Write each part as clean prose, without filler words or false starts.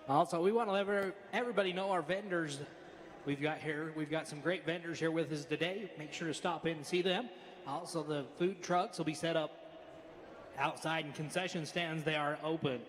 Also, we want to let everybody know our vendors we've got here. We've got some great vendors here with us today. Make sure to stop in and see them. Also, the food trucks will be set up outside and concession stands. They are open.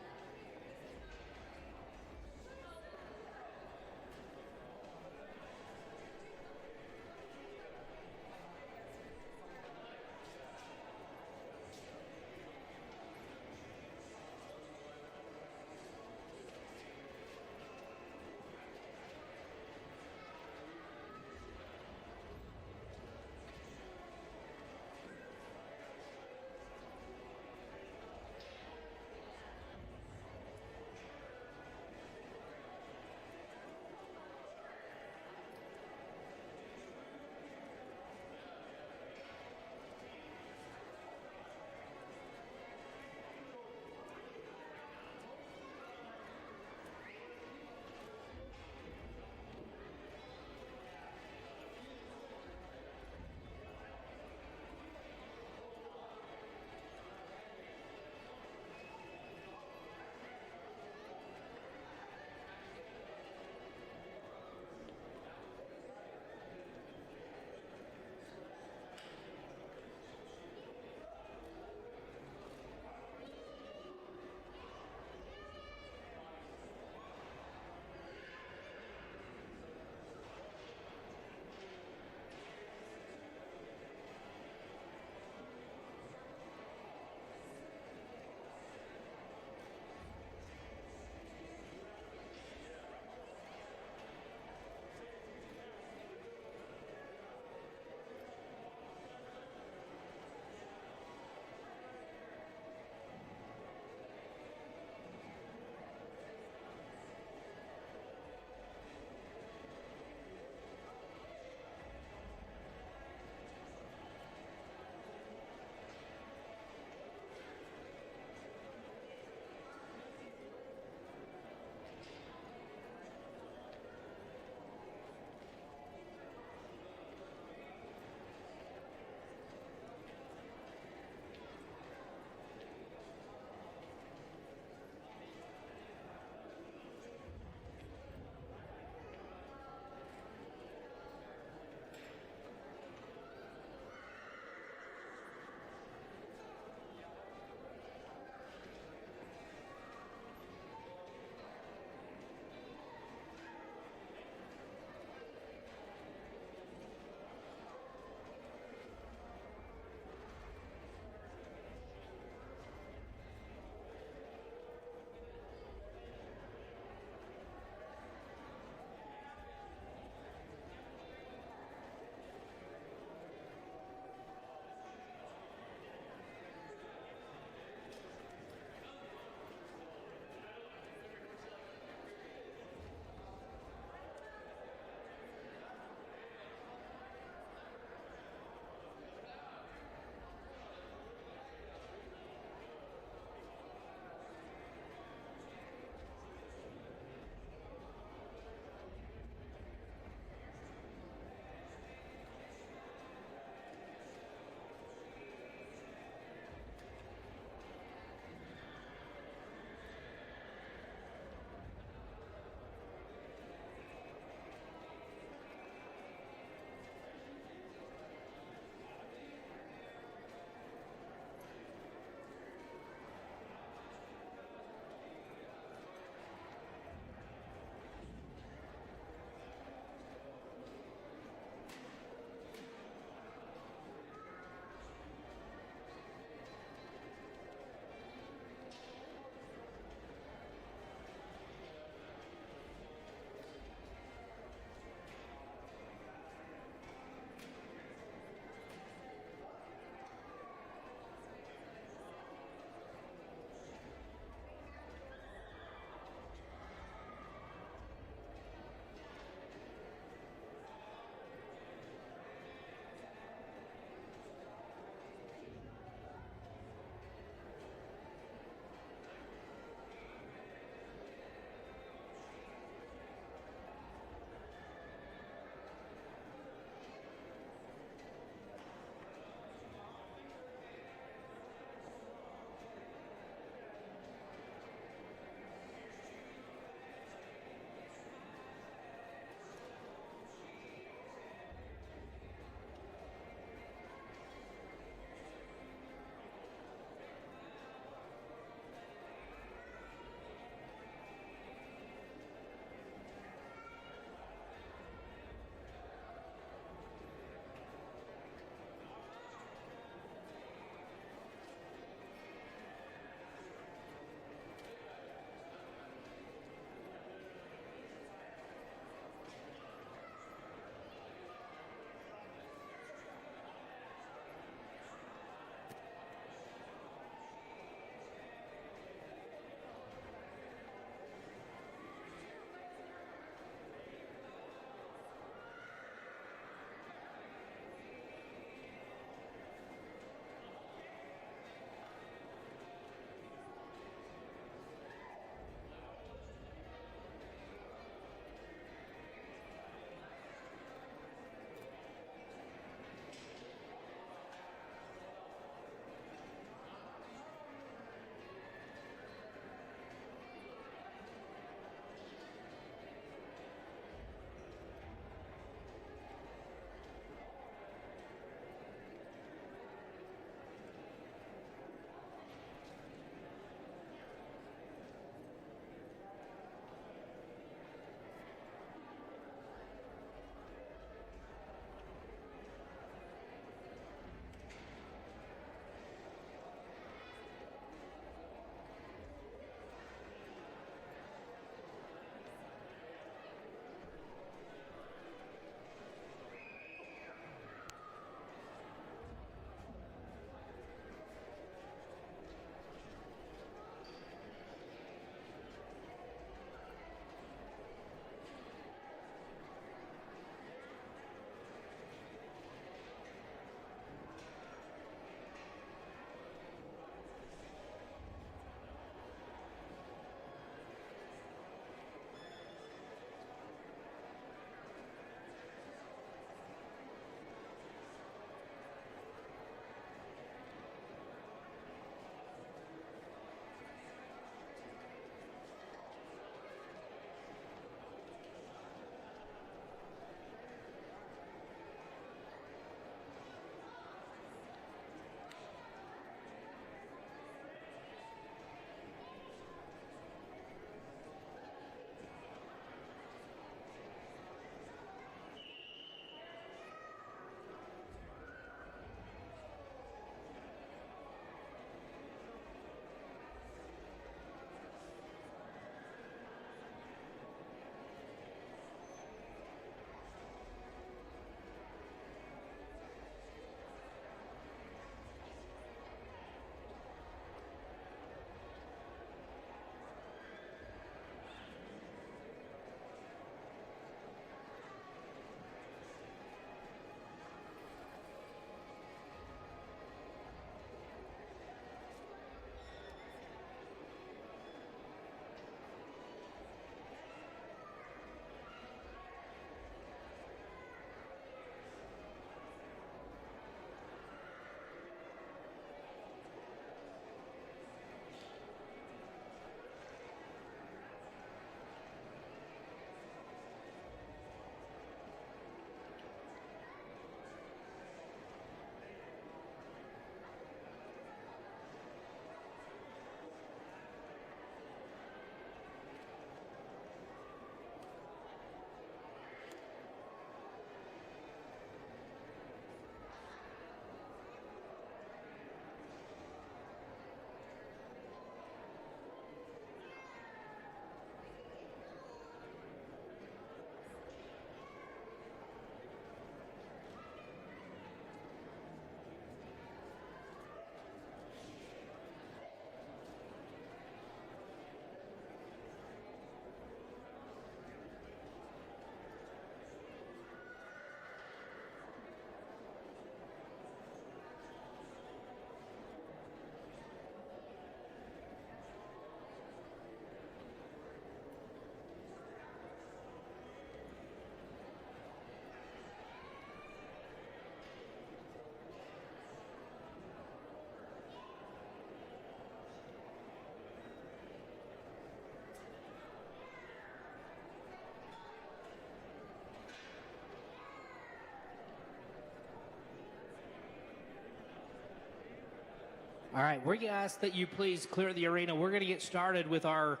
All right, we're going to ask that you please clear the arena. We're going to get started with our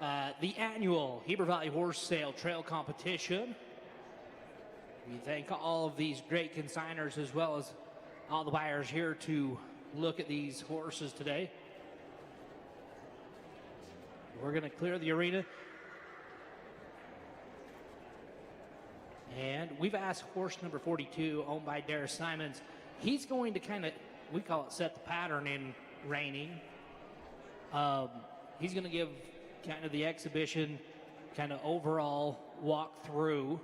the annual Heber Valley Horse Sale Trail Competition. We thank all of these great consigners as well as all the buyers here to look at these horses today. We're going to clear the arena. And we've asked horse number 42, owned by Darius Simons. He's going to kind of, we call it set the pattern in reining. He's going to give kind of the exhibition, kind of overall walk through.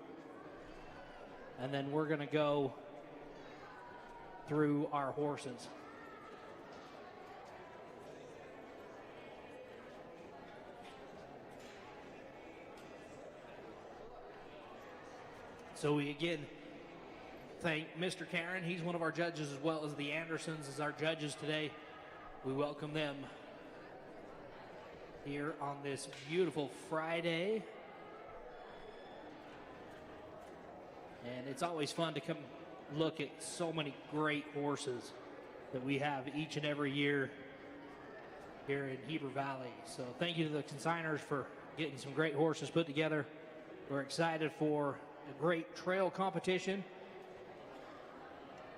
And then we're going to go through our horses. So we again thank Mr. Karen. He's one of our judges, as well as the Andersons as our judges today. We welcome them here on this beautiful Friday. And it's always fun to come look at so many great horses that we have each and every year here in Heber Valley. So thank you to the consigners for getting some great horses put together. We're excited for a great trail competition.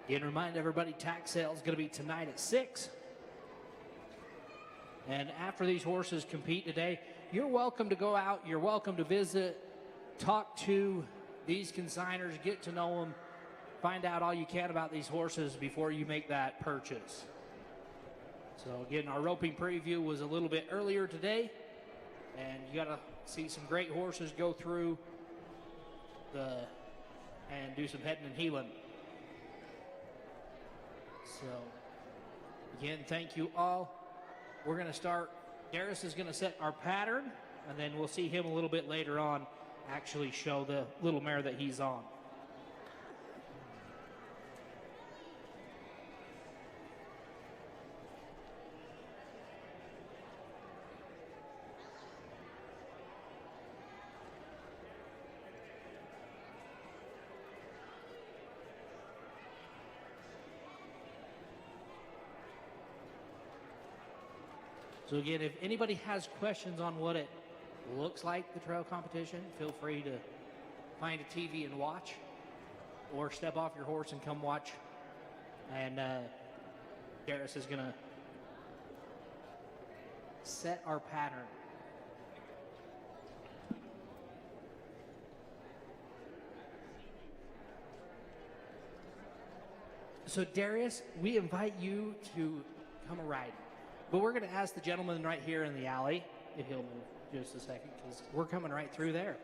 Again, remind everybody, tax sale is going to be tonight at 6. And after these horses compete today, you're welcome to go out, you're welcome to visit, talk to these consigners, get to know them, find out all you can about these horses before you make that purchase. So again, our roping preview was a little bit earlier today, and you got to see some great horses go through and do some heading and heeling. So again, thank you all. We're going to start. Darius is going to set our pattern, and then we'll see him a little bit later on actually show the little mare that he's on. So again, if anybody has questions on what it looks like, the trail competition, feel free to find a TV and watch, or step off your horse and come watch. And Darius is going to set our pattern. So Darius, we invite you to come a ride. But we're going to ask the gentleman right here in the alley if he'll move just a second, because we're coming right through there.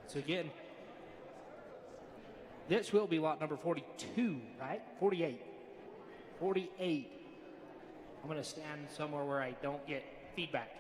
So again, this will be lot number 42, right? 48. 48. I'm going to stand somewhere where I don't get feedback.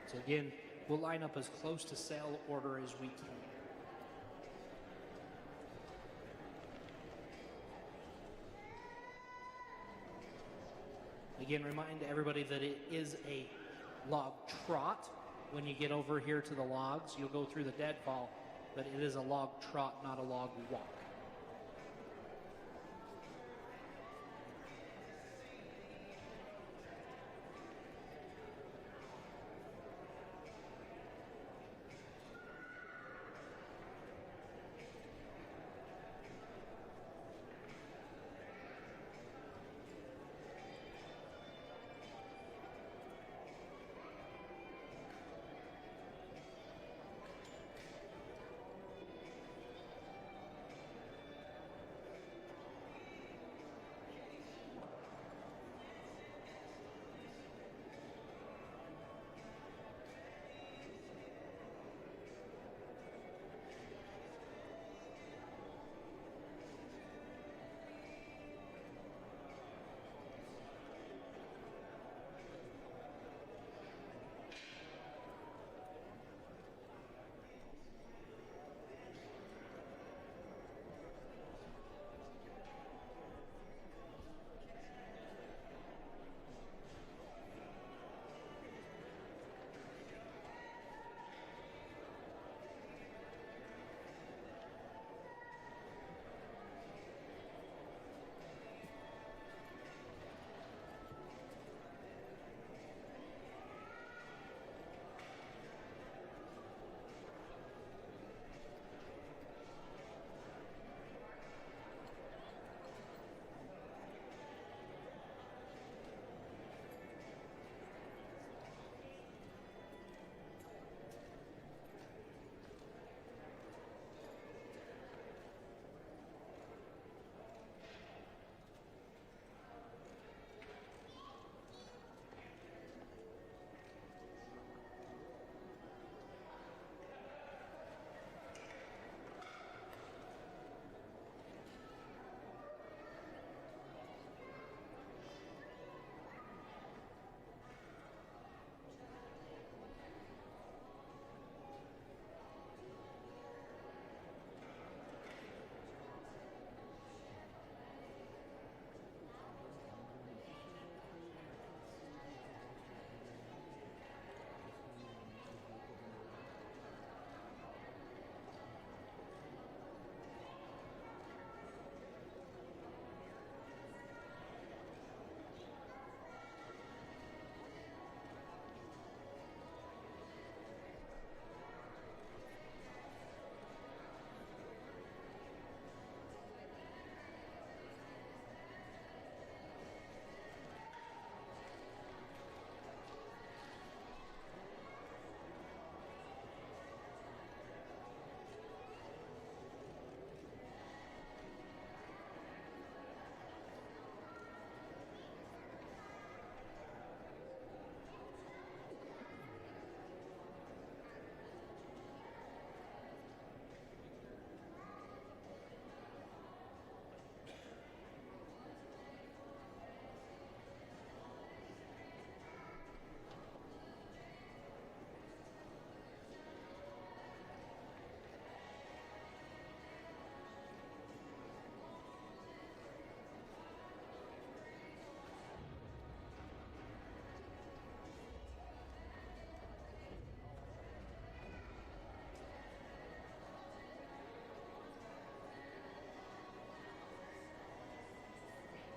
So again, we'll line up as close to sale order as we can. Again, remind everybody that it is a log trot. When you get over here to the logs, you'll go through the deadfall, but it is a log trot, not a log walk.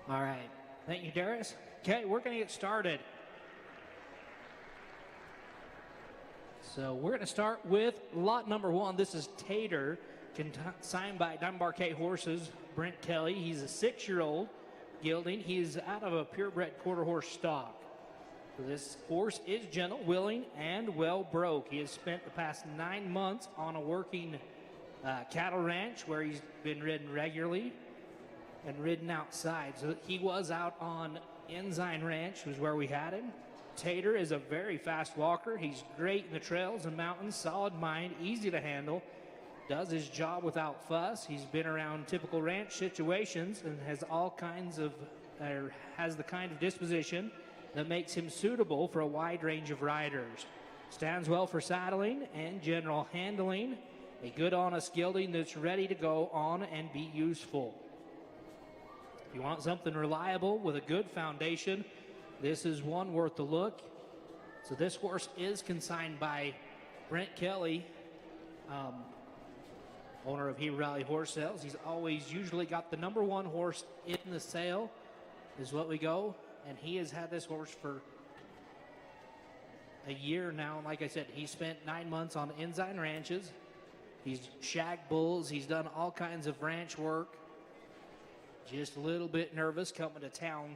All right. Thank you, Darius. Okay, we're going to get started. So we're going to start with lot number 1. This is Tater, consigned by Dunbarcade Horses, Brent Kelly. He's a 6-year-old gelding. He's out of a purebred quarter horse stock. So this horse is gentle, willing, and well broke. He has spent the past 9 months on a working cattle ranch where he's been ridden regularly and ridden outside. So he was out on Ensign Ranch, was where we had him. Tater is a very fast walker. He's great in the trails and mountains, solid mind, easy to handle, does his job without fuss. He's been around typical ranch situations and has the kind of disposition that makes him suitable for a wide range of riders. Stands well for saddling and general handling. A good, honest gelding that's ready to go on and be useful. If you want something reliable with a good foundation, this is one worth a look. So this horse is consigned by Brent Kelly. owner of Heber Valley Horse Sales. He's always usually got the number one horse in the sale is what we go. And he has had this horse for a year now. Like I said, he spent 9 months on Ensign Ranches. He's shagged bulls. He's done all kinds of ranch work. Just a little bit nervous coming to town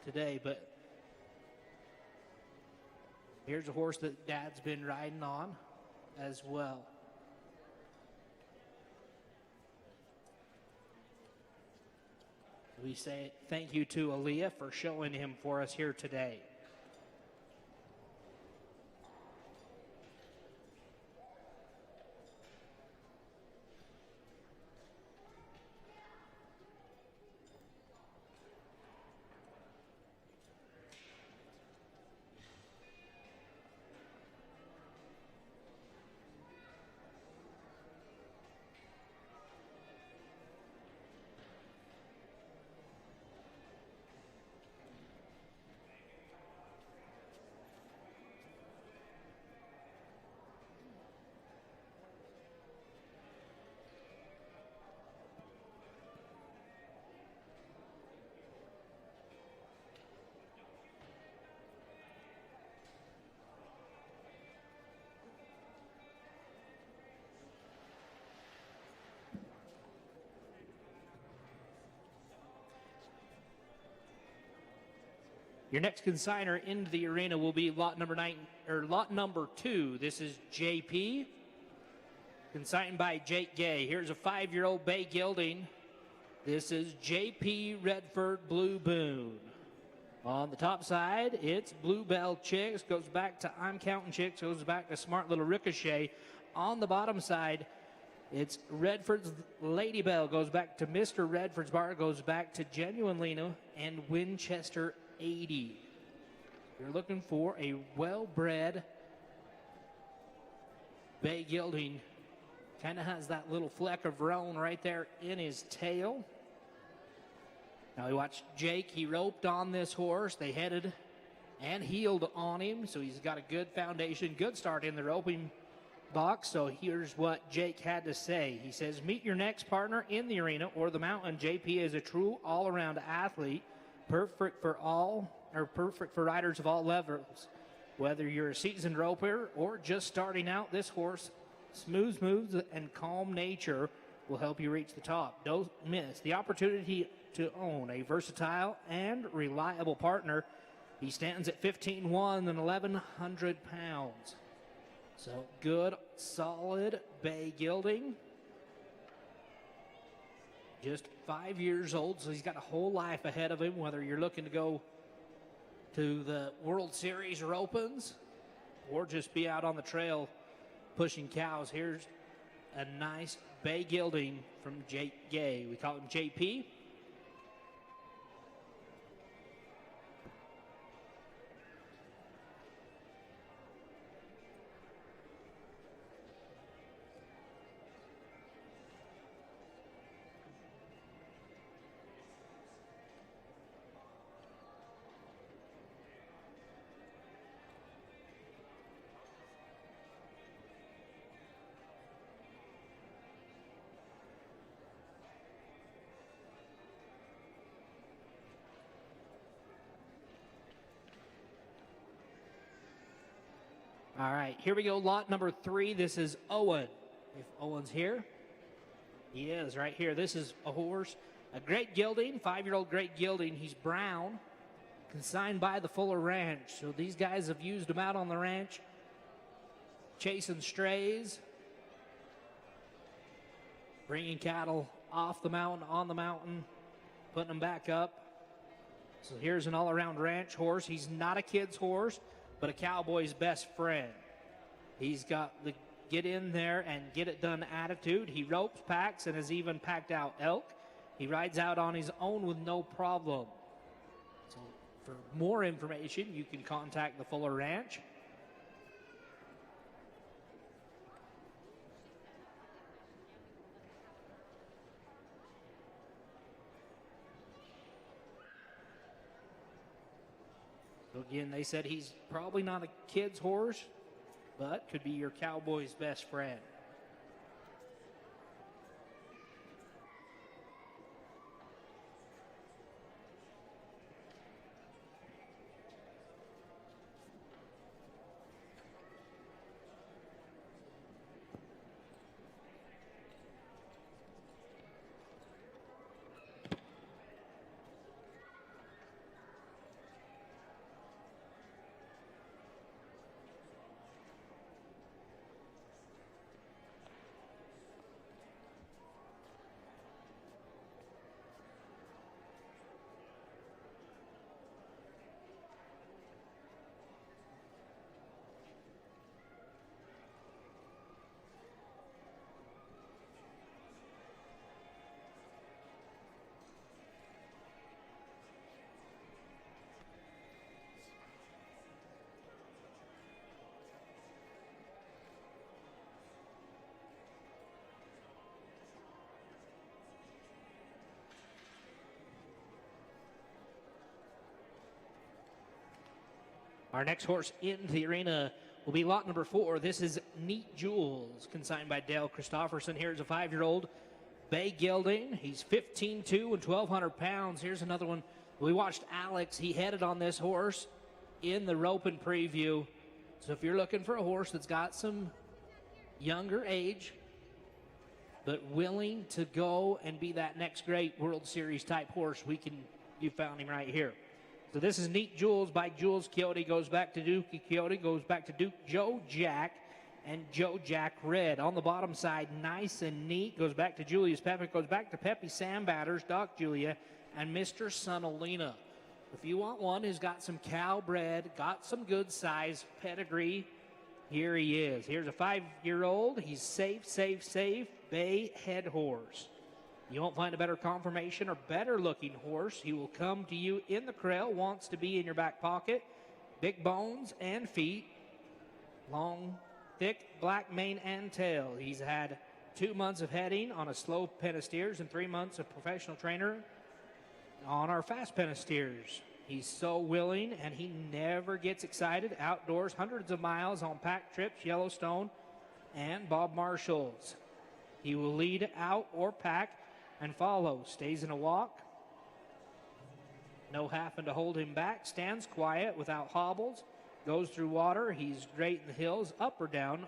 today, but here's a horse that Dad's been riding on as well. We say thank you to Aaliyah for showing him for us here today. Your next consigner into the arena will be lot number 2. This is JP, consigned by Jake Gay. Here's a 5-year-old bay gelding. This is JP Redford Blue Boone. On the top side, it's Bluebell Chicks, goes back to I'm Counting Chicks, goes back to Smart Little Ricochet. On the bottom side, it's Redford's Lady Bell, goes back to Mr. Redford's Bar, goes back to Genuine Lena and Winchester 80. You're looking for a well-bred bay gelding. Kind of has that little fleck of roan right there in his tail. Now we watched Jake. He roped on this horse. They headed and heeled on him, so he's got a good foundation, good start in the roping box. So here's what Jake had to say. He says, meet your next partner in the arena or the mountain. JP is a true all-around athlete. Perfect for riders of all levels. Whether you're a seasoned roper or just starting out, this horse, smooth moves and calm nature will help you reach the top. Don't miss the opportunity to own a versatile and reliable partner. He stands at 15-1 and 1,100 pounds. So good, solid bay gelding. Just 5 years old, so he's got a whole life ahead of him, whether you're looking to go to the World Series or Opens or just be out on the trail pushing cows. Here's a nice bay gelding from Jake Gay. We call him JP. All right, here we go, lot number 3. This is Owen. If Owen's here. He is right here. This is a horse, a great gelding, 5-year-old great gelding. He's brown, consigned by the Fuller Ranch. So these guys have used him out on the ranch, chasing strays, bringing cattle off the mountain, on the mountain, putting them back up. So here's an all-around ranch horse. He's not a kid's horse, but a cowboy's best friend. He's got the get in there and get it done attitude. He ropes, packs, and has even packed out elk. He rides out on his own with no problem. So for more information, you can contact the Fuller Ranch. So again, they said he's probably not a kid's horse, but could be your cowboy's best friend. Our next horse into the arena will be lot number 4. This is Neat Jewels, consigned by Dale Christofferson. Here's a 5-year-old bay gelding. He's 15-2 and 1,200 pounds. Here's another one. We watched Alex. He headed on this horse in the roping preview. So if you're looking for a horse that's got some younger age, but willing to go and be that next great World Series type horse, you found him right here. So this is Neat Jewels by Jules Quixote. Goes back to Duke Quixote. Goes back to Duke Joe Jack and Joe Jack Red. On the bottom side, Nice and Neat. Goes back to Julius Pepe. Goes back to Pepe Sam Batters, Doc Julia, and Mr. Sonolina. If you want one who's got some cow bred, got some good size pedigree, here he is. Here's a 5-year-old. He's safe, bay head horse. You won't find a better conformation or better looking horse. He will come to you in the corral, wants to be in your back pocket. Big bones and feet. Long, thick black mane and tail. He's had 2 months of heading on a slow pen steers and 3 months of professional trainer on our fast pen steers. He's so willing, and he never gets excited. Outdoors, hundreds of miles on pack trips, Yellowstone, and Bob Marshall's. He will lead out or pack and follow. Stays in a walk. No having to hold him back. Stands quiet without hobbles. Goes through water. He's great in the hills, up or down.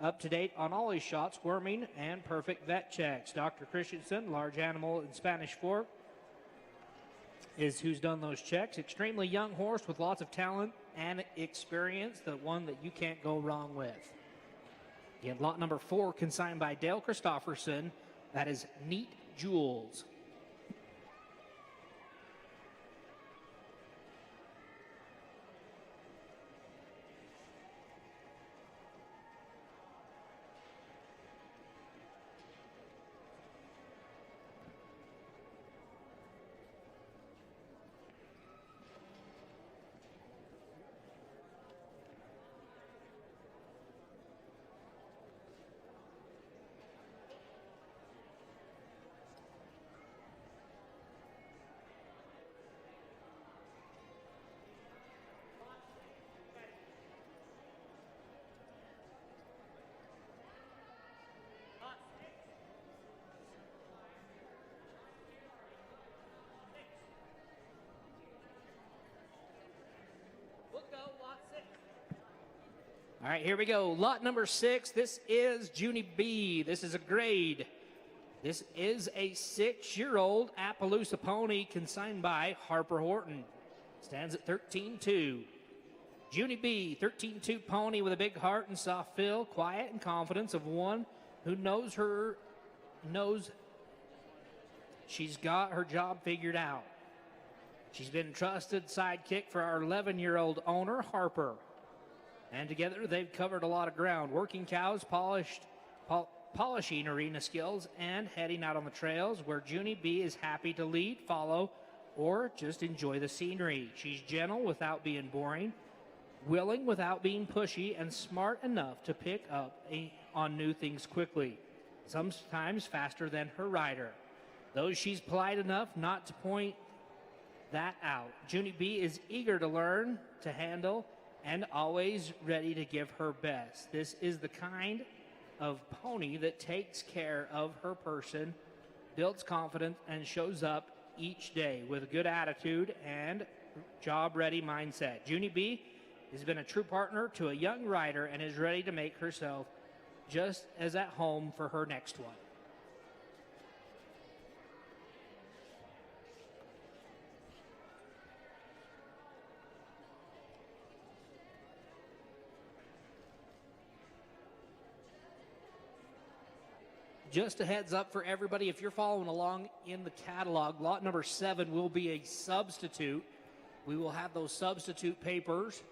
Up to date on all his shots, worming, and perfect vet checks. Dr. Christensen, large animal in Spanish Fork, is who's done those checks. Extremely young horse with lots of talent and experience. The one that you can't go wrong with. Again, lot number 4, consigned by Dale Christofferson. That is Neat Jewels. All right, here we go. Lot number 6. This is Junie B. This is a grade. This is a 6-year-old Appaloosa pony consigned by Harper Horton. Stands at 13-2. Junie B, 13-2 pony with a big heart and soft feel, quiet and confidence of one who knows she's got her job figured out. She's been trusted sidekick for our 11-year-old owner, Harper. And together they've covered a lot of ground. Working cows, polishing arena skills, and heading out on the trails where Junie B is happy to lead, follow, or just enjoy the scenery. She's gentle without being boring, willing without being pushy, and smart enough to pick up on new things quickly, sometimes faster than her rider. Though she's polite enough not to point that out, Junie B is eager to learn, to handle, and always ready to give her best. This is the kind of pony that takes care of her person, builds confidence, and shows up each day with a good attitude and job-ready mindset. Junie B has been a true partner to a young rider and is ready to make herself just as at home for her next one. Just a heads up for everybody, if you're following along in the catalog, lot number 7 will be a substitute. We will have those substitute papers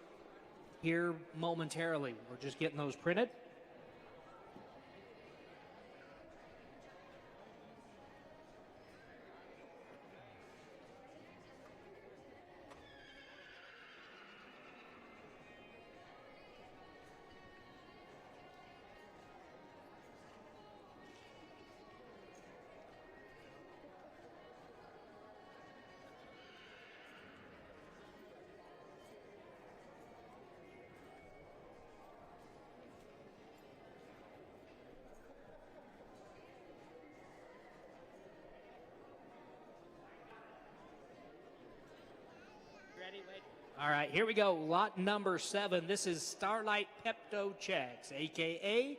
here momentarily. We're just getting those printed. All right, here we go. Lot number 7. This is Starlight Pepto Checks, a.k.a.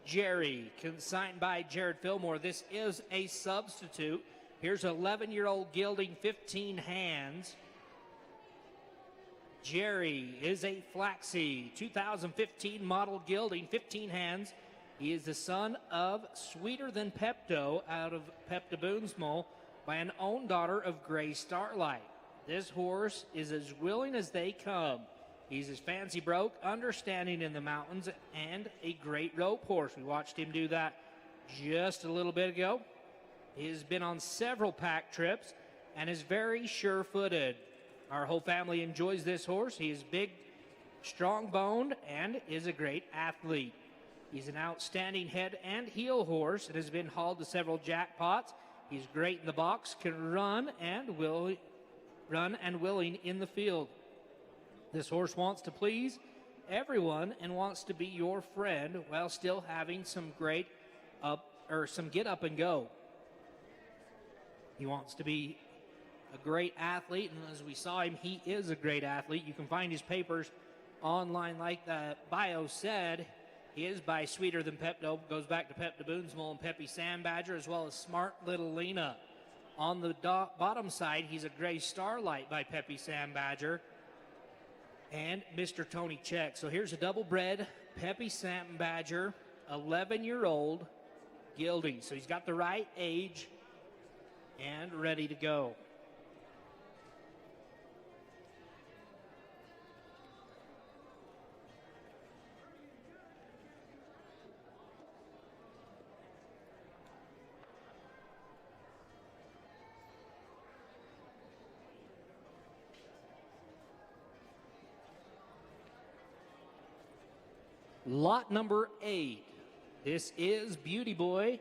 Jerry, consigned by Jared Fillmore. This is a substitute. Here's 11-year-old gelding, 15 hands. Jerry is a Flaxseed, 2015 model gelding, 15 hands. He is the son of Sweeter Than Pepto out of Pepto Boonsmole by an own daughter of Gray Starlight. This horse is as willing as they come. He's as fancy broke, understanding in the mountains, and a great rope horse. We watched him do that just a little bit ago. He has been on several pack trips and is very sure-footed. Our whole family enjoys this horse. He is big, strong-boned, and is a great athlete. He's an outstanding head and heel horse and has been hauled to several jackpots. He's great in the box, can run and willing in the field. This horse wants to please everyone and wants to be your friend while still having some get up and go. He wants to be a great athlete, and as we saw him, he is a great athlete. You can find his papers online, like the bio said. He is by Sweeter Than Pepto, goes back to Pepto Boonsmole and Peppy Sam Badger, as well as Smart Little Lena. On the bottom side, he's a Gray Starlight by Peppy Sam Badger and Mr. Tony Check. So here's a double-bred Peppy Sam Badger, 11-year-old gelding. So he's got the right age and ready to go. Lot number 8. This is Beauty Boy.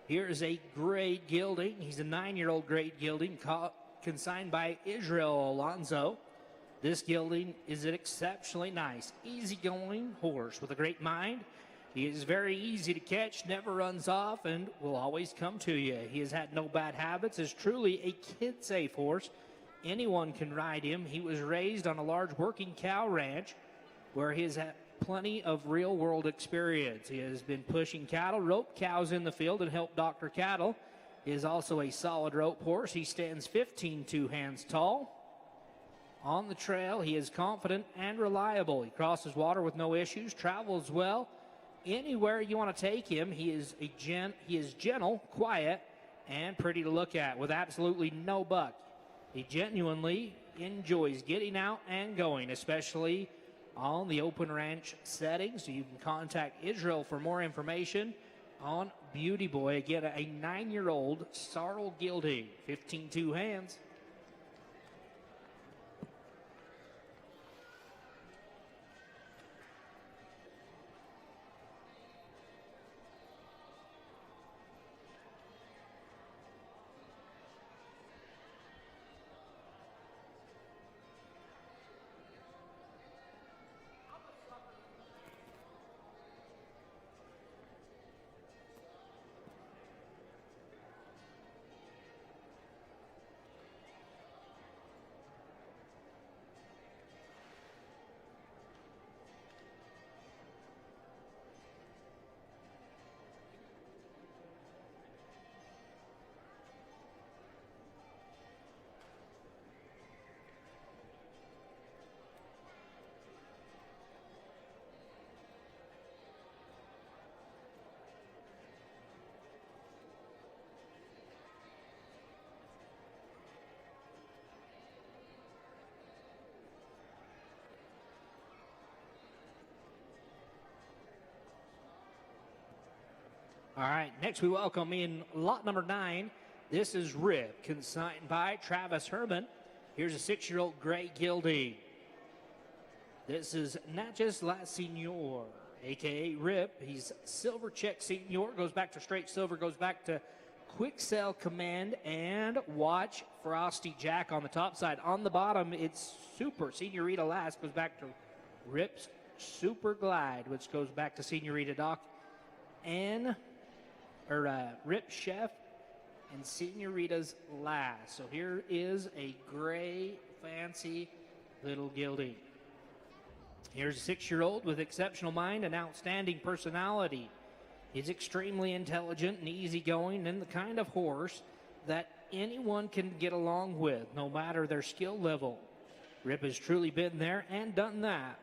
Here is a gray gelding. He's a 9-year-old gray gelding consigned by Israel Alonzo. This gelding is an exceptionally nice, easygoing horse with a great mind. He is very easy to catch, never runs off, and will always come to you. He has had no bad habits, is truly a kid-safe horse. Anyone can ride him. He was raised on a large working cow ranch where he has had plenty of real-world experience. He has been pushing cattle, roped cows in the field, and helped doctor cattle. He is also a solid rope horse. He stands 15 2 hands tall. On the trail, he is confident and reliable. He crosses water with no issues, travels well. Anywhere you want to take him, he is gentle, quiet, and pretty to look at with absolutely no buck. He genuinely enjoys getting out and going, especially on the open ranch setting. So you can contact Israel for more information on Beauty Boy. Again, a 9-year-old sorrel gelding, 15 2 hands. All right, next we welcome in lot number 9. This is Rip, consigned by Travis Herman. Here's a 6-year-old gray gelding. This is Natchez La Senor, a.k.a. Rip. He's Silver Check Senior, goes back to Straight Silver, goes back to Quick Sell Command, and Watch Frosty Jack on the top side. On the bottom, it's Super Senorita Last, goes back to Rip's Super Glide, which goes back to Senorita Doc, and Rip Chef and Senorita's Last. So here is a gray, fancy, little gelding. Here's a 6-year-old with exceptional mind and outstanding personality. He's extremely intelligent and easygoing and the kind of horse that anyone can get along with, no matter their skill level. Rip has truly been there and done that.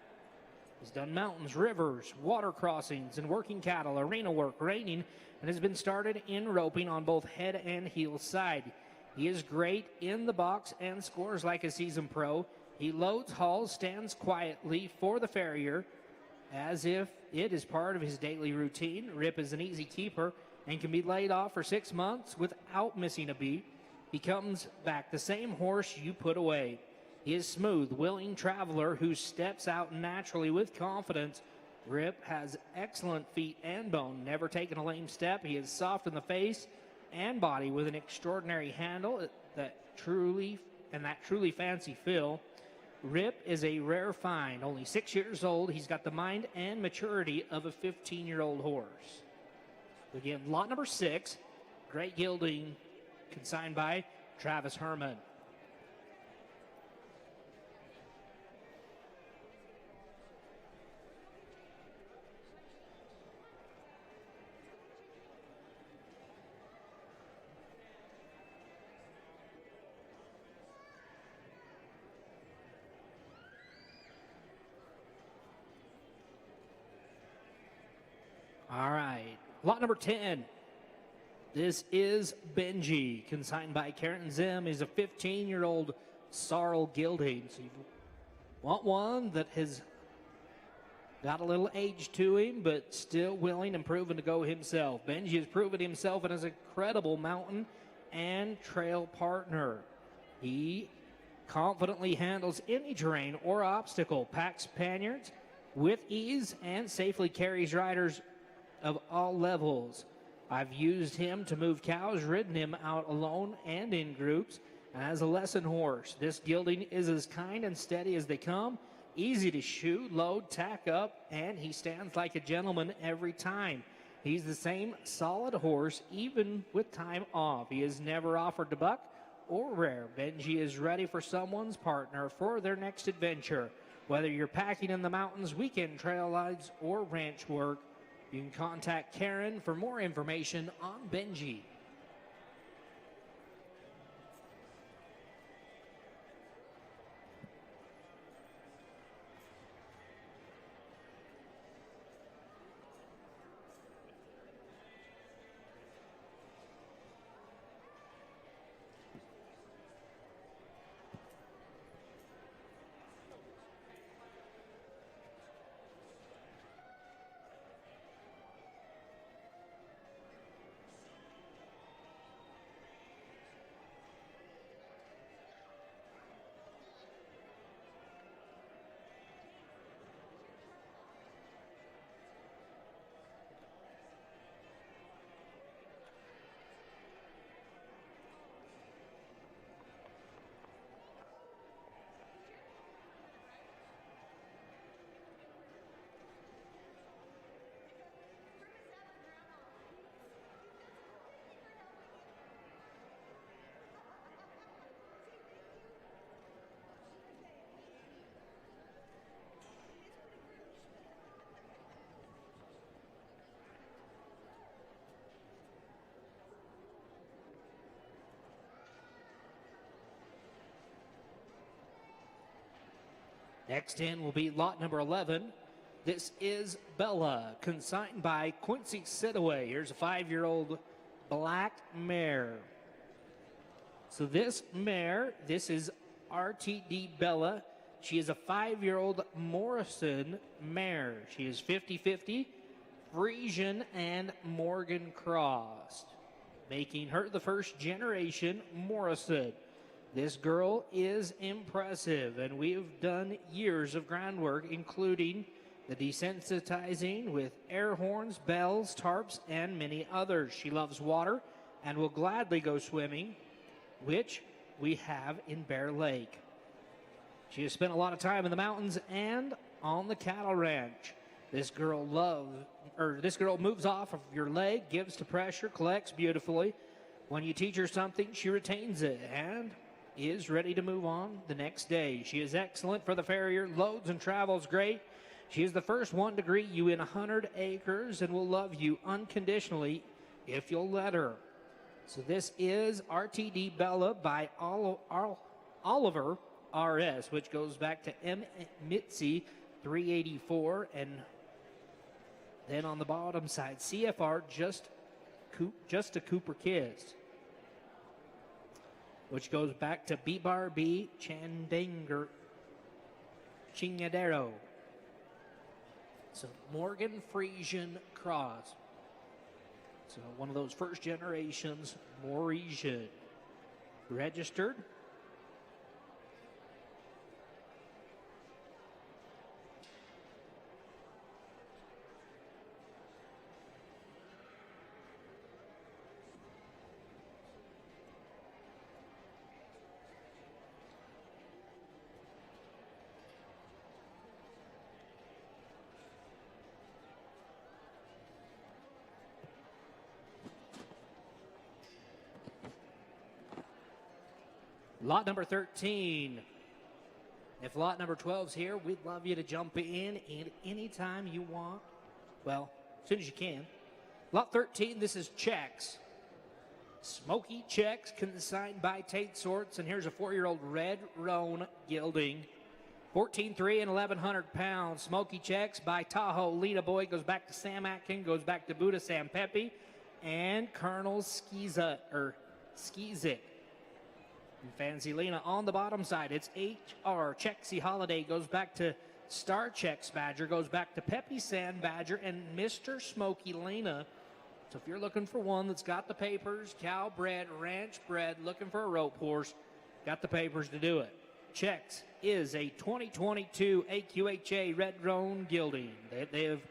He's done mountains, rivers, water crossings, and working cattle, arena work, reining, and has been started in roping on both head and heel side. He is great in the box and scores like a seasoned pro. He loads, hauls, stands quietly for the farrier as if it is part of his daily routine. Rip is an easy keeper and can be laid off for 6 months without missing a beat. He comes back the same horse you put away. He is smooth, willing traveler who steps out naturally with confidence. Rip has excellent feet and bone, never taken a lame step. He is soft in the face and body with an extraordinary handle that truly fancy feel. Rip is a rare find, only 6 years old. He's got the mind and maturity of a 15-year-old horse. Again, lot number 6, Great Gelding, consigned by Travis Herman. All right, lot number 10. This is Benji, consigned by Karen Zim. He's a 15-year-old sorrel gelding. So you want one that has got a little age to him, but still willing and proven to go himself. Benji has proven himself and is an incredible mountain and trail partner. He confidently handles any terrain or obstacle, packs panniers with ease, and safely carries riders of all levels. I've used him to move cows, ridden him out alone and in groups, and as a lesson horse. This gelding is as kind and steady as they come, easy to shoot, load, tack up, and he stands like a gentleman every time. He's the same solid horse, even with time off. He is never offered to buck or rear. Benji is ready for someone's partner for their next adventure. Whether you're packing in the mountains, weekend trail rides, or ranch work, you can contact Karen for more information on Benji. Next in will be lot number 11. This is Bella, consigned by Quincy Sidaway. Here's a 5-year-old black mare. So this mare, this is RTD Bella. She is a 5-year-old Morrison mare. She is 50-50, Frisian and Morgan crossed, making her the first generation Morrison. This girl is impressive, and we've done years of groundwork, including the desensitizing with air horns, bells, tarps, and many others. She loves water and will gladly go swimming, which we have in Bear Lake. She has spent a lot of time in the mountains and on the cattle ranch. This girl moves off of your leg, gives to pressure, collects beautifully. When you teach her something, she retains it, and is ready to move on the next day. She is excellent for the farrier, loads and travels great. She is the first one to greet you in 100 acres and will love you unconditionally if you'll let her. So this is RTD Bella by Oliver RS, which goes back to M. Mitzi 384, and then on the bottom side, CFR just a Cooper Kids, which goes back to B-Bar B Chingadero. So Morgan Frisian Cross. So one of those first generations Mauritian. Registered. Lot number 13. If lot number 12's here, we'd love you to jump in anytime you want. Well, as soon as you can. Lot 13, this is Checks. Smoky Checks, consigned by Tate Sorts. And here's a 4-year-old red roan gelding. 14.3 and 1,100 pounds. Smoky Checks by Tahoe. Lena Boy goes back to Sam Atkin, goes back to Buddha Sam Pepe, and Colonel Skizik. Fancy Lena on the bottom side. It's HR. Chexy Holiday goes back to Star Chex Badger, goes back to Peppy Sand Badger, and Mr. Smoky Lena. So if you're looking for one that's got the papers, cow bred, ranch bred, looking for a rope horse, got the papers to do it. Chex is a 2022 AQHA Red Roan gelding that they have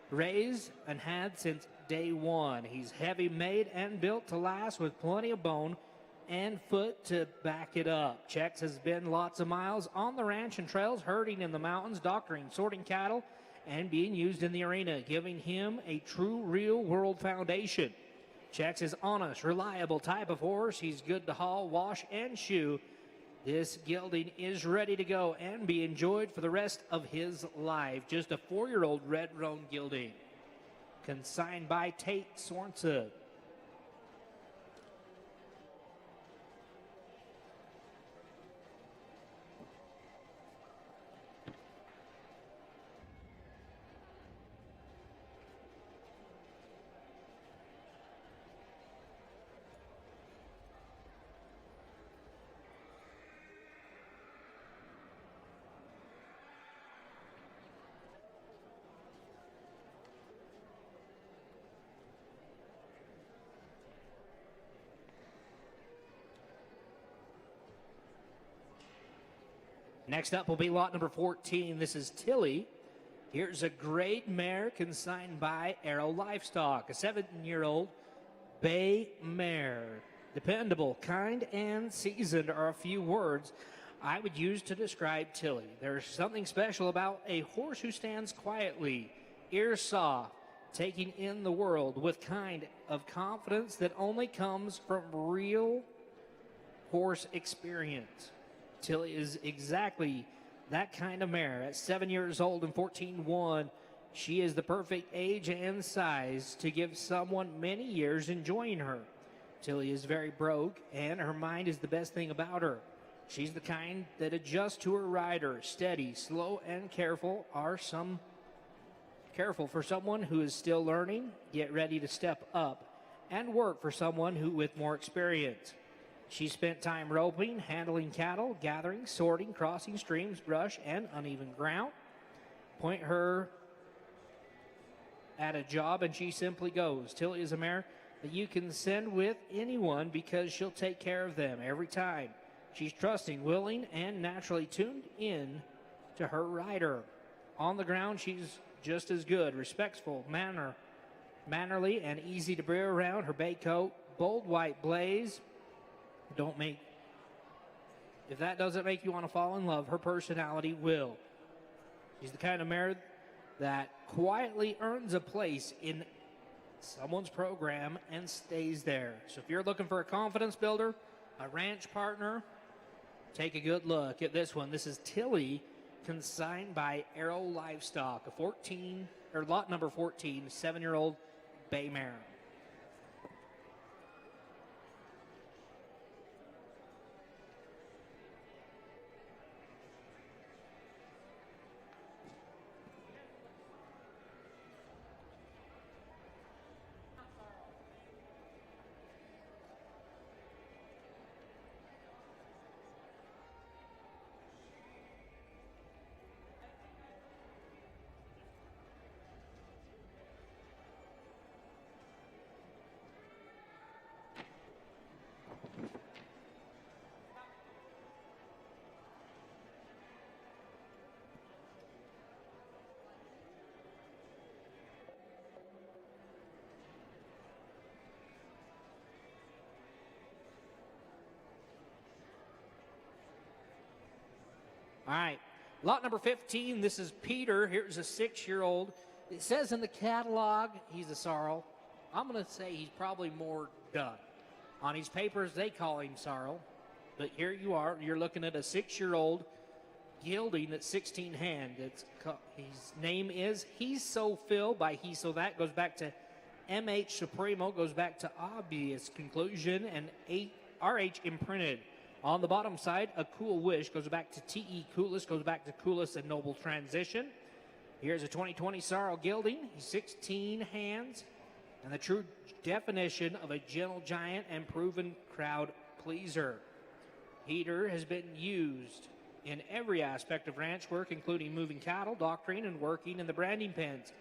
raised and had since day one. He's heavy made and built to last with plenty of bone and foot to back it up. Chex has been lots of miles on the ranch and trails, herding in the mountains, doctoring, sorting cattle, and being used in the arena, giving him a true real-world foundation. Chex is honest, reliable type of horse. He's good to haul, wash, and shoe. This gelding is ready to go and be enjoyed for the rest of his life. Just a 4-year-old red roan gelding. Consigned by Tate Swanson. Next up will be lot number 14. This is Tilly. Here's a great mare consigned by Arrow Livestock, a 7-year-old bay mare. Dependable, kind, and seasoned are a few words I would use to describe Tilly. There's something special about a horse who stands quietly, ears soft, taking in the world with kind of confidence that only comes from real horse experience. Tilly is exactly that kind of mare. At 7 years old and 14.1, she is the perfect age and size to give someone many years enjoying her. Tilly is very broke, and her mind is the best thing about her. She's the kind that adjusts to her rider. Steady, slow, and careful careful for someone who is still learning, yet ready to step up, and work for someone who with more experience. She spent time roping, handling cattle, gathering, sorting, crossing streams, brush, and uneven ground. Point her at a job and she simply goes. Tilly is a mare that you can send with anyone because she'll take care of them every time. She's trusting, willing, and naturally tuned in to her rider. On the ground, she's just as good, respectful, mannerly, and easy to bring around. Her bay coat, bold white blaze. If that doesn't make you want to fall in love, her personality will. She's the kind of mare that quietly earns a place in someone's program and stays there. So if you're looking for a confidence builder, a ranch partner, take a good look at this one. This is Tilly, consigned by Arrow Livestock, lot number 14, 7-year-old bay mare. All right, lot number 15, this is Peter. Here's a 6-year-old. It says in the catalog he's a sorrel. I'm going to say he's probably more done. On his papers, they call him sorrel. But here you are. You're looking at a 6-year-old gelding at 16 hand. His name is He's So Phil by He So That. Goes back to MH Supremo. Goes back to Obvious Conclusion and RH Imprinted. On the bottom side, A Cool Wish goes back to T.E. Coolest, goes back to Coolest and Noble Transition. Here's a 2020 sorrel gelding. He's 16 hands and the true definition of a gentle giant and proven crowd pleaser. Peter has been used in every aspect of ranch work, including moving cattle, doctoring, and working in the branding pens.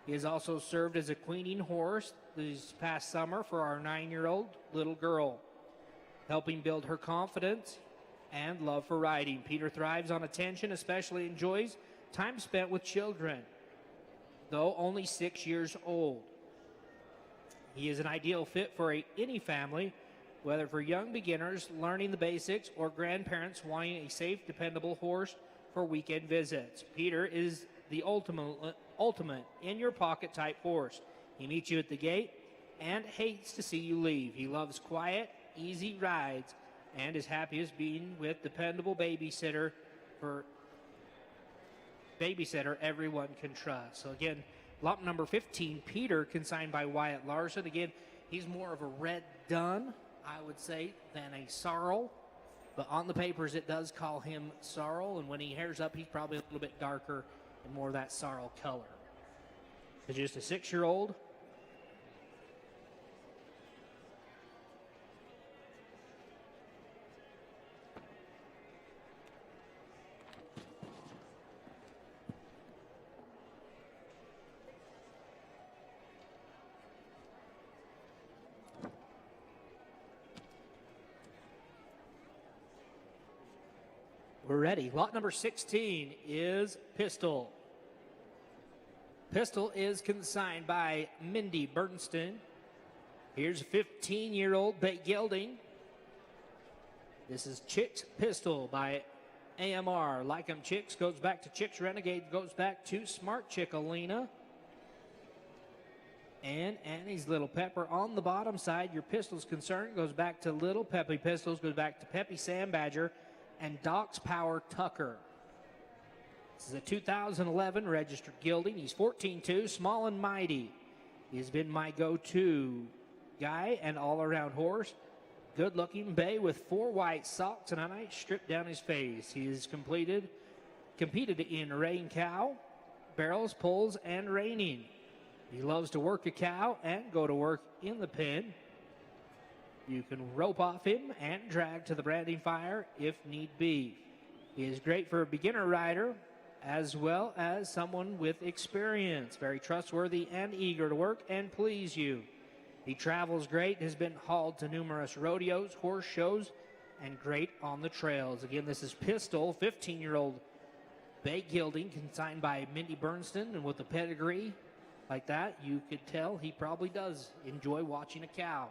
He has also served as a queening horse this past summer for our 9-year-old little girl, helping build her confidence and love for riding. Peter thrives on attention, especially enjoys time spent with children, though only 6 years old. He is an ideal fit for any family, whether for young beginners learning the basics or grandparents wanting a safe, dependable horse for weekend visits. Peter is the ultimate in-your-pocket type horse. He meets you at the gate and hates to see you leave. He loves quiet, easy rides and is happiest being with dependable babysitter everyone can trust. So again, lot number 15, Peter, consigned by Wyatt Larson. Again, he's more of a red dun, I would say, than a sorrel, but on the papers it does call him sorrel, and when he hairs up he's probably a little bit darker and more of that sorrel color. So just a 6-year-old. We're ready. Lot number 16 is Pistol. Pistol is consigned by Mindy Bernstein. Here's a 15-year-old bay gelding. This is Chicks Pistol by AMR. Like 'em Chicks goes back to Chicks Renegade, goes back to Smart Chick Alina. And Annie's Little Pepper. On the bottom side, your Pistol's concerned goes back to Little Peppy Pistols, goes back to Peppy Sam Badger, and Doc's Power Tucker. This is a 2011 registered gelding. He's 14-2, small and mighty. He's been my go-to guy and all-around horse. Good-looking bay with 4 white socks and a nice strip down his face. He has competed in rein cow, barrels, pulls, and reining. He loves to work a cow and go to work in the pen. You can rope off him and drag to the branding fire if need be. He is great for a beginner rider as well as someone with experience. Very trustworthy and eager to work and please you. He travels great, has been hauled to numerous rodeos, horse shows, and great on the trails. Again, this is Pistol, 15-year-old bay gelding, consigned by Mindy Bernstein, and with a pedigree like that, you could tell he probably does enjoy watching a cow.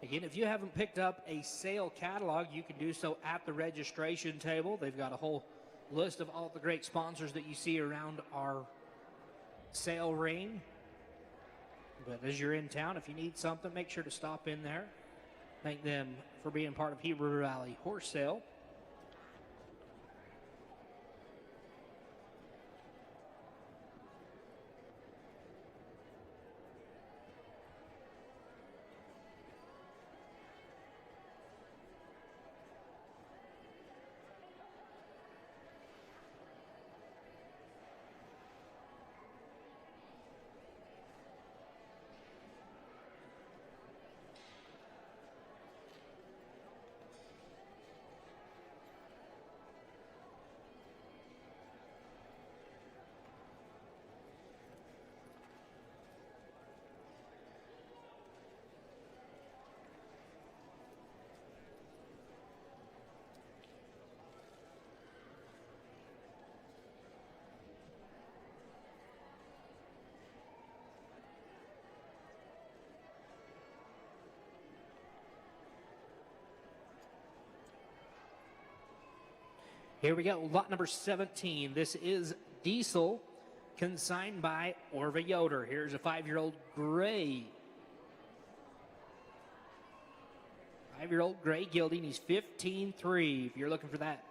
Again, if you haven't picked up a sale catalog, you can do so at the registration table. They've got a whole list of all the great sponsors that you see around our sale ring. But as you're in town, if you need something, make sure to stop in there. Thank them for being part of Heber Valley Horse Sale. Here we go, lot number 17. This is Diesel, consigned by Orva Yoder. Here's a 5-year-old gray. 5-year-old gray gelding. He's 15-3. If you're looking for that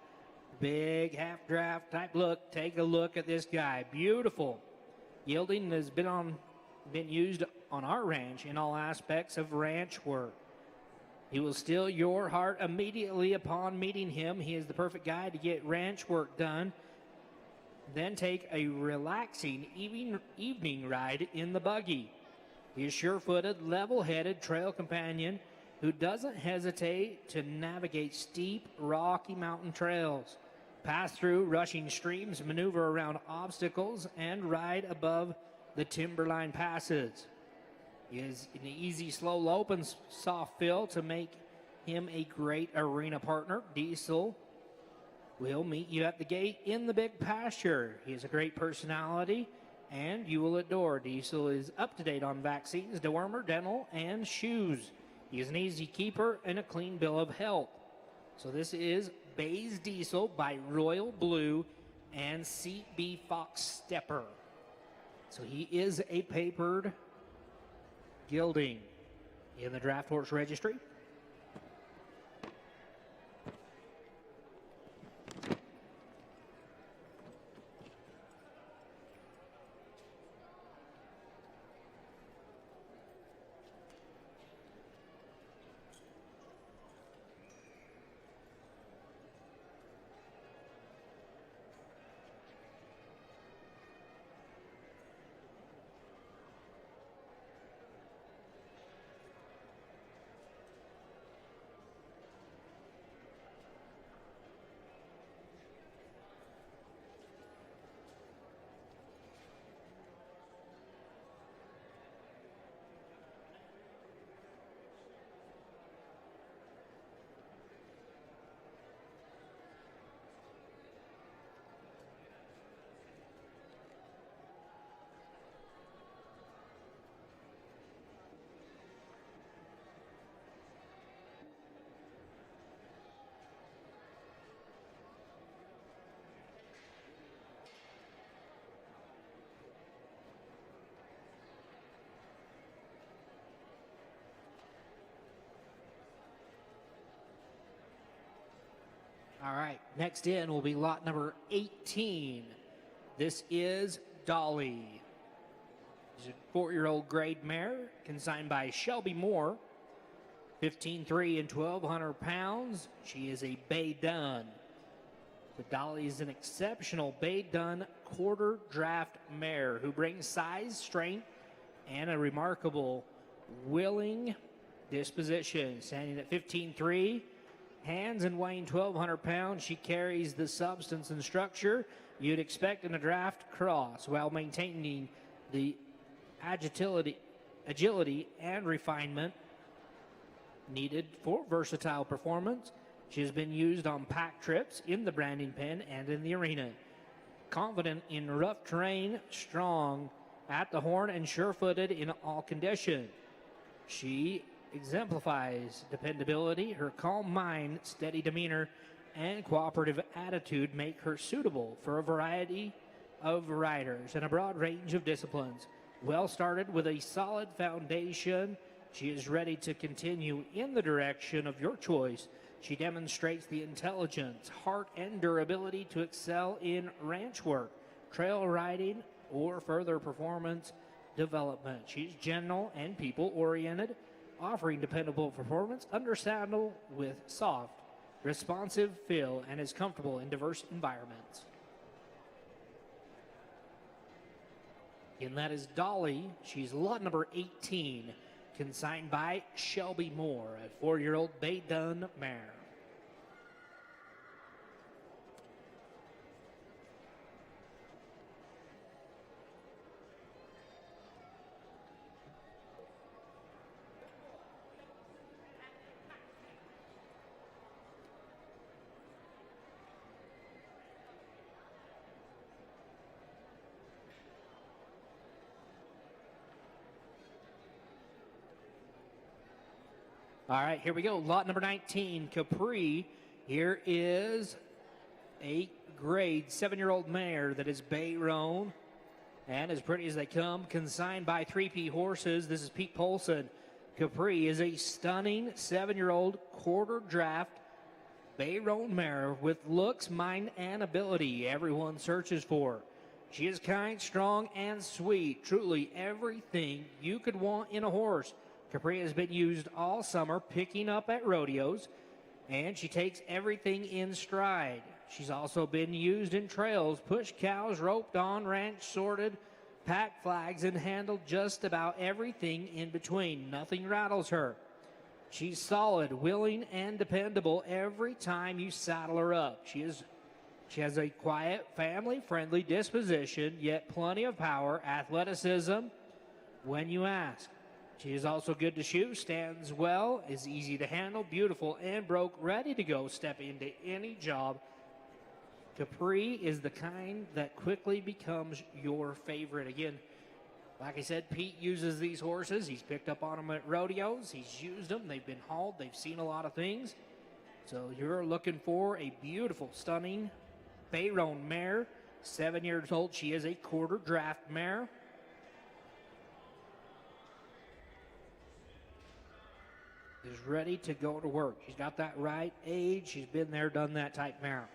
big half draft type look, take a look at this guy. Beautiful. Gelding has been used on our ranch in all aspects of ranch work. He will steal your heart immediately upon meeting him. He is the perfect guy to get ranch work done. Then take a relaxing evening ride in the buggy. He is sure-footed, level-headed trail companion who doesn't hesitate to navigate steep, rocky mountain trails, pass through rushing streams, maneuver around obstacles, and ride above the timberline passes. He is an easy, slow lope and soft fill to make him a great arena partner. Diesel will meet you at the gate in the big pasture. He has a great personality, and you will adore. Diesel is up to date on vaccines, dewormer, dental, and shoes. He is an easy keeper and a clean bill of health. So this is Bayes Diesel by Royal Blue and CB Fox Stepper. So he is a papered gelding in the draft horse registry. All right, next in will be lot number 18. This is Dolly. She's a 4-year-old grade mare, consigned by Shelby Moore. 15-3 and 1,200 pounds. She is a Bay Dun. But Dolly is an exceptional Bay Dun quarter draft mare who brings size, strength, and a remarkable willing disposition. Standing at 15-3. Hands and weighing 1,200 pounds, she carries the substance and structure you'd expect in a draft cross while maintaining the agility and refinement needed for versatile performance. She has been used on pack trips, in the branding pen, and in the arena. Confident in rough terrain, strong at the horn, and sure-footed in all conditions. She exemplifies dependability. Her calm mind, steady demeanor, and cooperative attitude make her suitable for a variety of riders and a broad range of disciplines. Well started with a solid foundation, she is ready to continue in the direction of your choice. She demonstrates the intelligence, heart, and durability to excel in ranch work, trail riding, or further performance development. She's gentle and people-oriented, offering dependable performance under saddle with soft, responsive feel, and is comfortable in diverse environments. And that is Dolly. She's lot number 18, consigned by Shelby Moore, a 4-year-old Bay Dun mare. All right, here we go. Lot number 19, Capri. Here is a grade 7-year-old mare that is bay roan and as pretty as they come, consigned by 3P Horses. This is Pete Polson. Capri is a stunning 7-year-old quarter draft bay roan mare with looks, mind, and ability everyone searches for. She is kind, strong, and sweet. Truly everything you could want in a horse. Capri has been used all summer, picking up at rodeos, and she takes everything in stride. She's also been used in trails, pushed cows, roped on, ranch sorted, packed flags, and handled just about everything in between. Nothing rattles her. She's solid, willing, and dependable every time you saddle her up. She has a quiet, family-friendly disposition, yet plenty of power, athleticism when you ask. She is also good to shoe, stands well, is easy to handle, beautiful, and broke, ready to go step into any job. Capri is the kind that quickly becomes your favorite. Again, like I said, Pete uses these horses. He's picked up on them at rodeos. He's used them. They've been hauled. They've seen a lot of things. So you're looking for a beautiful, stunning bay roan mare. 7 years old. She is a quarter draft mare. Is ready to go to work. She's got that right age. She's been there, done that type mare.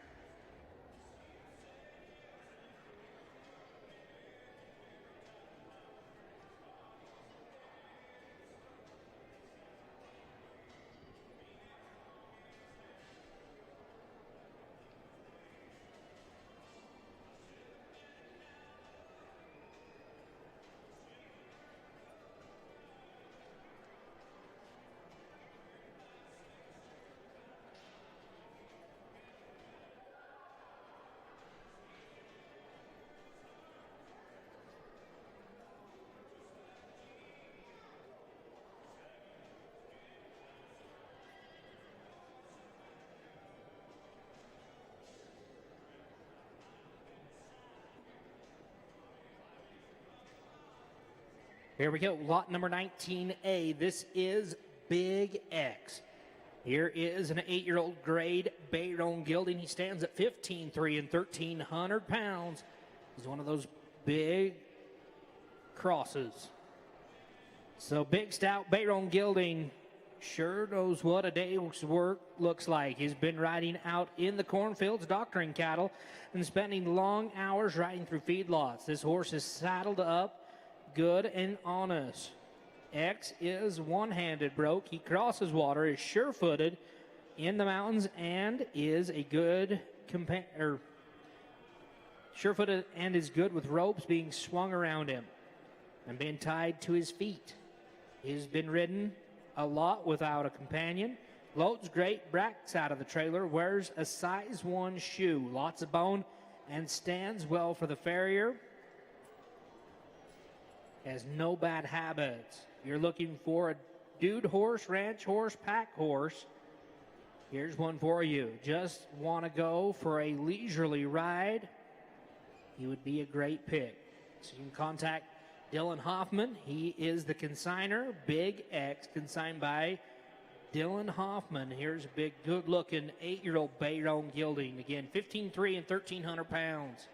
Here we go, lot number 19A. This is Big X. Here is an 8-year-old grade bay roan gelding. He stands at 15'3" and 1,300 pounds. He's one of those big crosses. So big, stout bay roan gelding sure knows what a day's work looks like. He's been riding out in the cornfields, doctoring cattle, and spending long hours riding through feedlots. This horse is saddled up good and honest. X is one-handed broke. He crosses water, is sure-footed in the mountains, and is a good sure-footed and is good with ropes being swung around him and being tied to his feet. He's been ridden a lot without a companion. Loads great, backs out of the trailer, wears a size 1 shoe, lots of bone, and stands well for the farrier. Has no bad habits. You're looking for a dude horse, ranch horse, pack horse. Here's one for you. Just want to go for a leisurely ride? He would be a great pick. So you can contact Dylan Hoffman, he is the consigner. Big X, consigned by Dylan Hoffman. Here's a big, good-looking 8-year-old Bayron gelding. Again, 15.3 and 1,300 pounds.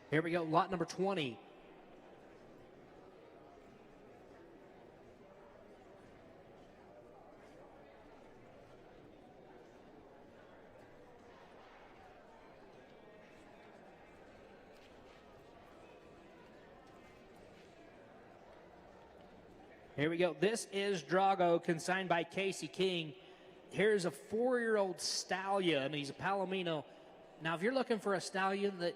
Here we go, lot number 20. Here we go. This is Drago, consigned by Casey King. Here's a 4-year-old stallion. He's a Palomino. Now, if you're looking for a stallion that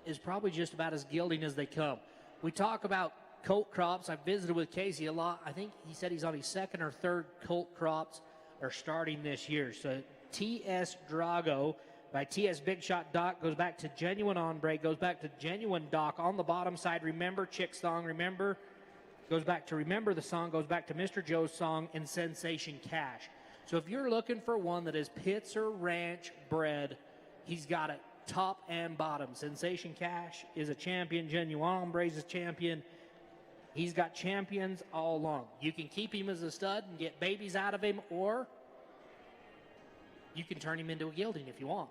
is probably just about as gilding as they come. We talk about colt crops. I've visited with Casey a lot. I think he said he's on his second or third colt crops are starting this year. So T.S. Drago by T.S. Big Shot Doc goes back to Genuine Ombre, goes back to Genuine Doc on the bottom side. Remember Chick Song, remember, goes back to Remember the Song, goes back to Mr. Joe's Song, and Sensation Cash. So if you're looking for one that is Pitzer Ranch bred, he's got it. Top and bottom. Sensation Cash is a champion. Genuine Ombre is a champion. He's got champions all along. You can keep him as a stud and get babies out of him, or you can turn him into a gelding if you want.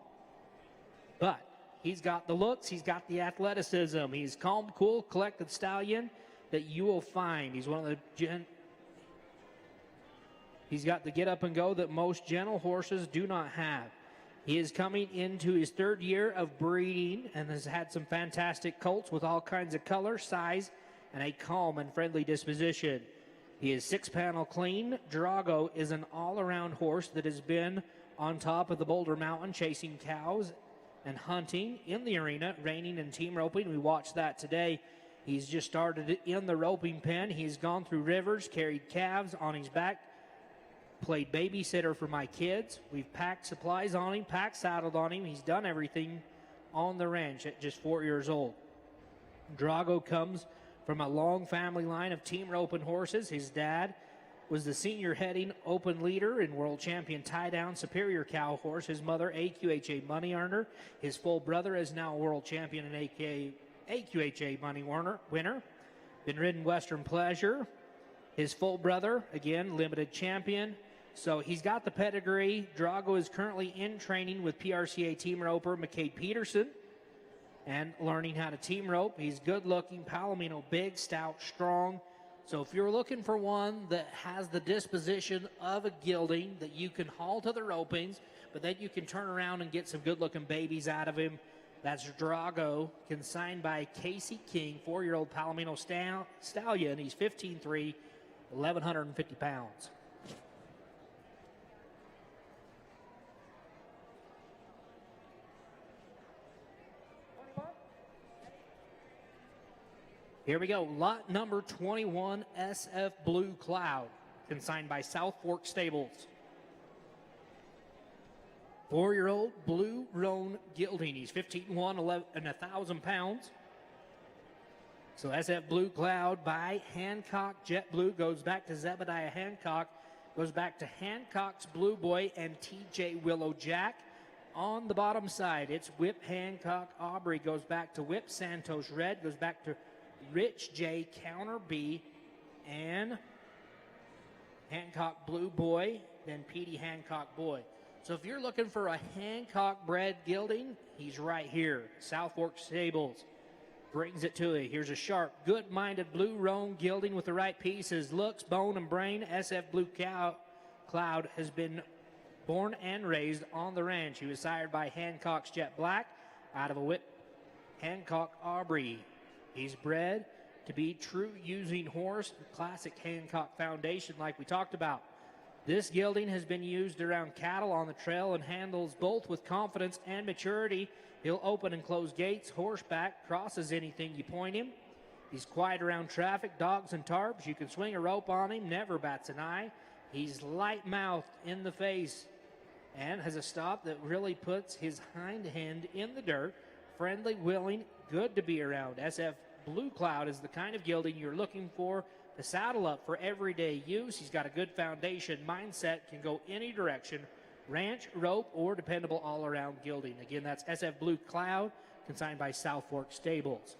But he's got the looks. He's got the athleticism. He's calm, cool, collected stallion that you will find. He's one of the He's got the get up and go that most gentle horses do not have. He is coming into his 3rd year of breeding and has had some fantastic colts with all kinds of color, size, and a calm and friendly disposition. He is 6-panel clean. Drago is an all-around horse that has been on top of the Boulder Mountain chasing cows and hunting in the arena, reining and team roping. We watched that today. He's just started in the roping pen. He's gone through rivers, carried calves on his back, played babysitter for my kids. We've packed supplies on him, packed saddled on him. He's done everything on the ranch at just 4 years old. Drago comes from a long family line of team roping horses. His dad was the senior heading open leader in world champion tie-down superior cow horse. His mother, AQHA money earner. His full brother is now a world champion and AQHA money winner. Been ridden Western Pleasure. His full brother, again, limited champion. So he's got the pedigree. Drago is currently in training with PRCA team roper McCade Peterson and learning how to team rope. He's good-looking, Palomino, big, stout, strong. So if you're looking for one that has the disposition of a gelding that you can haul to the ropings, but then you can turn around and get some good-looking babies out of him, that's Drago, consigned by Casey King, 4-year-old Palomino stallion. He's 15.3, 1,150 pounds. Here we go. Lot number 21, SF Blue Cloud, consigned by South Fork Stables. 4-year-old Blue Roan gelding. He's 15.1 and 1,000 pounds. So SF Blue Cloud by Hancock Jet Blue goes back to Zebediah Hancock, goes back to Hancock's Blue Boy and TJ Willow Jack. On the bottom side, it's Whip Hancock Aubrey, goes back to Whip Santos Red, goes back to Rich J Counter B, and Hancock Blue Boy, then Petey Hancock Boy. So if you're looking for a Hancock bred gelding, he's right here. South Fork Stables brings it to you. Here's a sharp, good-minded Blue Roan gelding with the right pieces, looks, bone, and brain. SF Blue Cloud has been born and raised on the ranch. He was sired by Hancock's Jet Black out of a Whip Hancock Aubrey. He's bred to be true using horse, classic Hancock foundation like we talked about. This gelding has been used around cattle on the trail and handles both with confidence and maturity. He'll open and close gates, horseback, crosses anything you point him. He's quiet around traffic, dogs and tarps. You can swing a rope on him, never bats an eye. He's light-mouthed in the face and has a stop that really puts his hind end in the dirt. Friendly, willing, good to be around. SF Blue Cloud is the kind of gelding you're looking for to saddle up for everyday use. He's got a good foundation, mindset, can go any direction, ranch, rope, or dependable all-around gelding. Again, that's SF Blue Cloud, consigned by South Fork Stables.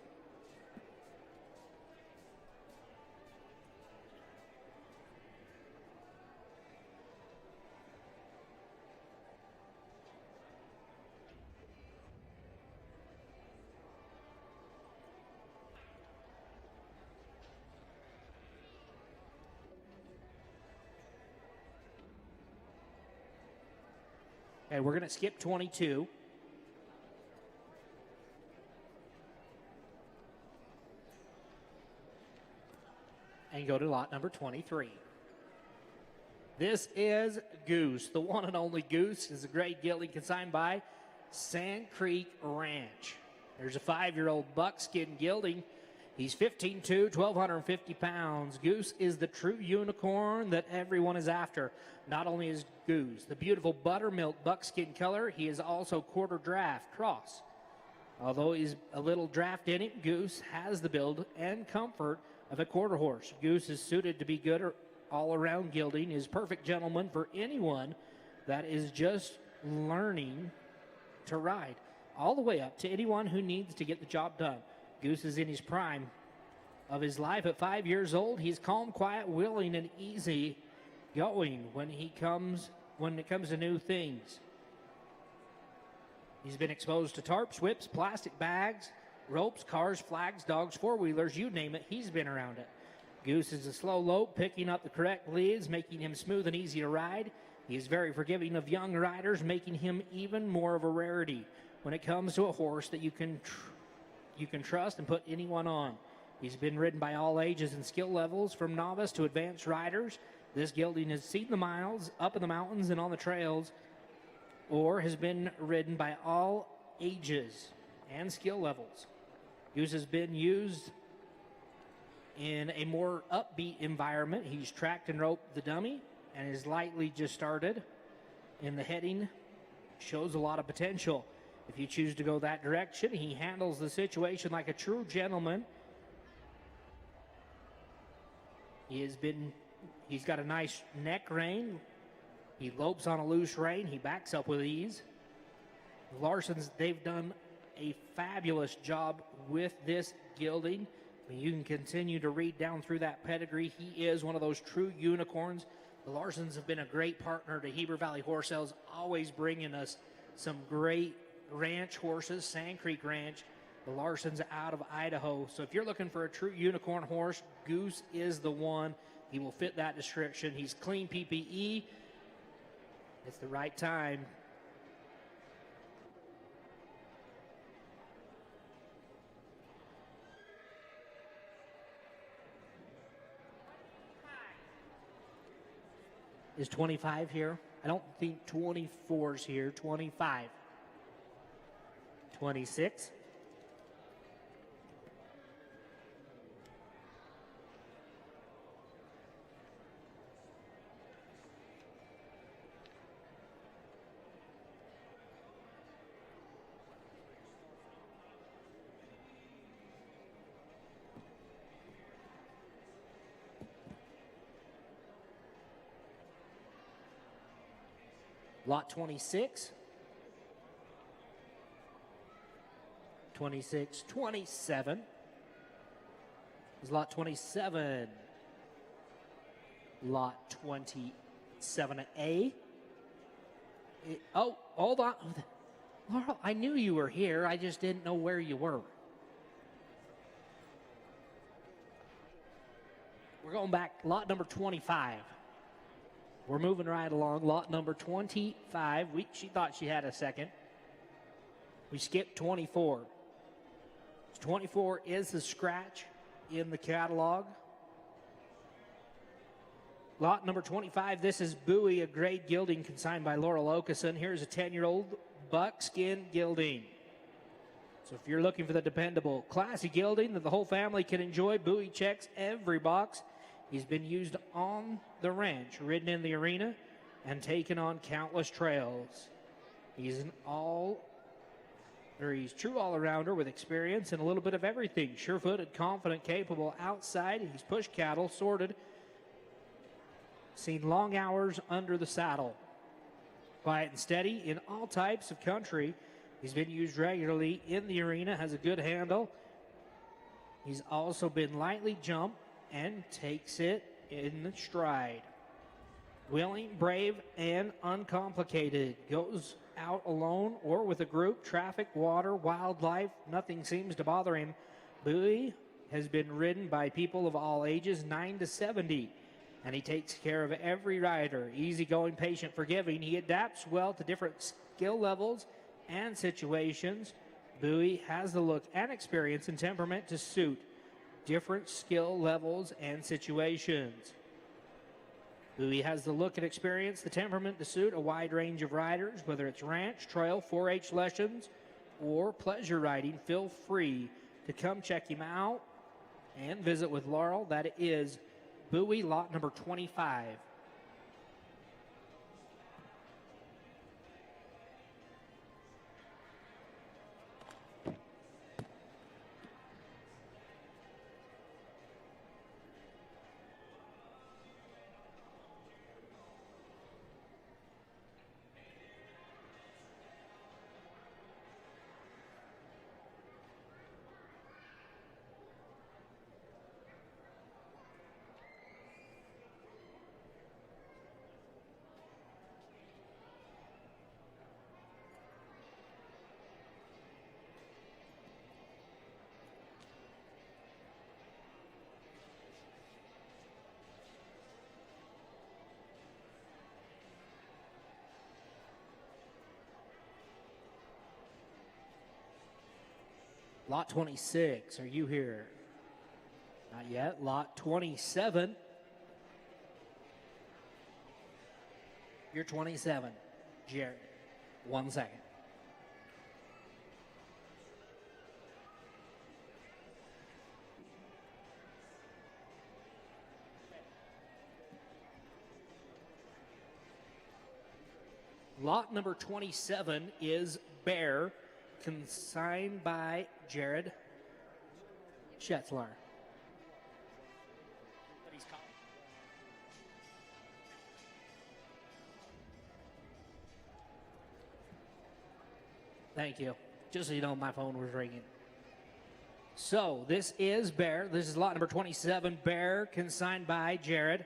Okay, we're going to skip 22. And go to lot number 23. This is Goose. The one and only Goose is a great gelding consigned by Sand Creek Ranch. There's a 5-year-old buckskin gelding. He's 15'2", 1,250 pounds. Goose is the true unicorn that everyone is after. Not only is Goose the beautiful buttermilk buckskin color, he is also quarter draft cross. Although he's a little draft in him, Goose has the build and comfort of a quarter horse. Goose is suited to be good all-around gelding, is perfect gentleman for anyone that is just learning to ride, all the way up to anyone who needs to get the job done. Goose is in his prime of his life. At 5 years old, he's calm, quiet, willing, and easy going when it comes to new things. He's been exposed to tarps, whips, plastic bags, ropes, cars, flags, dogs, four-wheelers, you name it, he's been around it. Goose is a slow lope, picking up the correct leads, making him smooth and easy to ride. He is very forgiving of young riders, making him even more of a rarity when it comes to a horse that you can trust and put anyone on. He's been ridden by all ages and skill levels, from novice to advanced riders. This gelding has seen the miles, up in the mountains and on the trails, or has been ridden by all ages and skill levels. Goose has been used in a more upbeat environment. He's tracked and roped the dummy and is lightly just started in the heading. Shows a lot of potential. If you choose to go that direction, he handles the situation like a true gentleman. He's got a nice neck rein. He lopes on a loose rein. He backs up with ease. Larson's, they've done a fabulous job with this gelding. I mean, you can continue to read down through that pedigree. He is one of those true unicorns. The Larsons have been a great partner to Heber Valley Horse Sales, always bringing us some great ranch horses. Sand Creek Ranch, the Larsons out of Idaho. So if you're looking for a true unicorn horse, Goose is the one. He will fit that description. He's clean PPE. It's the right time. Is 25 here? I don't think 24's here. 25. 26. Lot 26. 26, 27 is lot 27. Lot 27A. Oh, hold on. Laurel, I knew you were here. I just didn't know where you were. We're going back. Lot number 25. We're moving right along. Lot number 25. She thought she had a second. We skipped 24. 24 is the scratch. in the catalog. Lot number 25, this is Bowie, a grade gilding consigned by Laurel Okeson. Here's a 10-year-old buckskin gilding. So if you're looking for the dependable, classy gilding that the whole family can enjoy, Bowie checks every box. He's been used on the ranch, ridden in the arena, and taken on countless trails. He's true all-arounder with experience and a little bit of everything. Sure-footed, confident, capable outside. He's pushed cattle, sorted, seen long hours under the saddle. Quiet and steady in all types of country. He's been used regularly in the arena, has a good handle. He's also been lightly jumped and takes it in stride. Willing, brave, and uncomplicated. Goes out alone or with a group. Traffic, water, wildlife, nothing seems to bother him. Bowie has been ridden by people of all ages, 9 to 70. And he takes care of every rider. Easygoing, patient, forgiving. He adapts well to different skill levels and situations. Bowie has the look and experience and temperament to suit different skill levels and situations. Bowie has the look and experience, the temperament to suit a wide range of riders, whether it's ranch, trail, 4-H lessons, or pleasure riding. Feel free to come check him out and visit with Laurel. That is Bowie, lot number 25. Lot 26, are you here? Not yet. Lot 27. You're 27, Jared. 1 second. Lot number 27 is Bear, consigned by Jared Schetzler. Thank you. Just so you know, my phone was ringing. So this is Bear. This is lot number 27, Bear, consigned by Jared.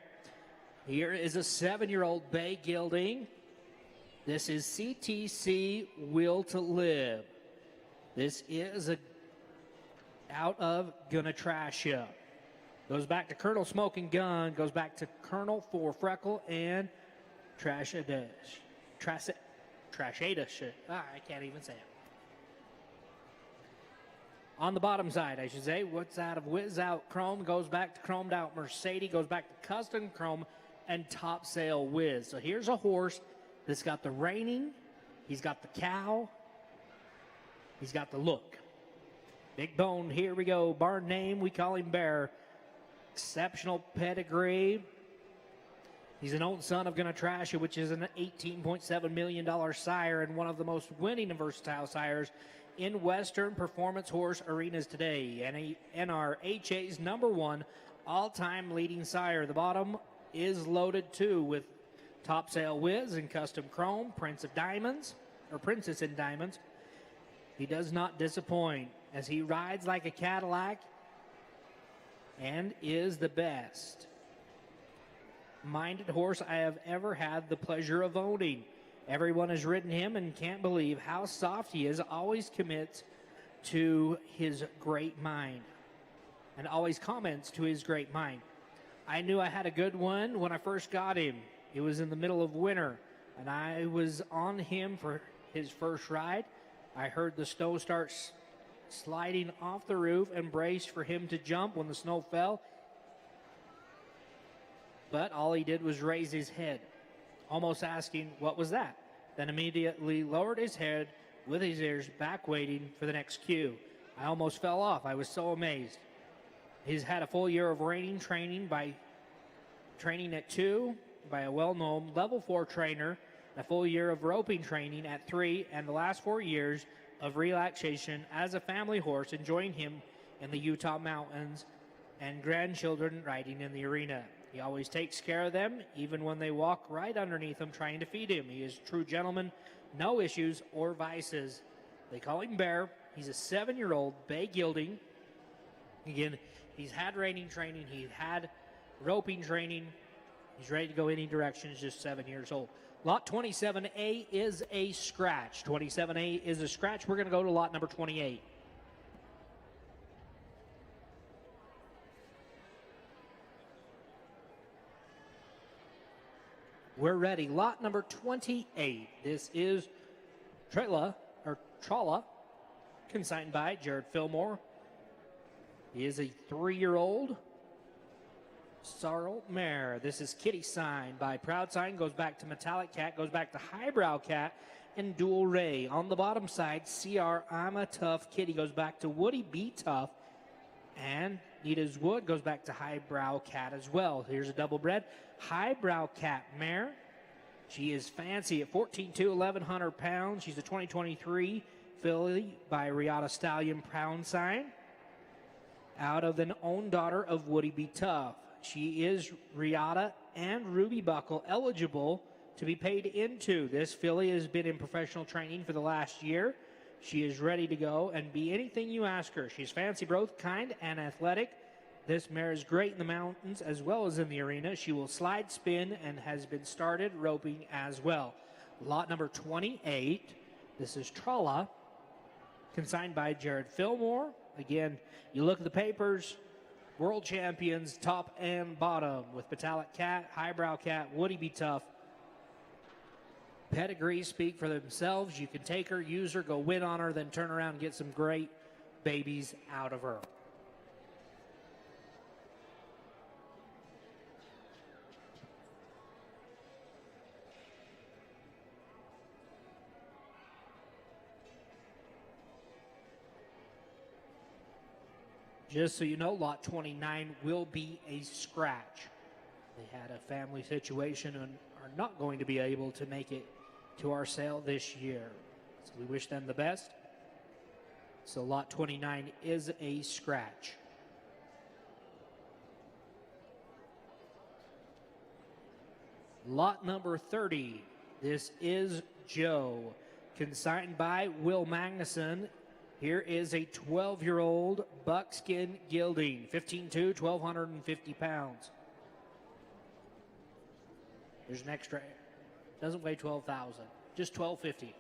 Here is a 7-year-old bay gilding. This is CTC Will to Live. This is out of Gonna Trash Ya. Goes back to Colonel Smoking Gun, goes back to Colonel for Freckle and Trashada. I can't even say it. On the bottom side, I should say, what's out of Whiz Out Chrome goes back to Chromed Out Mercedes, goes back to Custom Chrome and Top Sale Whiz. So here's a horse that's got the reining, he's got the cow, he's got the look. Big bone, here we go. Barn name, we call him Bear. Exceptional pedigree. He's an own son of Gonna Trash Ya, which is an $18.7 million sire and one of the most winning and versatile sires in Western performance horse arenas today. NRHA's #1 all-time leading sire. The bottom is loaded too with Top Sale Whiz and Custom Chrome, Princess in Diamonds. He does not disappoint as he rides like a Cadillac and is the best minded horse I have ever had the pleasure of owning. Everyone has ridden him and can't believe how soft he is, always commits to his great mind and always comments to his great mind. I knew I had a good one when I first got him. It was in the middle of winter and I was on him for his first ride. I heard the snow start sliding off the roof and braced for him to jump when the snow fell. But all he did was raise his head, almost asking, what was that? Then immediately lowered his head with his ears back, waiting for the next cue. I almost fell off. I was so amazed. He's had a full year of reining training at 2 by a well-known level 4 trainer, a full year of roping training at 3, and the last 4 years of relaxation as a family horse, enjoying him in the Utah mountains and grandchildren riding in the arena. He always takes care of them, even when they walk right underneath him trying to feed him. He is a true gentleman, no issues or vices. They call him Bear. He's a 7-year-old bay gelding. Again, he's had reining training. He had roping training. He's ready to go any direction. He's just 7 years old. Lot 27A is a scratch. 27A is a scratch. We're going to go to lot number 28. We're ready. Lot number 28. This is Trala, consigned by Jared Fillmore. He is a 3-year-old Sorrel mare. This is Kitty signed by Proud Sign, goes back to Metallic Cat, goes back to Highbrow Cat, and Dual Ray. On the bottom side, CR I'm a Tough Kitty goes back to Woody B Tough, and Nita's Wood goes back to Highbrow Cat as well. Here's a double bred Highbrow Cat mare. She is fancy at 14'2", 1,100 pounds. She's a 2023 filly by Riata Stallion Proud Sign, out of an own daughter of Woody B Tough. She is Riata and Ruby Buckle eligible to be paid into. This filly has been in professional training for the last year. She is ready to go and be anything you ask her. She's fancy, both kind and athletic. This mare is great in the mountains as well as in the arena. She will slide, spin, and has been started roping as well. Lot number 28. This is Trala, consigned by Jared Fillmore. Again, you look at the papers, world champions, top and bottom, with Metallic Cat, Highbrow Cat, Woody B Tough. Pedigrees speak for themselves. You can take her, use her, go win on her, then turn around and get some great babies out of her. Just so you know, lot 29 will be a scratch. They had a family situation and are not going to be able to make it to our sale this year. So we wish them the best. So lot 29 is a scratch. Lot number 30. This is Joe, consigned by Will Magnuson. Here is a 12-year-old buckskin gelding, 15'2", 1,250 pounds. There's an extra, doesn't weigh 12,000, just 1,250.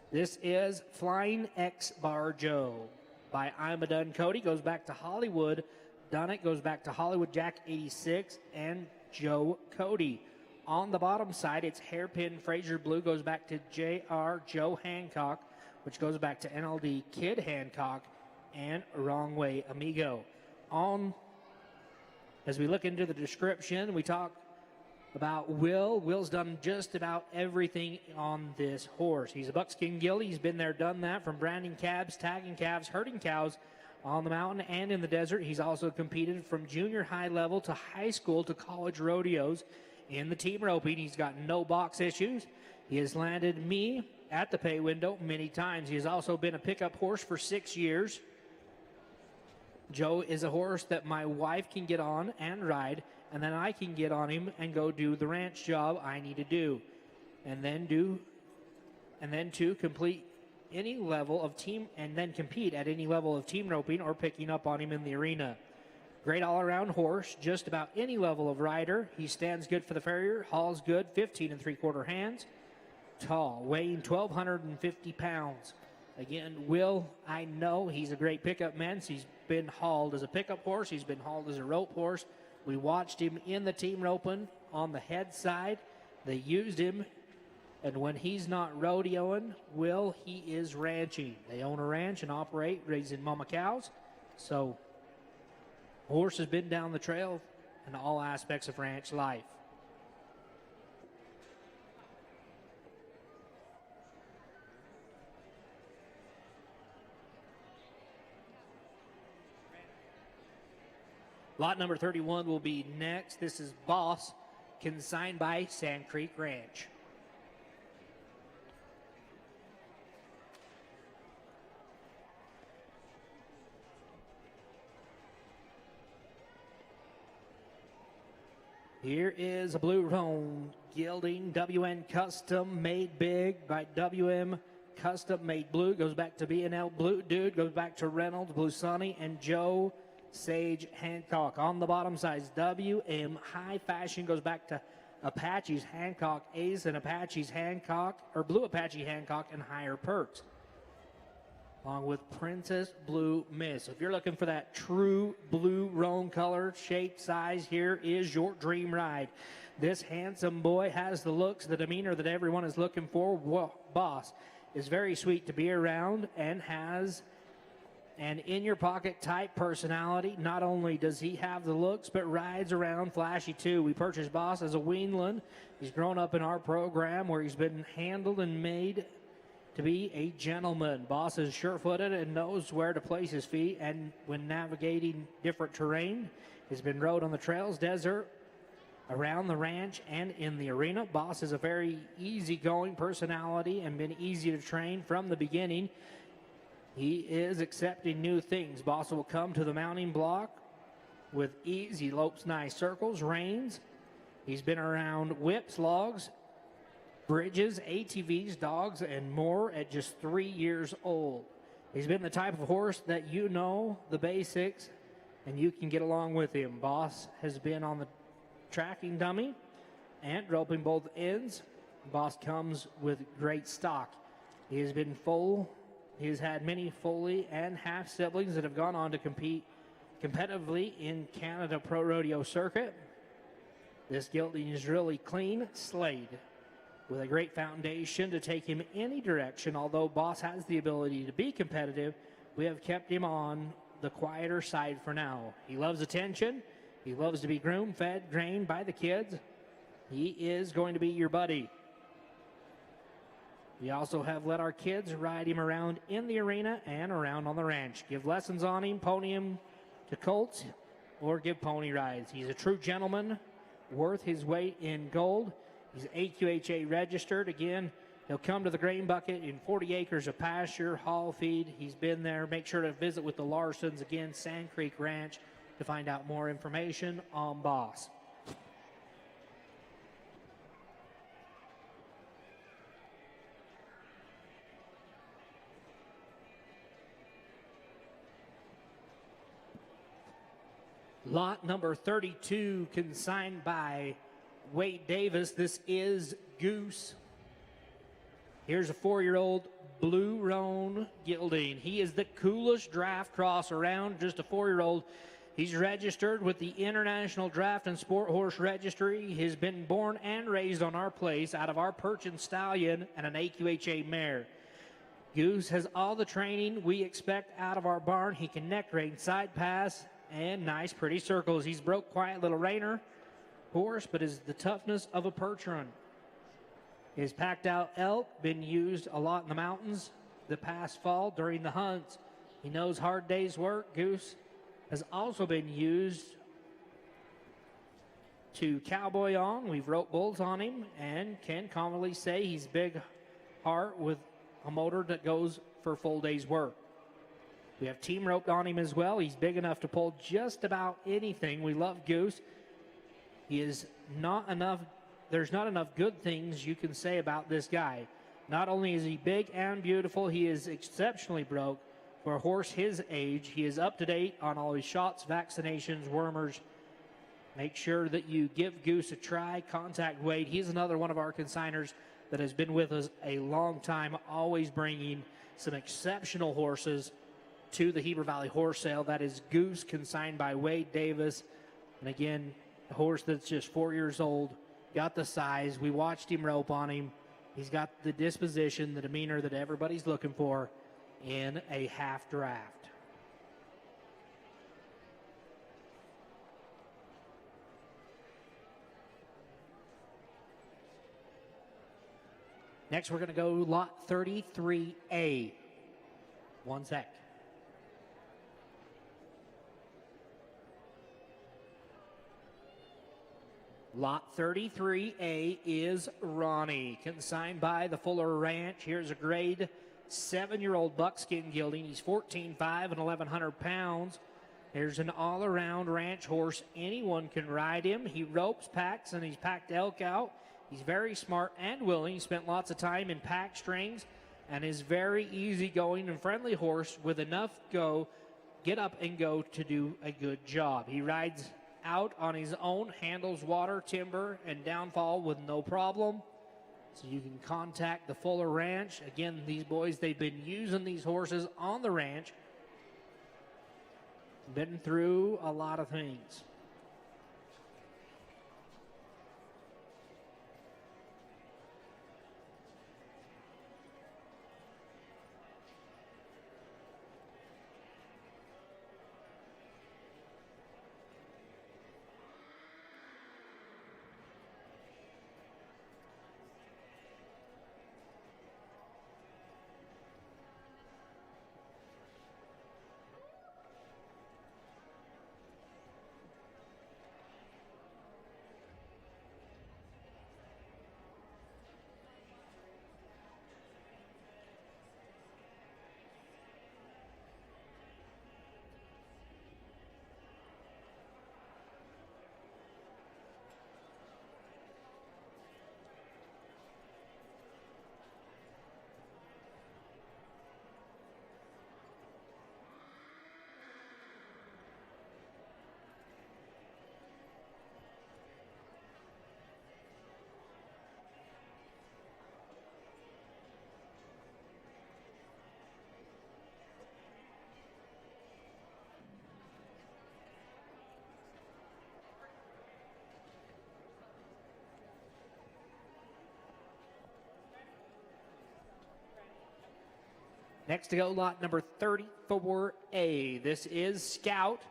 This is Flying X Bar Joe by I'm a Done Cody, goes back to Hollywood. Dunnett goes back to Hollywood Jack 86 and Joe Cody. On the bottom side, it's Hairpin Fraser Blue, goes back to J.R. Joe Hancock, which goes back to NLD Kid Hancock and Wrong Way Amigo. As we look into the description, we talk about Will. Will's done just about everything on this horse. He's a buckskin gelding. He's been there, done that, from branding calves, tagging calves, herding cows on the mountain and in the desert. He's also competed from junior high level to high school to college rodeos in the team roping. He's got no box issues. He has landed me at the pay window many times. He has also been a pickup horse for 6 years. Joe is a horse that my wife can get on and ride, and then I can get on him and go do the ranch job I need to do, and then to complete any level of team, and then compete at any level of team roping or picking up on him in the arena. Great all-around horse, just about any level of rider. He stands good for the farrier, hauls good, 15 3/4 hands. Tall, weighing 1,250 pounds. Again, Will, I know he's a great pickup man. He's been hauled as a pickup horse. He's been hauled as a rope horse. We watched him in the team roping on the head side. They used him And when he's not rodeoing, Will, he is ranching. They own a ranch and operate raising mama cows. So horse has been down the trail in all aspects of ranch life. Lot number 31 will be next. This is Boss, consigned by Sand Creek Ranch. Here is a blue roan gilding, WN Custom Made Big by WM Custom Made Blue. Goes back to B&L Blue Dude, goes back to Reynolds, Blue Sunny, and Joe Sage Hancock. On the bottom size, WM High Fashion goes back to Apache's Hancock Ace and Apache's Hancock, or Blue Apache Hancock and Higher Perks, along with Princess Blue Miss. If you're looking for that true blue roan color, shape, size, here is your dream ride. This handsome boy has the looks, the demeanor that everyone is looking for. Boss is very sweet to be around and has an in-your-pocket type personality. Not only does he have the looks, but rides around flashy too. We purchased Boss as a weanling. He's grown up in our program where he's been handled and made to be a gentleman. Boss is sure-footed and knows where to place his feet, and when navigating different terrain, he's been rode on the trails, desert, around the ranch, and in the arena. Boss is a very easygoing personality and been easy to train from the beginning. He is accepting new things. Boss will come to the mounting block with ease. He lopes nice circles, reins. He's been around whips, logs, bridges, ATVs, dogs, and more at just 3 years old. He's been the type of horse that you know the basics and you can get along with him. Boss has been on the tracking dummy and roping both ends. Boss comes with great stock. He has been full. He has had many Foley and half siblings that have gone on to compete competitively in Canada Pro Rodeo Circuit. This gelding is really clean slate with a great foundation to take him any direction. Although Boss has the ability to be competitive, we have kept him on the quieter side for now. He loves attention. He loves to be groomed, fed, grained by the kids. He is going to be your buddy. We also have let our kids ride him around in the arena and around on the ranch. Give lessons on him, pony him to colts, or give pony rides. He's a true gentleman, worth his weight in gold. He's AQHA registered. Again, he'll come to the grain bucket in 40 acres of pasture, haul feed. He's been there. Make sure to visit with the Larsons, again, Sand Creek Ranch, to find out more information on Boss. Lot number 32, consigned by Wade Davis. This is Goose. Here's a 4-year-old blue roan gelding. He is the coolest draft cross around, just a 4-year-old. He's registered with the International Draft and Sport Horse Registry. He's been born and raised on our place out of our Perch Stallion and an AQHA mare. Goose has all the training we expect out of our barn. He can neck rein, side pass, and nice pretty circles. He's broke quiet little reiner horse, but is the toughness of a perch run. His packed out elk been used a lot in the mountains the past fall during the hunts. He knows hard days work. Goose has also been used to cowboy on. We've roped bulls on him and can commonly say he's big heart with a motor that goes for full day's work. We have team roped on him as well. He's big enough to pull just about anything. We love Goose. He is not enough, there's not enough good things you can say about this guy. Not only is he big and beautiful, he is exceptionally broke for a horse his age. He is up to date on all his shots, vaccinations, wormers. Make sure that you give Goose a try. Contact Wade. He's another one of our consigners that has been with us a long time, always bringing some exceptional horses to the Heber Valley Horse Sale. That is Goose, consigned by Wade Davis. And again, a horse that's just 4 years old, got the size. We watched him rope on him. He's got the disposition, the demeanor that everybody's looking for in a half draft. Next, we're going to go lot 33A. One sec. Lot 33A is Ronnie, consigned by the Fuller Ranch. Here's a grade 7-year-old buckskin gelding. He's 14.5 and 1,100 pounds. There's an all-around ranch horse. Anyone can ride him. He ropes, packs, and he's packed elk out. He's very smart and willing. He spent lots of time in pack strings and is very easygoing and friendly horse with enough get up and go to do a good job. He rides out on his own, handles water, timber, and downfall with no problem. So you can contact the Fuller Ranch. Again, these boys, they've been using these horses on the ranch. Been through a lot of things. Next to go, lot number 34A. This is Scout.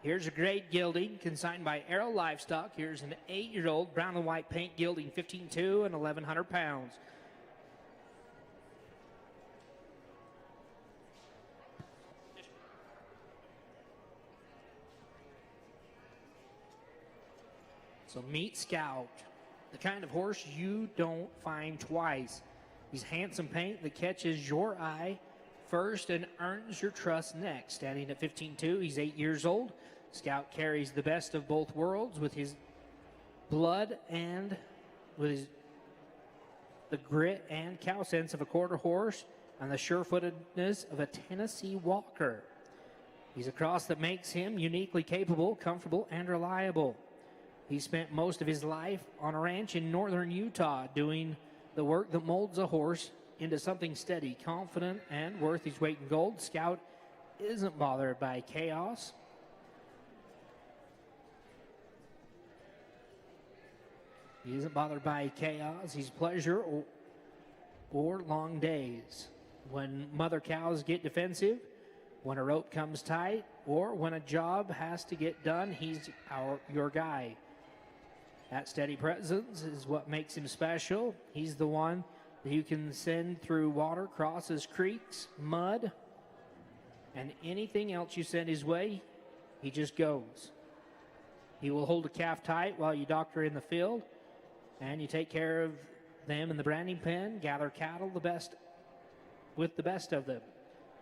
Here's a grade gelding consigned by Arrow Livestock. Here's an 8-year-old brown and white paint gelding, 15.2 and 1,100 pounds. So meet Scout, the kind of horse you don't find twice. He's handsome paint that catches your eye first and earns your trust next. Standing at 15.2, he's 8 years old. Scout carries the best of both worlds with his blood and with the grit and cow sense of a quarter horse and the sure-footedness of a Tennessee Walker. He's a cross that makes him uniquely capable, comfortable, and reliable. He spent most of his life on a ranch in northern Utah doing the work that molds a horse into something steady, confident, and worth his weight in gold. Scout isn't bothered by chaos. He isn't bothered by chaos. He's pleasure or long days. When mother cows get defensive, when a rope comes tight, or when a job has to get done, he's your guy. That steady presence is what makes him special. He's the one that you can send through water, crosses creeks, mud, and anything else you send his way, he just goes. He will hold a calf tight while you doctor in the field, and you take care of them in the branding pen, gather cattle with the best of them.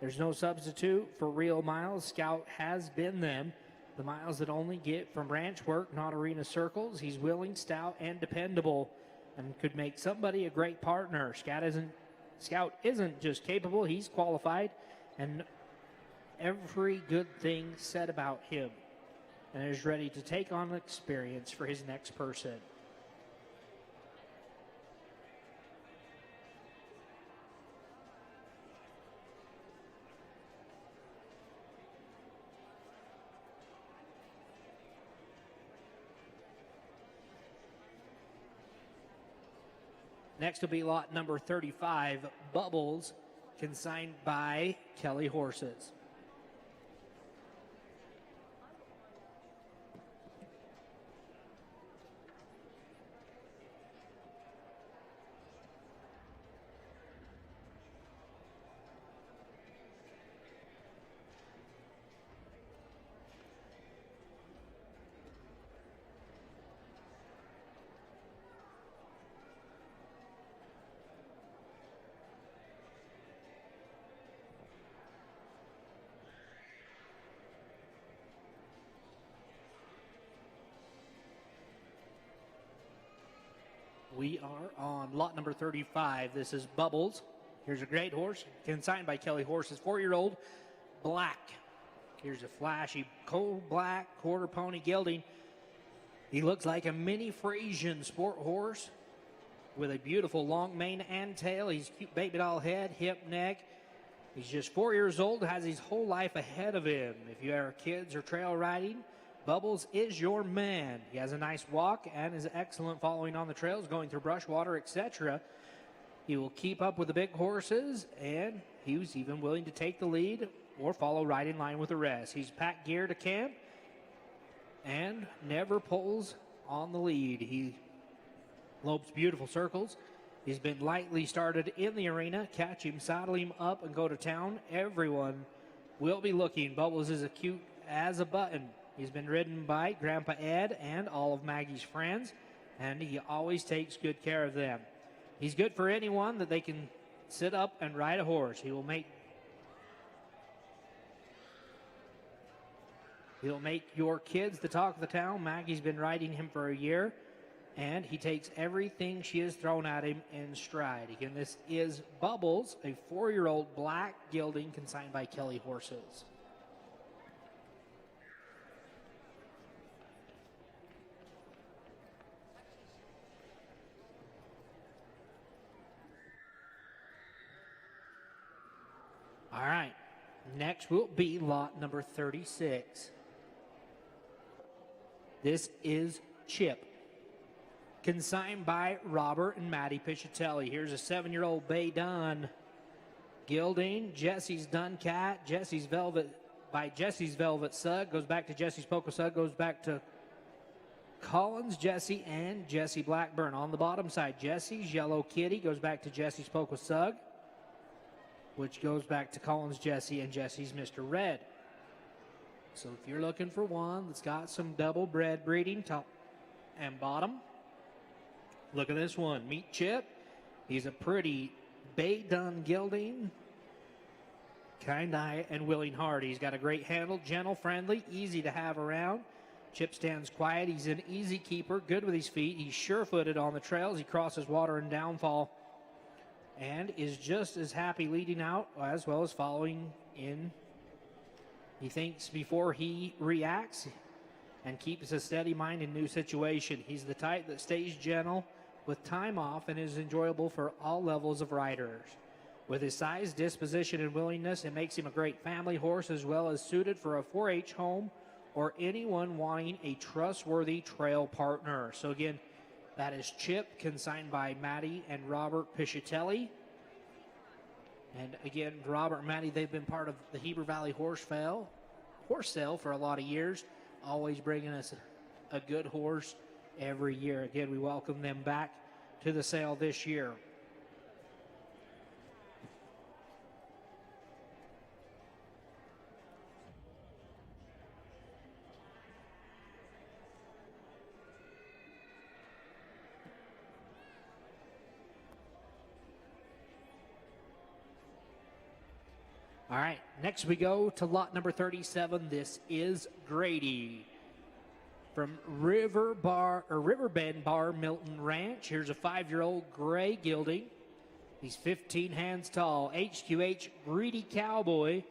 There's no substitute for real miles. Scout has been them. The miles that only get from ranch work, not arena circles. He's willing, stout, and dependable, and could make somebody a great partner. Scout isn't just capable, he's qualified, and every good thing said about him, and is ready to take on experience for his next person. Next will be lot number 35, Bubbles, consigned by Kelly Horses. We are on lot number 35. This is Bubbles. Here's a great horse, consigned by Kelly Horses, 4-year-old Black. Here's a flashy coal black quarter pony gelding. He looks like a mini Frisian sport horse with a beautiful long mane and tail. He's cute baby doll head, hip, neck. He's just 4 years old, has his whole life ahead of him. If you are kids or trail riding, Bubbles is your man. He has a nice walk and is excellent following on the trails, going through brush, water, etc. He will keep up with the big horses, and he was even willing to take the lead or follow right in line with the rest. He's packed gear to camp and never pulls on the lead. He lopes beautiful circles. He's been lightly started in the arena. Catch him, saddle him up, and go to town. Everyone will be looking. Bubbles is as cute as a button. He's been ridden by Grandpa Ed and all of Maggie's friends, and he always takes good care of them. He's good for anyone that they can sit up and ride a horse. He'll make your kids the talk of the town. Maggie's been riding him for a year, and he takes everything she has thrown at him in stride. Again, this is Bubbles, a 4-year-old black gelding consigned by Kelly Horses. All right, next will be lot number 36. This is Chip, consigned by Robert and Maddie Pichatelli. Here's a 7-year-old Bay Dun gelding, Jesse's Dun Cat, Jesse's Velvet by Jesse's Velvet Sug, goes back to Jesse's Polka Sug, goes back to Collins, Jesse, and Jesse Blackburn. On the bottom side, Jesse's Yellow Kitty goes back to Jesse's Polka Sug, which goes back to Collins, Jesse, and Jesse's Mr. Red. So if you're looking for one that's got some double bred breeding top and bottom, look at this one. Meet Chip. He's a pretty Bay Dun gelding, kind-eye and willing heart. He's got a great handle, gentle, friendly, easy to have around. Chip stands quiet. He's an easy keeper, good with his feet. He's sure-footed on the trails. He crosses water and downfall and is just as happy leading out as well as following in. He thinks before he reacts and keeps a steady mind in new situation. He's the type that stays gentle with time off and is enjoyable for all levels of riders. With his size, disposition, and willingness, it makes him a great family horse as well as suited for a 4-H home or anyone wanting a trustworthy trail partner. So again, that is Chip, consigned by Maddie and Robert Pichatelli. And again, Robert and Maddie, they've been part of the Heber Valley horse sale for a lot of years, always bringing us a good horse every year. Again, we welcome them back to the sale this year. All right, next we go to lot number 37. This is Grady from Riverbend Bar Milton Ranch. Here's a 5-year-old gray gelding. He's 15 hands tall. HQH Greedy Cowboy.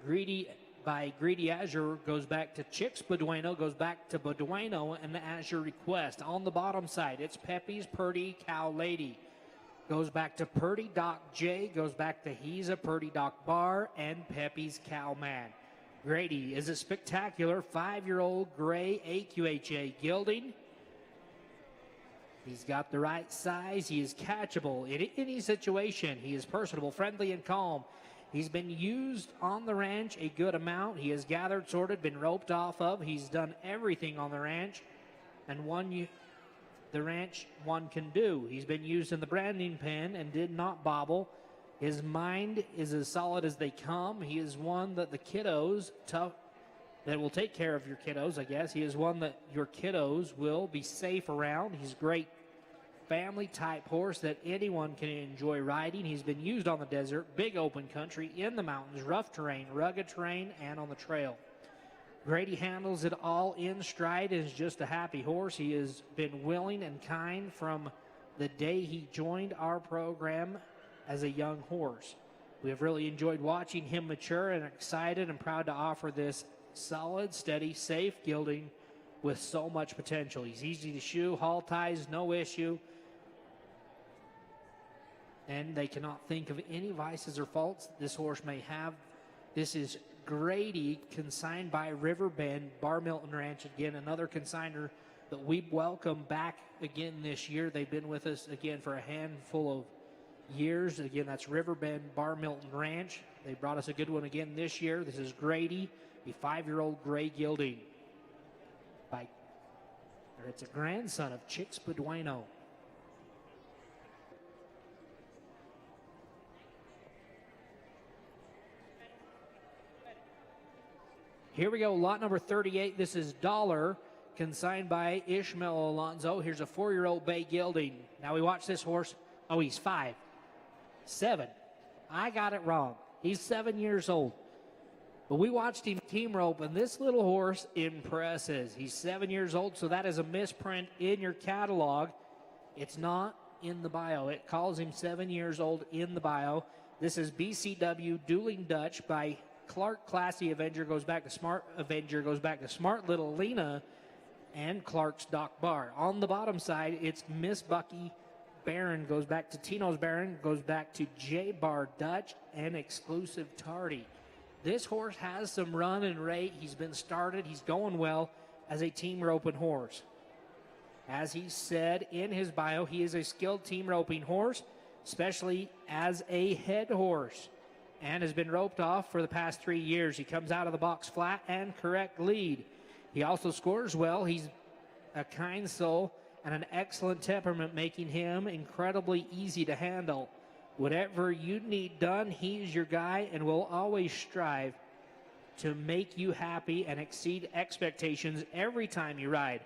Greedy by Greedy Azure goes back to Chicks Bedueno, goes back to Bedueno and the Azure Request. On the bottom side, it's Pepe's Purdy Cow Lady. Goes back to Purdy Doc J, goes back to He's a Purdy Doc Bar, and Pepe's Cowman. Grady is a spectacular 5-year-old gray AQHA gelding. He's got the right size. He is catchable in any situation. He is personable, friendly, and calm. He's been used on the ranch a good amount. He has gathered, sorted, been roped off of. He's done everything on the ranch, and the ranch one can do. He's been used in the branding pen and did not bobble. His mind is as solid as they come. He is one that the kiddos, that will take care of your kiddos, I guess. He is one that your kiddos will be safe around. He's a great family-type horse that anyone can enjoy riding. He's been used on the desert, big open country, in the mountains, rough terrain, rugged terrain, and on the trail. Grady handles it all in stride and is just a happy horse. He has been willing and kind from the day he joined our program as a young horse. We have really enjoyed watching him mature and excited and proud to offer this solid, steady, safe gelding with so much potential. He's easy to shoe, haul ties, no issue. And they cannot think of any vices or faults this horse may have. This is Grady, consigned by Riverbend Bar Milton Ranch. Again, another consigner that we welcome back again this year. They've been with us again for a handful of years. Again, that's Riverbend Bar Milton Ranch. They brought us a good one again this year. This is Grady, a 5-year-old gray gelding. It's a grandson of Chicks Beduino. Here we go, lot number 38. This is Dollar, consigned by Ishmael Alonso. Here's a 4-year-old bay gelding. Now we watch this horse. Oh, he's 5. 7. I got it wrong. He's 7 years old. But we watched him team rope, and this little horse impresses. He's 7 years old, so that is a misprint in your catalog. It's not in the bio. It calls him 7 years old in the bio. This is BCW Dueling Dutch by Clark. Classy Avenger goes back to Smart Avenger, goes back to Smart Little Lena, and Clark's Doc Bar. On the bottom side, it's Miss Bucky Baron, goes back to Tino's Baron, goes back to J Bar Dutch, and Exclusive Tardy. This horse has some run and rate. He's been started. He's going well as a team roping horse. As he said in his bio, he is a skilled team roping horse, especially as a head horse, and has been roped off for the past 3 years. He comes out of the box flat and correct lead. He also scores well. He's a kind soul and an excellent temperament, making him incredibly easy to handle. Whatever you need done, he's your guy and will always strive to make you happy and exceed expectations every time you ride.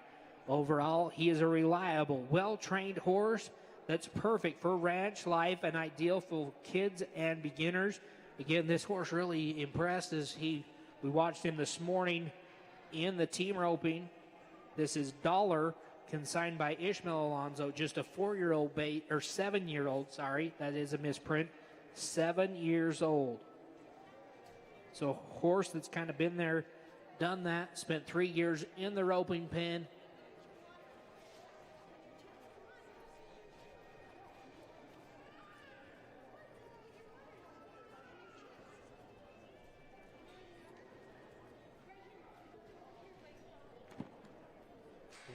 Overall, he is a reliable, well-trained horse that's perfect for ranch life and ideal for kids and beginners. Again, this horse really impressed as we watched him this morning in the team roping. This is Dollar, consigned by Ishmael Alonso, just a 4-year-old or 7-year-old, sorry, that is a misprint, 7 years old. So a horse that's kind of been there, done that, spent 3 years in the roping pen.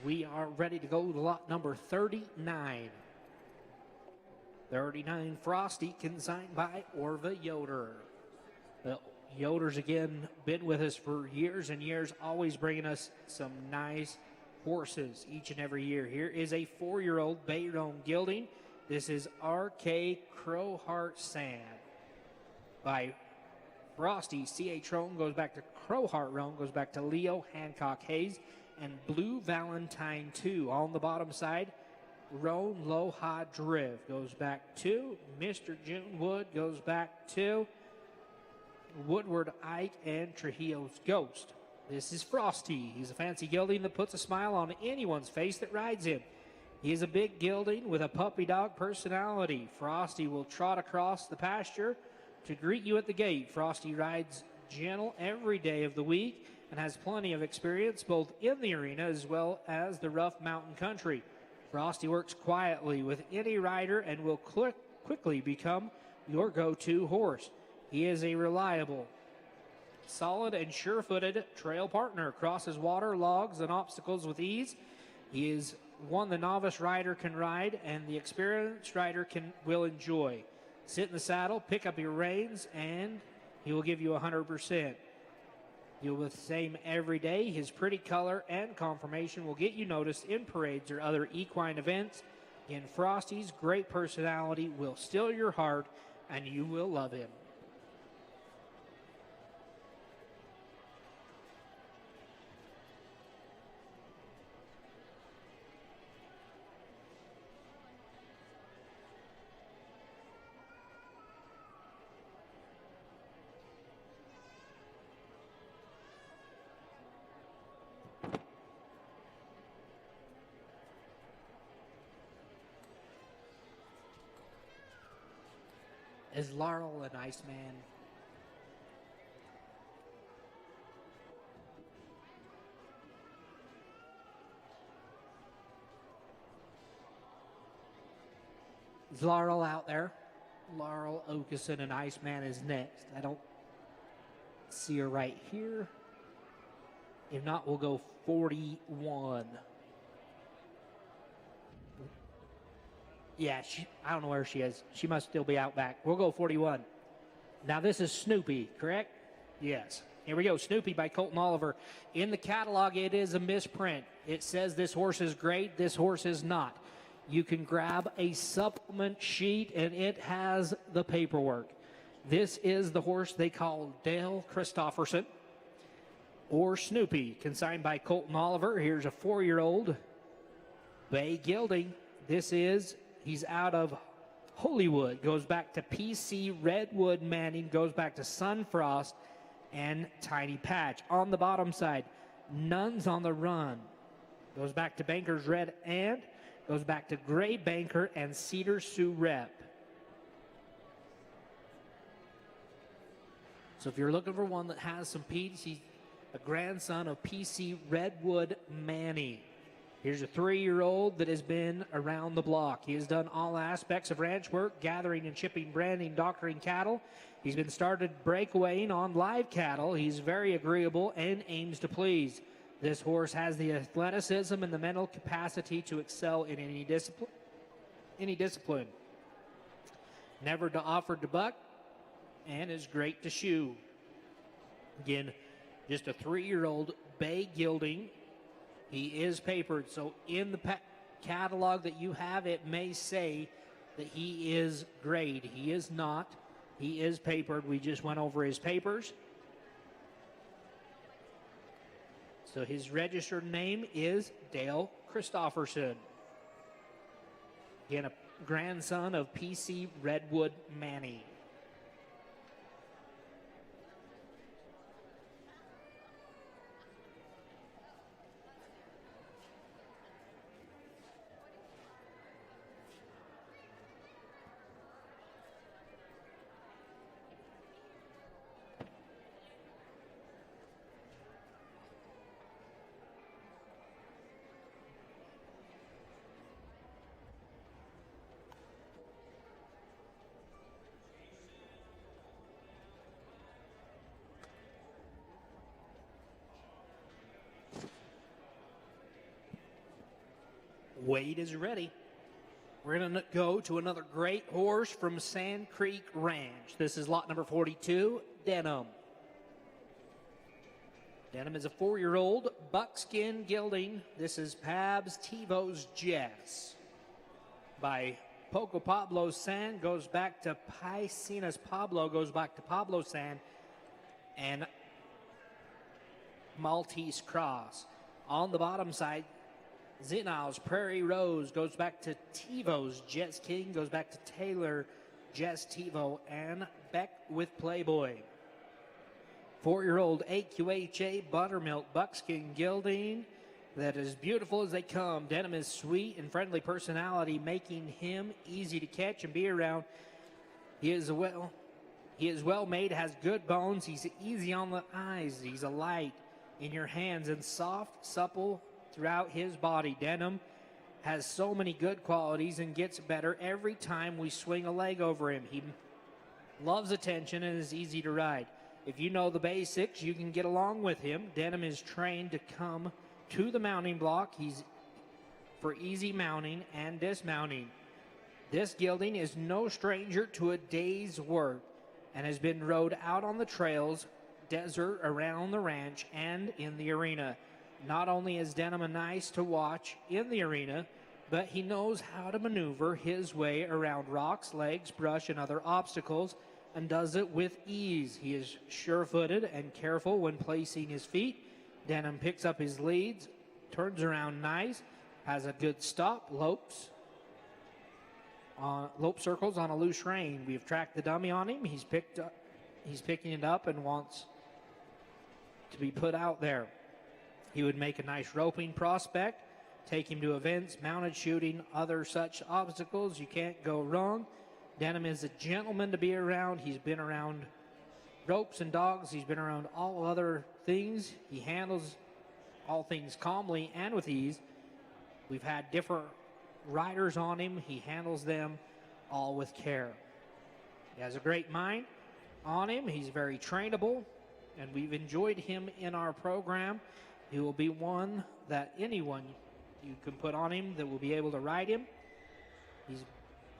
We are ready to go to lot number 39. 39, Frosty, consigned by Orva Yoder. The Yoder's, again, been with us for years and years, always bringing us some nice horses each and every year. Here is a 4-year-old Bayron gelding. This is RK Crowheart Sand by Frosty. C.H. Roan goes back to Crowheart Roan, goes back to Leo Hancock Hayes, and Blue Valentine 2. On the bottom side, Roan Loha Driv goes back to Mr. June Wood, goes back to Woodward Ike and Trujillo's Ghost. This is Frosty. He's a fancy gelding that puts a smile on anyone's face that rides him. He is a big gelding with a puppy dog personality. Frosty will trot across the pasture to greet you at the gate. Frosty rides gentle every day of the week and has plenty of experience both in the arena as well as the rough mountain country. Frosty works quietly with any rider and will quickly become your go-to horse. He is a reliable, solid, and sure-footed trail partner. Crosses water, logs, and obstacles with ease. He is one the novice rider can ride and the experienced rider will enjoy. Sit in the saddle, pick up your reins, and he will give you 100%. Deal with the same every day. His pretty color and conformation will get you noticed in parades or other equine events. In Frosty's great personality will steal your heart, and you will love him. Is Laurel a nice man? Is Laurel out there? Laurel Okeson, an Iceman, is next. I don't see her right here. If not, we'll go 41. Yeah, I don't know where she is. She must still be out back. We'll go 41. Now, this is Snoopy, correct? Yes. Here we go. Snoopy by Colton Oliver. In the catalog, it is a misprint. It says this horse is great. This horse is not. You can grab a supplement sheet, and it has the paperwork. This is the horse they call Dale Christofferson, or Snoopy, consigned by Colton Oliver. Here's a 4-year-old bay gelding. He's out of Hollywood, goes back to PC Redwood Manning, goes back to Sunfrost and Tiny Patch. On the bottom side, Nuns on the Run, goes back to Banker's Red and goes back to Gray Banker and Cedar Sioux Rep. So if you're looking for one that has some P's, he's a grandson of PC Redwood Manning. Here's a 3-year-old that has been around the block. He has done all aspects of ranch work, gathering and shipping, branding, doctoring cattle. He's been started breakawaying on live cattle. He's very agreeable and aims to please. This horse has the athleticism and the mental capacity to excel in any discipline. Never offered to buck and is great to shoe. Again, just a 3-year-old bay gelding. He is papered, so in the catalog that you have, it may say that he is grade. He is not. He is papered. We just went over his papers. So his registered name is Dale Christofferson. Again, a grandson of PC Redwood Manning. Wade is ready. We're going to go to another great horse from Sand Creek Ranch. This is lot number 42, Denim. Denim is a 4-year-old buckskin gelding. This is Pabs Tivo's Jess. By Poco Pablo San, goes back to Piscinas Pablo, goes back to Pablo San, and Maltese Cross. On the bottom side, Zinal's Prairie Rose goes back to Tivo's Jets King, goes back to Taylor, Jess Tivo, and Beck with Playboy. 4-year-old AQHA Buttermilk Buckskin Gelding that is beautiful as they come. Denim is sweet and friendly personality, making him easy to catch and be around. He is well made, has good bones. He's easy on the eyes. He's a light in your hands and soft, supple throughout his body. Denim has so many good qualities and gets better every time we swing a leg over him. He loves attention and is easy to ride. If you know the basics, you can get along with him. Denim is trained to come to the mounting block. He's for easy mounting and dismounting. This gelding is no stranger to a day's work and has been rode out on the trails, desert, around the ranch, and in the arena. Not only is Denham a nice to watch in the arena, but he knows how to maneuver his way around rocks, legs, brush, and other obstacles, and does it with ease. He is sure-footed and careful when placing his feet. Denham picks up his leads, turns around nice, has a good stop, lope circles on a loose rein. We've tracked the dummy on him. He's picking it up and wants to be put out there. He would make a nice roping prospect, take him to events, mounted shooting, other such obstacles. You can't go wrong. Denham is a gentleman to be around. He's been around ropes and dogs. He's been around all other things. He handles all things calmly and with ease. We've had different riders on him. He handles them all with care. He has a great mind on him. He's very trainable, and we've enjoyed him in our program. He will be one that anyone you can put on him that will be able to ride him. He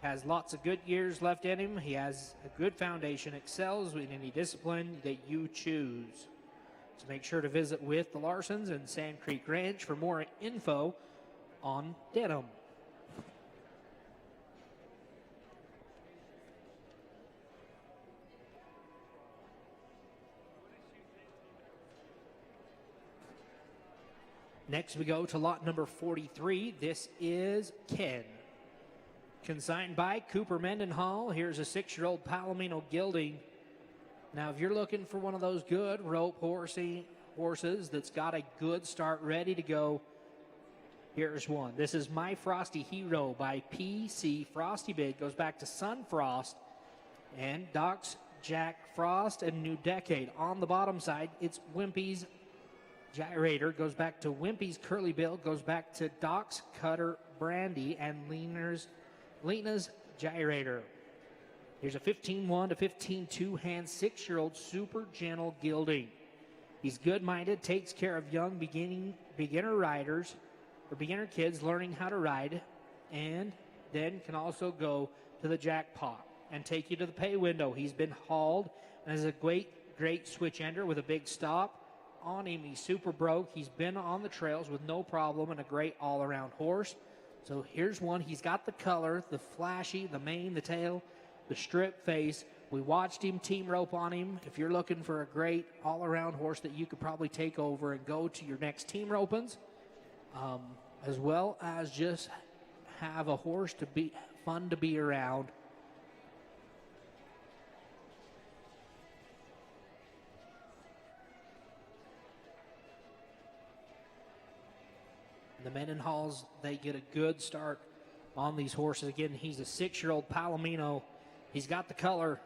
has lots of good years left in him. He has a good foundation, excels in any discipline that you choose. So make sure to visit with the Larsons and Sand Creek Ranch for more info on Denham. Next we go to lot number 43. This is Ken. Consigned by Cooper Mendenhall. Here's a 6-year-old Palomino gelding. Now, if you're looking for one of those good rope horses that's got a good start ready to go, here's one. This is My Frosty Hero by P.C. Frosty Bid. Goes back to Sun Frost and Doc's Jack Frost and New Decade. On the bottom side, it's Wimpy's Gyrator. Goes back to Wimpy's Curly Bill. Goes back to Doc's Cutter Brandy and Lena's Gyrator. Here's a 15-1 to 15-2 hand 6-year-old super gentle gelding. He's good-minded, takes care of young beginner riders or beginner kids learning how to ride, and then can also go to the jackpot and take you to the pay window. He's been hauled and is a great switch ender with a big stop on him. He's super broke. He's been on the trails with no problem and a great all-around horse. So here's one. He's got the color, the flashy, the mane, the tail, the strip face. We watched him team rope on him. If you're looking for a great all-around horse that you could probably take over and go to your next team ropings, as well as just have a horse to be fun to be around. The Mendenhalls, they get a good start on these horses. Again, he's a 6-year-old Palomino. He's got the color,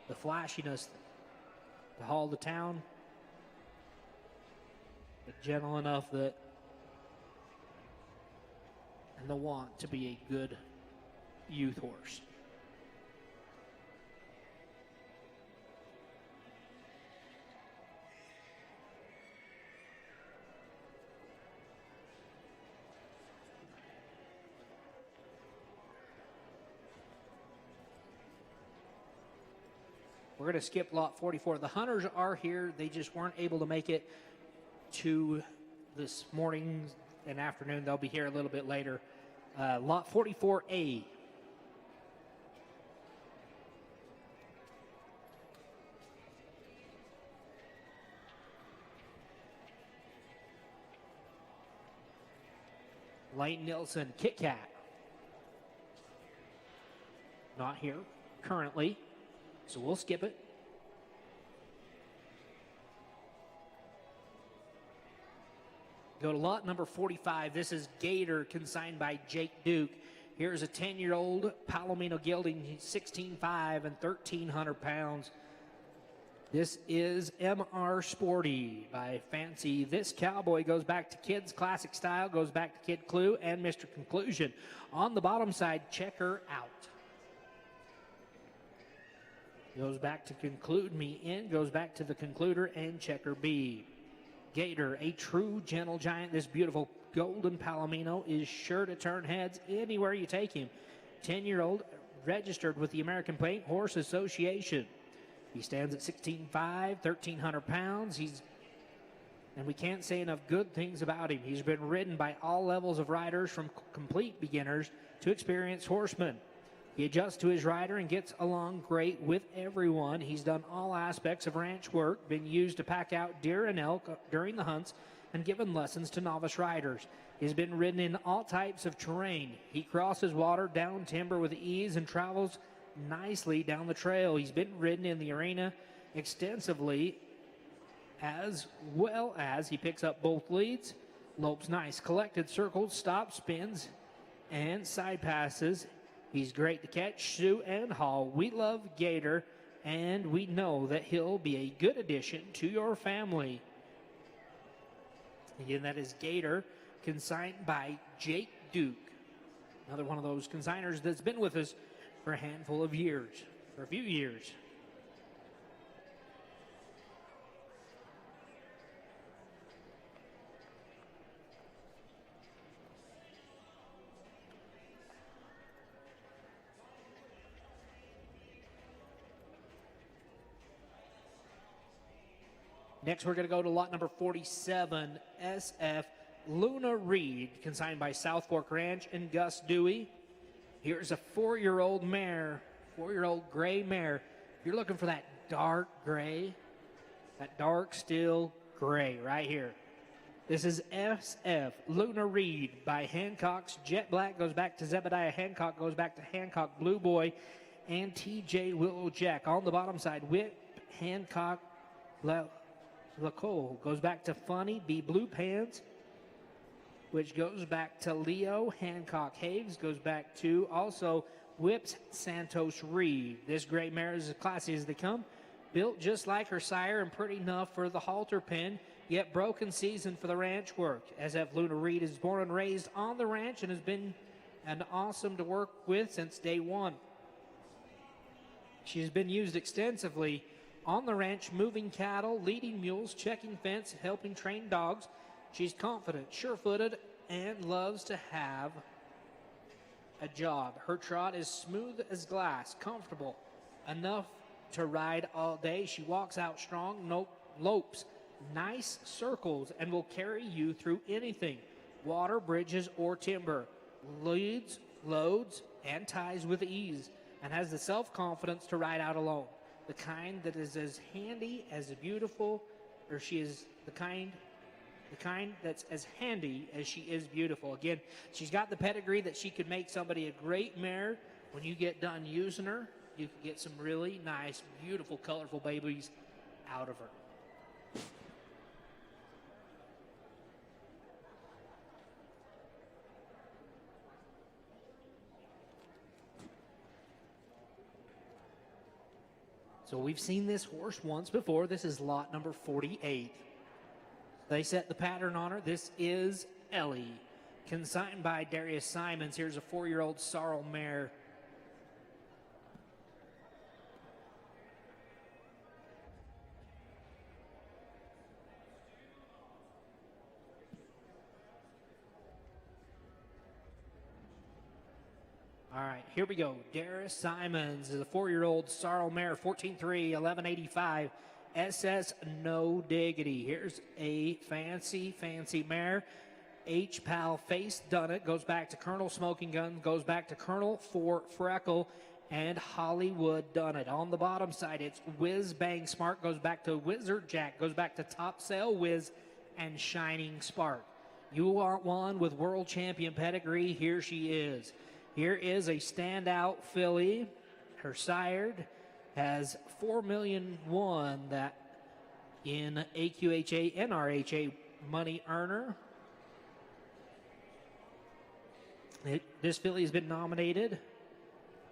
the flashiness to haul to town, but gentle enough that and the want to be a good youth horse. We're going to skip lot 44. The hunters are here. They just weren't able to make it to this morning and afternoon. They'll be here a little bit later. Lot 44A. Lane Nilsson, Kit Kat. Not here currently, so we'll skip it. Go to lot number 45. This is Gator, consigned by Jake Duke. Here's a 10-year-old Palomino gelding. He's 16'5" and 1,300 pounds. This is MR Sporty by Fancy. This cowboy goes back to Kids Classic Style, goes back to Kid Clue and Mr. Conclusion. On the bottom side, Checker Out. Goes back to Conclude Me In, goes back to the Concluder and Checker B. Gator, a true gentle giant. This beautiful golden palomino is sure to turn heads anywhere you take him. 10-year-old, registered with the American Paint Horse Association. He stands at 16'5", 1,300 pounds. And we can't say enough good things about him. He's been ridden by all levels of riders, from complete beginners to experienced horsemen. He adjusts to his rider and gets along great with everyone. He's done all aspects of ranch work, been used to pack out deer and elk during the hunts, and given lessons to novice riders. He's been ridden in all types of terrain. He crosses water, down timber with ease, and travels nicely down the trail. He's been ridden in the arena extensively, as well as he picks up both leads, lopes nice, collected circles, stops, spins, and side passes. He's great to catch, shoot, and haul. We love Gator, and we know that he'll be a good addition to your family. Again, that is Gator, consigned by Jake Duke. Another one of those consigners that's been with us for a handful of years, for a few years. Next, we're going to go to lot number 47, SF Luna Reed, consigned by South Fork Ranch and Gus Dewey. Here's a 4-year-old mare, 4-year-old gray mare. If you're looking for that dark gray, that dark steel gray right here. This is SF Luna Reed by Hancock's Jet Black, goes back to Zebediah Hancock, goes back to Hancock Blue Boy, and TJ Willow Jack. On the bottom side, Whip Hancock Lacole goes back to Funny B Blue Pants, which goes back to Leo Hancock Haves, goes back to also Whips Santos Reed. This gray mare is as classy as they come, built just like her sire and pretty enough for the halter pin, yet broken season for the ranch work. SF Luna Reed is born and raised on the ranch and has been an awesome to work with since day one. She's been used extensively on the ranch, moving cattle, leading mules, checking fence, helping train dogs. She's confident, sure-footed, and loves to have a job. Her trot is smooth as glass, comfortable enough to ride all day. She walks out strong, lopes nice circles, and will carry you through anything, water, bridges, or timber. Leads, loads, and ties with ease, and has the self-confidence to ride out alone. The kind that is as handy as beautiful, or she is the kind that's as handy as she is beautiful. Again, she's got the pedigree that she could make somebody a great mare. When you get done using her, you can get some really nice, beautiful, colorful babies out of her. So we've seen this horse once before. This is lot number 48. They set the pattern on her. This is Ellie, consigned by Darius Simons. Here's a 4-year-old sorrel mare. All right, here we go. Darius Simons is a 4-year-old sorrel mare, 14-3, 1185. SS No Diggity. Here's a fancy mare. H-Pal Face Done It goes back to Colonel Smoking Gun, goes back to Colonel for Freckle, and Hollywood Done It. On the bottom side, it's Whiz Bang Smart, goes back to Wizard Jack, goes back to Top Sail Whiz, and Shining Spark. You want one with world champion pedigree? Here she is. Here is a standout filly. Her sire has $4 million won that in AQHA, NRHA money earner. This filly has been nominated,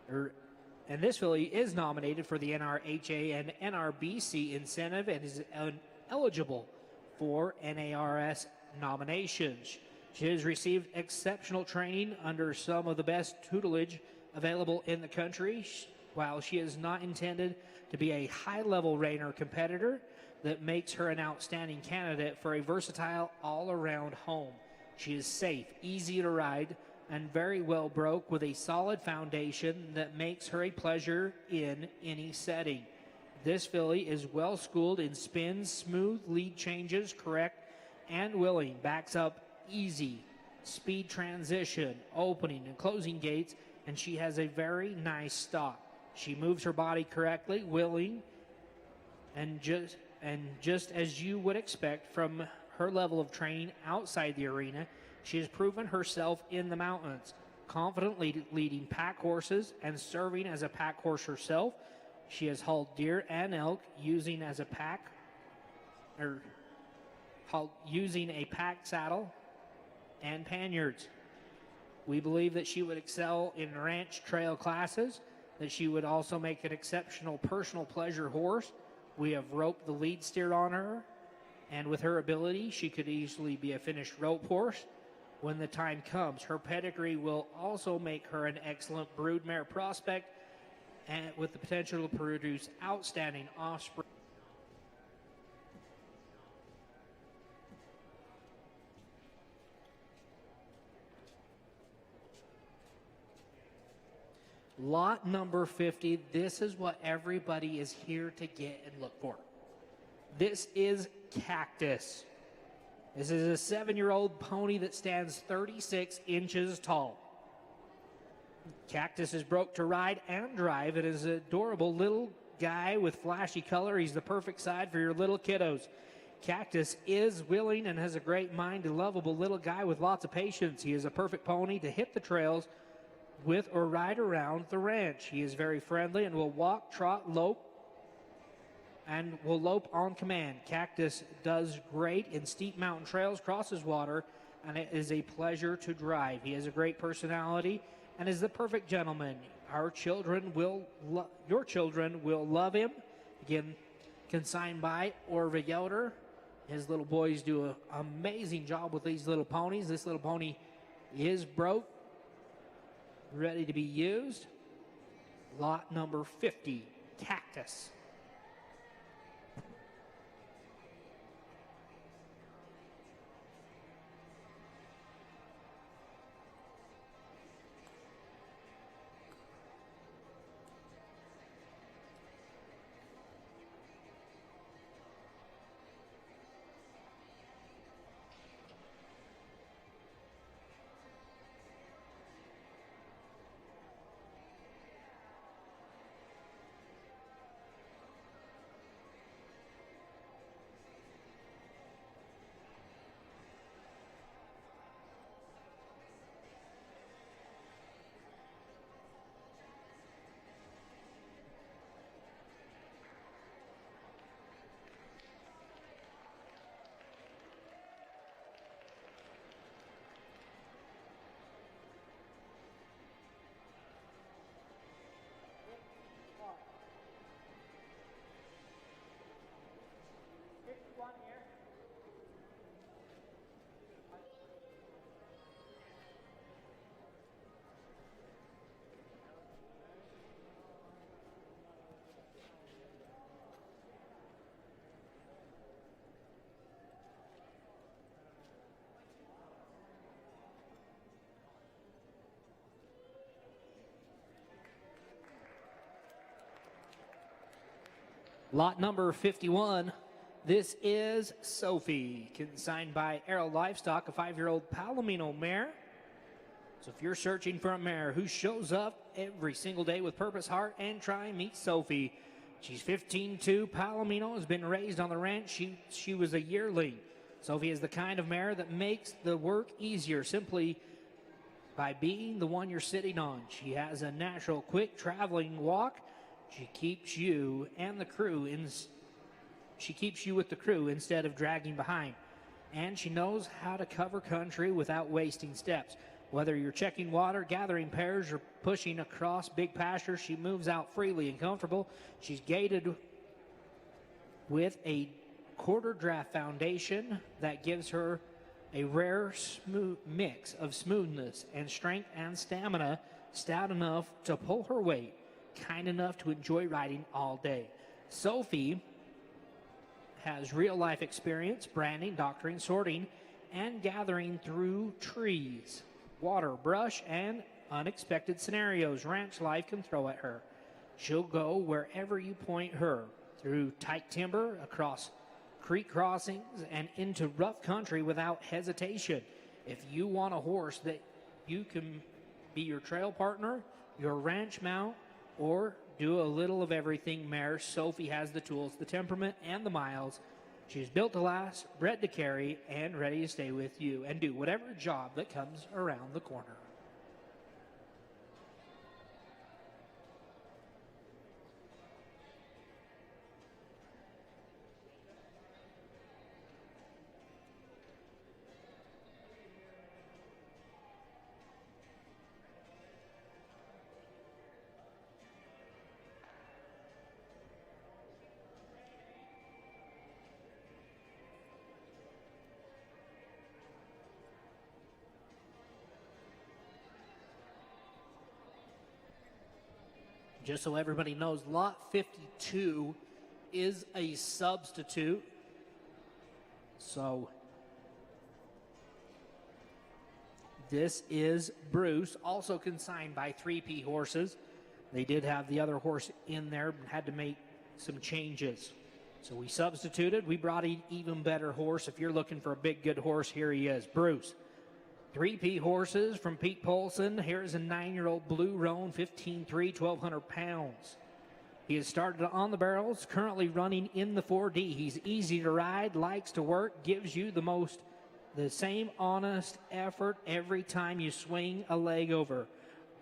and this filly is nominated for the NRHA and NRBC incentive and is eligible for NARS nominations. She has received exceptional training under some of the best tutelage available in the country. While she is not intended to be a high-level reiner competitor, that makes her an outstanding candidate for a versatile all-around home. She is safe, easy to ride, and very well broke with a solid foundation that makes her a pleasure in any setting. This filly is well schooled in spins, smooth lead changes, correct and willing, backs up easy, speed transition, opening and closing gates, and she has a very nice stop. She moves her body correctly, willing, and just as you would expect from her level of training outside the arena, she has proven herself in the mountains, confidently leading pack horses and serving as a pack horse herself. She has hauled deer and elk using a pack saddle and paniards. We believe that she would excel in ranch trail classes, that she would also make an exceptional personal pleasure horse. We have roped the lead steer on her, and with her ability, she could easily be a finished rope horse when the time comes. Her pedigree will also make her an excellent broodmare prospect, and with the potential to produce outstanding offspring. Lot number 50, this is what everybody is here to get and look for. This is Cactus. This is a 7-year-old pony that stands 36 inches tall. Cactus is broke to ride and drive. It is an adorable little guy with flashy color. He's the perfect side for your little kiddos. Cactus is willing and has a great mind, a lovable little guy with lots of patience. He is a perfect pony to hit the trails with or ride around the ranch. He is very friendly and will walk, trot, lope, and will lope on command. Cactus does great in steep mountain trails, crosses water, and it is a pleasure to drive. He has a great personality and is the perfect gentleman. Your children will love him. Again, consigned by Orva Yoder. His little boys do an amazing job with these little ponies. This little pony is broke, ready to be used. Lot number 50, Cactus. Lot number 51, this is Sophie, consigned by Arrow Livestock, a 5-year-old Palomino mare. So if you're searching for a mare who shows up every single day with purpose, heart, and try, meet Sophie. She's 15-2. Palomino has been raised on the ranch. She was a yearling. Sophie is the kind of mare that makes the work easier simply by being the one you're sitting on. She has a natural, quick traveling walk. She keeps you and the crew with the crew instead of dragging behind. And she knows how to cover country without wasting steps. Whether you're checking water, gathering pears, or pushing across big pastures, she moves out freely and comfortable. She's gated with a quarter draft foundation that gives her a rare mix of smoothness and strength and stamina, stout enough to pull her weight, kind enough to enjoy riding all day. Sophie has real life experience branding, doctoring, sorting, and gathering through trees, water, brush, and unexpected scenarios ranch life can throw at her. She'll go wherever you point her, through tight timber, across creek crossings, and into rough country without hesitation. If you want a horse that you can be your trail partner, your ranch mount, or do a little of everything mare, Sophie has the tools, the temperament, and the miles. She's built to last, bred to carry, and ready to stay with you and do whatever job that comes around the corner. Just so everybody knows, lot 52 is a substitute. So this is Bruce, also consigned by 3P Horses. They did have the other horse in there, had to make some changes. So we substituted. We brought an even better horse. If you're looking for a big, good horse, here he is, Bruce. 3P Horses from Pete Polson. Here's a 9-year-old Blue Roan, 15-3, 1,200 pounds. He has started on the barrels, currently running in the 4D. He's easy to ride, likes to work, gives you the same honest effort every time you swing a leg over.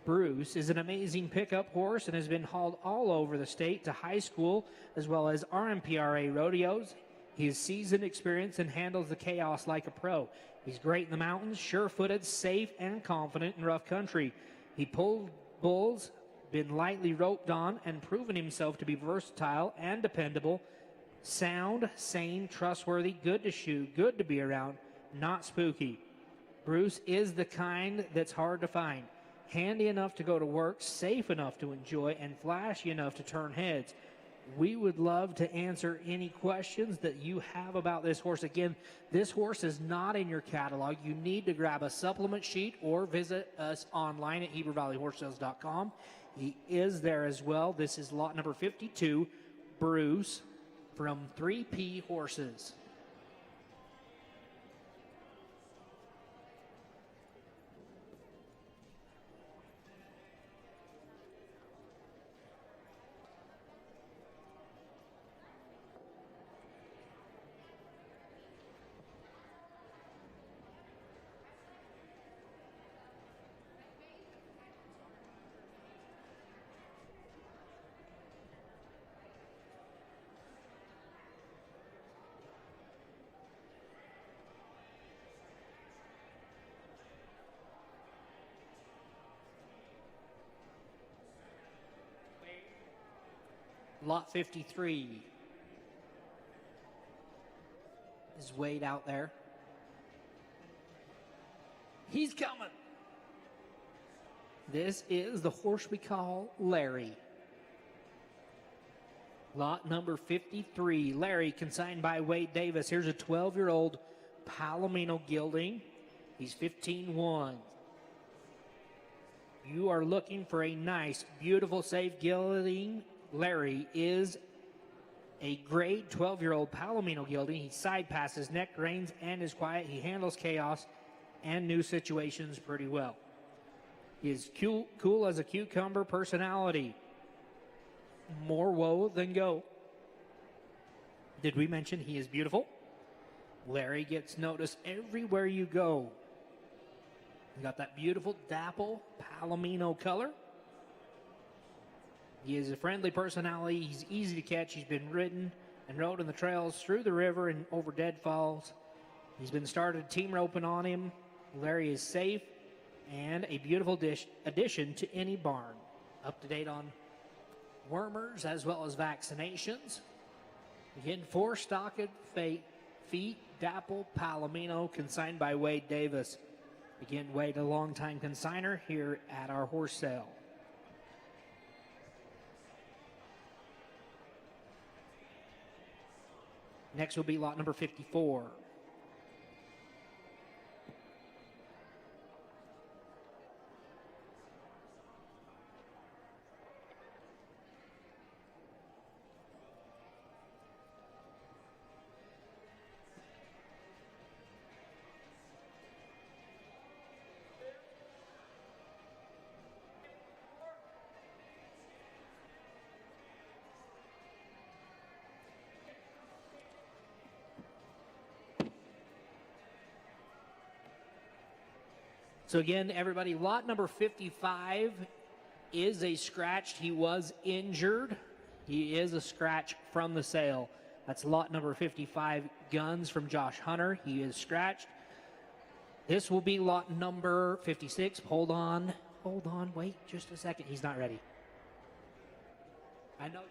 Bruce is an amazing pickup horse and has been hauled all over the state to high school as well as RMPRA rodeos. He is seasoned, experienced, and handles the chaos like a pro. He's great in the mountains, sure-footed, safe, and confident in rough country. He pulled bulls, been lightly roped on, and proven himself to be versatile and dependable. Sound, sane, trustworthy, good to shoot, good to be around, not spooky. Bruce is the kind that's hard to find. Handy enough to go to work, safe enough to enjoy, and flashy enough to turn heads. We would love to answer any questions that you have about this horse. Again, this horse is not in your catalog. You need to grab a supplement sheet or visit us online at HeberValleyHorseSales.com. He is there as well. This is lot number 52, Bruce from 3P Horses. Lot 53 is Wade out there. He's coming. This is the horse we call Larry. Lot number 53, Larry, consigned by Wade Davis. Here's a 12-year-old Palomino gelding. He's 15-1. You are looking for a nice, beautiful, safe gelding. Larry is a grade 12-year-old Palomino gelding. He side passes, neck reins, and is quiet. He handles chaos and new situations pretty well. He is cool as a cucumber personality. More woe than go. Did we mention he is beautiful? Larry gets noticed everywhere you go. You got that beautiful dapple Palomino color. He is a friendly personality. He's easy to catch. He's been ridden and rode in the trails through the river and over deadfalls. He's been started team roping on him. Larry is safe and a beautiful addition to any barn. Up to date on wormers as well as vaccinations. Again, 4 stocked feet, dapple Palomino, consigned by Wade Davis. Again, Wade, a longtime consigner here at our horse sale. Next will be lot number 54. So again, everybody, lot number 55 is a scratch. He was injured. He is a scratch from the sale. That's lot number 55, Guns from Josh Hunter. He is scratched. This will be lot number 56. Hold on, wait just a second. He's not ready. I know.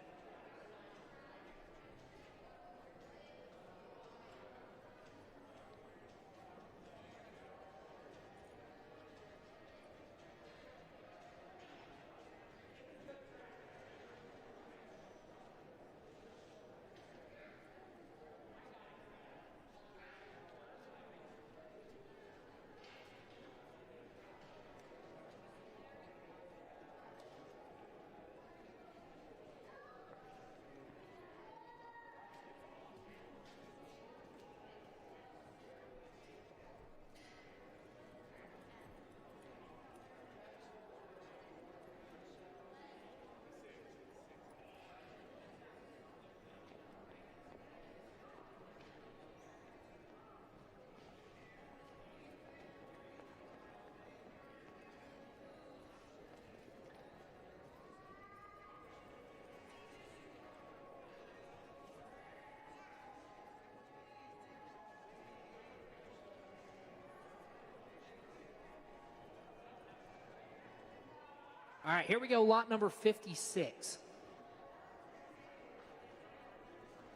All right, here we go, lot number 56.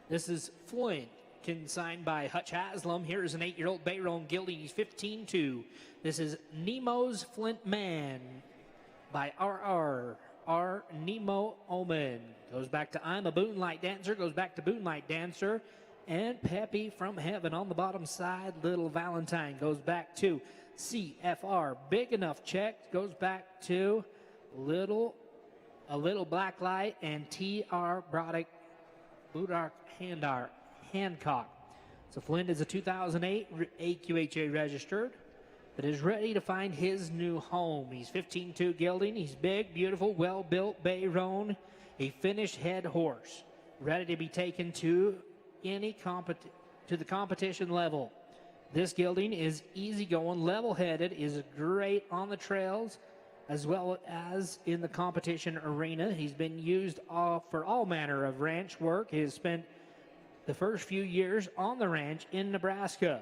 This is Flint, consigned by Hutch Haslam. Here is an 8-year-old Bayron gelding. He's 15-2. This is Nemo's Flint Man by R. Nemo Omen. Goes back to I'm a Boonlight Dancer. Goes back to Boonlight Dancer. And Peppy from Heaven on the bottom side. Little Valentine goes back to CFR. Big Enough Check goes back to a little Black Light and TR Budak Hancock. So Flint is a 2008 AQHA registered that is ready to find his new home. He's 15-2 gelding. He's big, beautiful, well-built Bayron, a finished head horse, ready to be taken to the competition level. This gelding is easygoing, level-headed, is great on the trails as well as in the competition arena. He's been used for all manner of ranch work. He has spent the first few years on the ranch in Nebraska.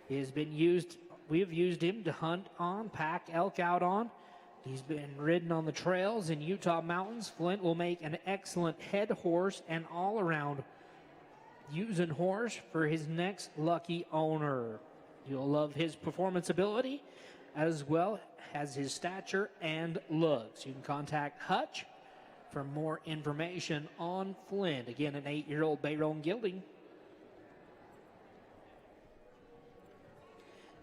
He has been used, we have used him to hunt on, pack elk out on. He's been ridden on the trails in Utah mountains. Flint will make an excellent head horse and all-around using horse for his next lucky owner. You'll love his performance ability as well as his stature and looks. You can contact Hutch for more information on Flint. Again, an 8-year-old Bayron gelding.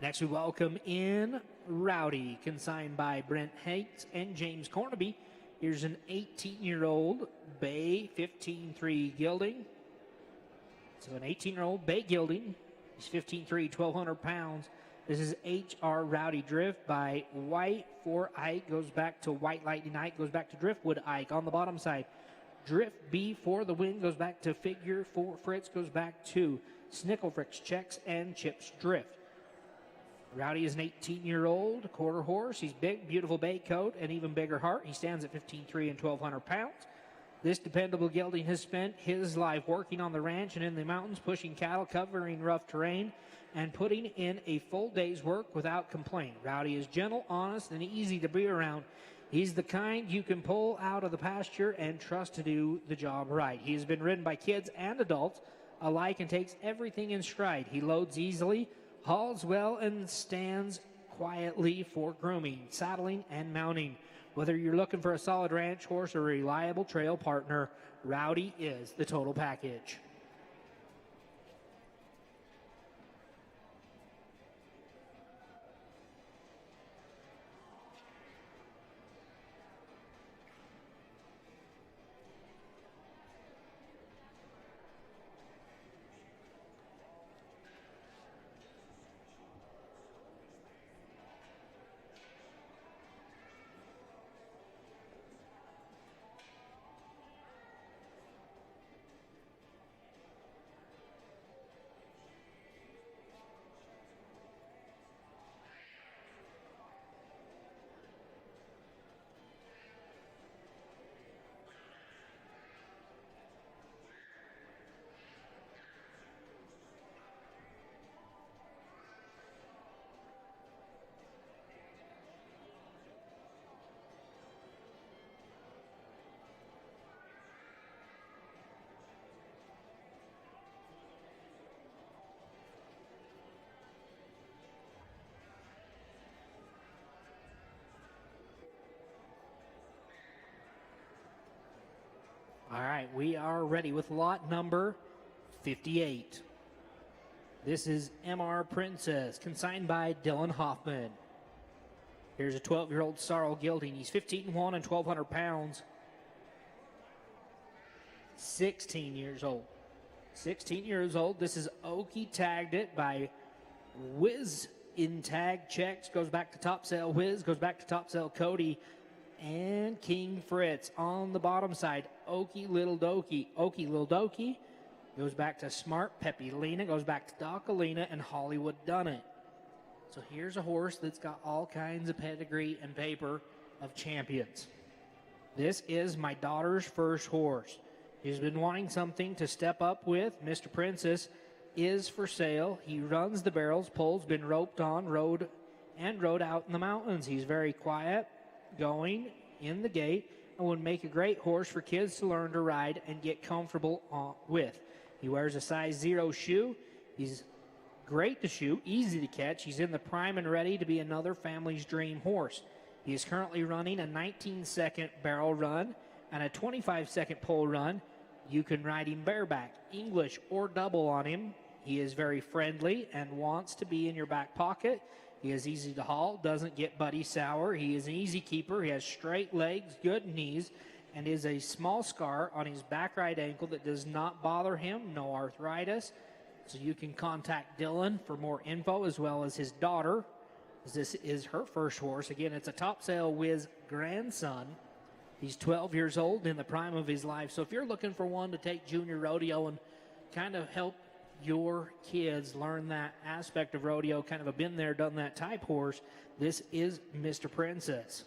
Next, we welcome in Rowdy, consigned by Brent Hanks and James Cornaby. Here's an 18-year-old Bay 15-3 gelding. So an 18-year-old Bay gelding. He's 15-3, 1,200 pounds. This is HR Rowdy Drift by White for Ike. Goes back to White Lightning Ike. Goes back to Driftwood Ike on the bottom side. Drift B for the win. Goes back to Figure for Fritz. Goes back to Snickle Fritz Checks and Chips Drift. Rowdy is an 18-year-old quarter horse. He's big, beautiful bay coat, and even bigger heart. He stands at 15-3 and 1,200 pounds. This dependable gelding has spent his life working on the ranch and in the mountains, pushing cattle, covering rough terrain, and putting in a full day's work without complaint. Rowdy is gentle, honest, and easy to be around. He's the kind you can pull out of the pasture and trust to do the job right. He has been ridden by kids and adults alike and takes everything in stride. He loads easily, hauls well, and stands quietly for grooming, saddling, and mounting. Whether you're looking for a solid ranch horse or a reliable trail partner, Rowdy is the total package. All right, we are ready with lot number 58. This is MR Princess, consigned by Dylan Hoffman. Here's a 12-year-old sorrel gelding. He's 15-1 and 1,200 pounds. 16 years old. 16 years old. This is Okie tagged it by Wiz in tag checks. Goes back to top sale Wiz. Goes back to top sale Cody. And King Fritz on the bottom side. Okie Little Dokie. Okie Little Dokie goes back to Smart. Peppy Lena goes back to Doc Alina and Hollywood Done It. So here's a horse that's got all kinds of pedigree and paper of champions. This is my daughter's first horse. He's been wanting something to step up with. Mr. Princess is for sale. He runs the barrels, poles, been roped on, rode out in the mountains. He's very quiet, going in the gate, and would make a great horse for kids to learn to ride and get comfortable with. He wears a size 0 shoe. He's great to shoot, easy to catch. He's in the prime and ready to be another family's dream horse. He is currently running a 19-second barrel run and a 25-second pole run. You can ride him bareback, English, or double on him. He is very friendly and wants to be in your back pocket. He is easy to haul, doesn't get buddy sour. He is an easy keeper. He has straight legs, good knees, and is a small scar on his back right ankle that does not bother him, no arthritis. So you can contact Dylan for more info, as well as his daughter. This is her first horse. Again, it's a top sale Wiz grandson. He's 12 years old, in the prime of his life. So if you're looking for one to take junior rodeo and kind of help your kids learn that aspect of rodeo, kind of a been there, done that type horse, this is Mr. Princess.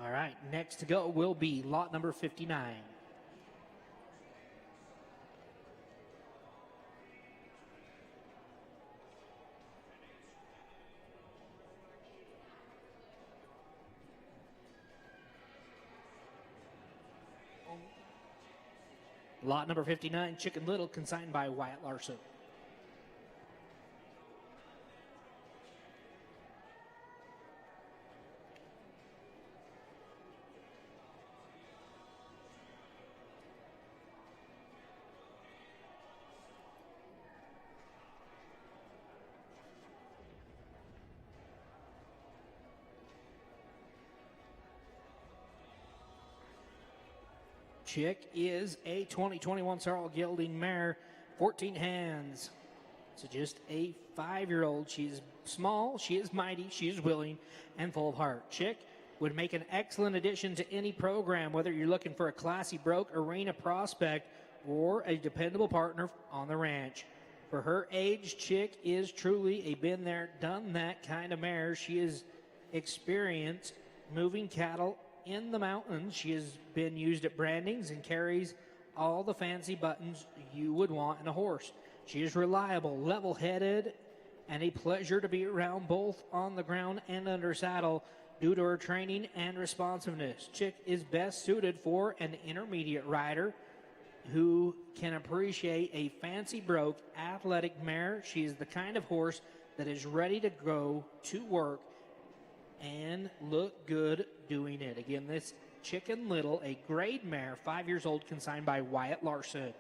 All right, next to go will be lot number 59. Lot number 59, Chicken Little, consigned by Wyatt Larson. Chick is a 2021 sorrel gelding mare, 14 hands. So just a 5-year-old. She is small, she is mighty, she is willing, and full of heart. Chick would make an excellent addition to any program, whether you're looking for a classy broke arena prospect or a dependable partner on the ranch. For her age, Chick is truly a been there, done that kind of mare. She is experienced moving cattle in the mountains. She has been used at brandings and carries all the fancy buttons you would want in a horse. She is reliable, level-headed, and a pleasure to be around both on the ground and under saddle due to her training and responsiveness. Chick is best suited for an intermediate rider who can appreciate a fancy broke athletic mare. She is the kind of horse that is ready to go to work and look good doing it. Again, this Chicken Little, a grade mare, 5 years old, consigned by Wyatt Larson.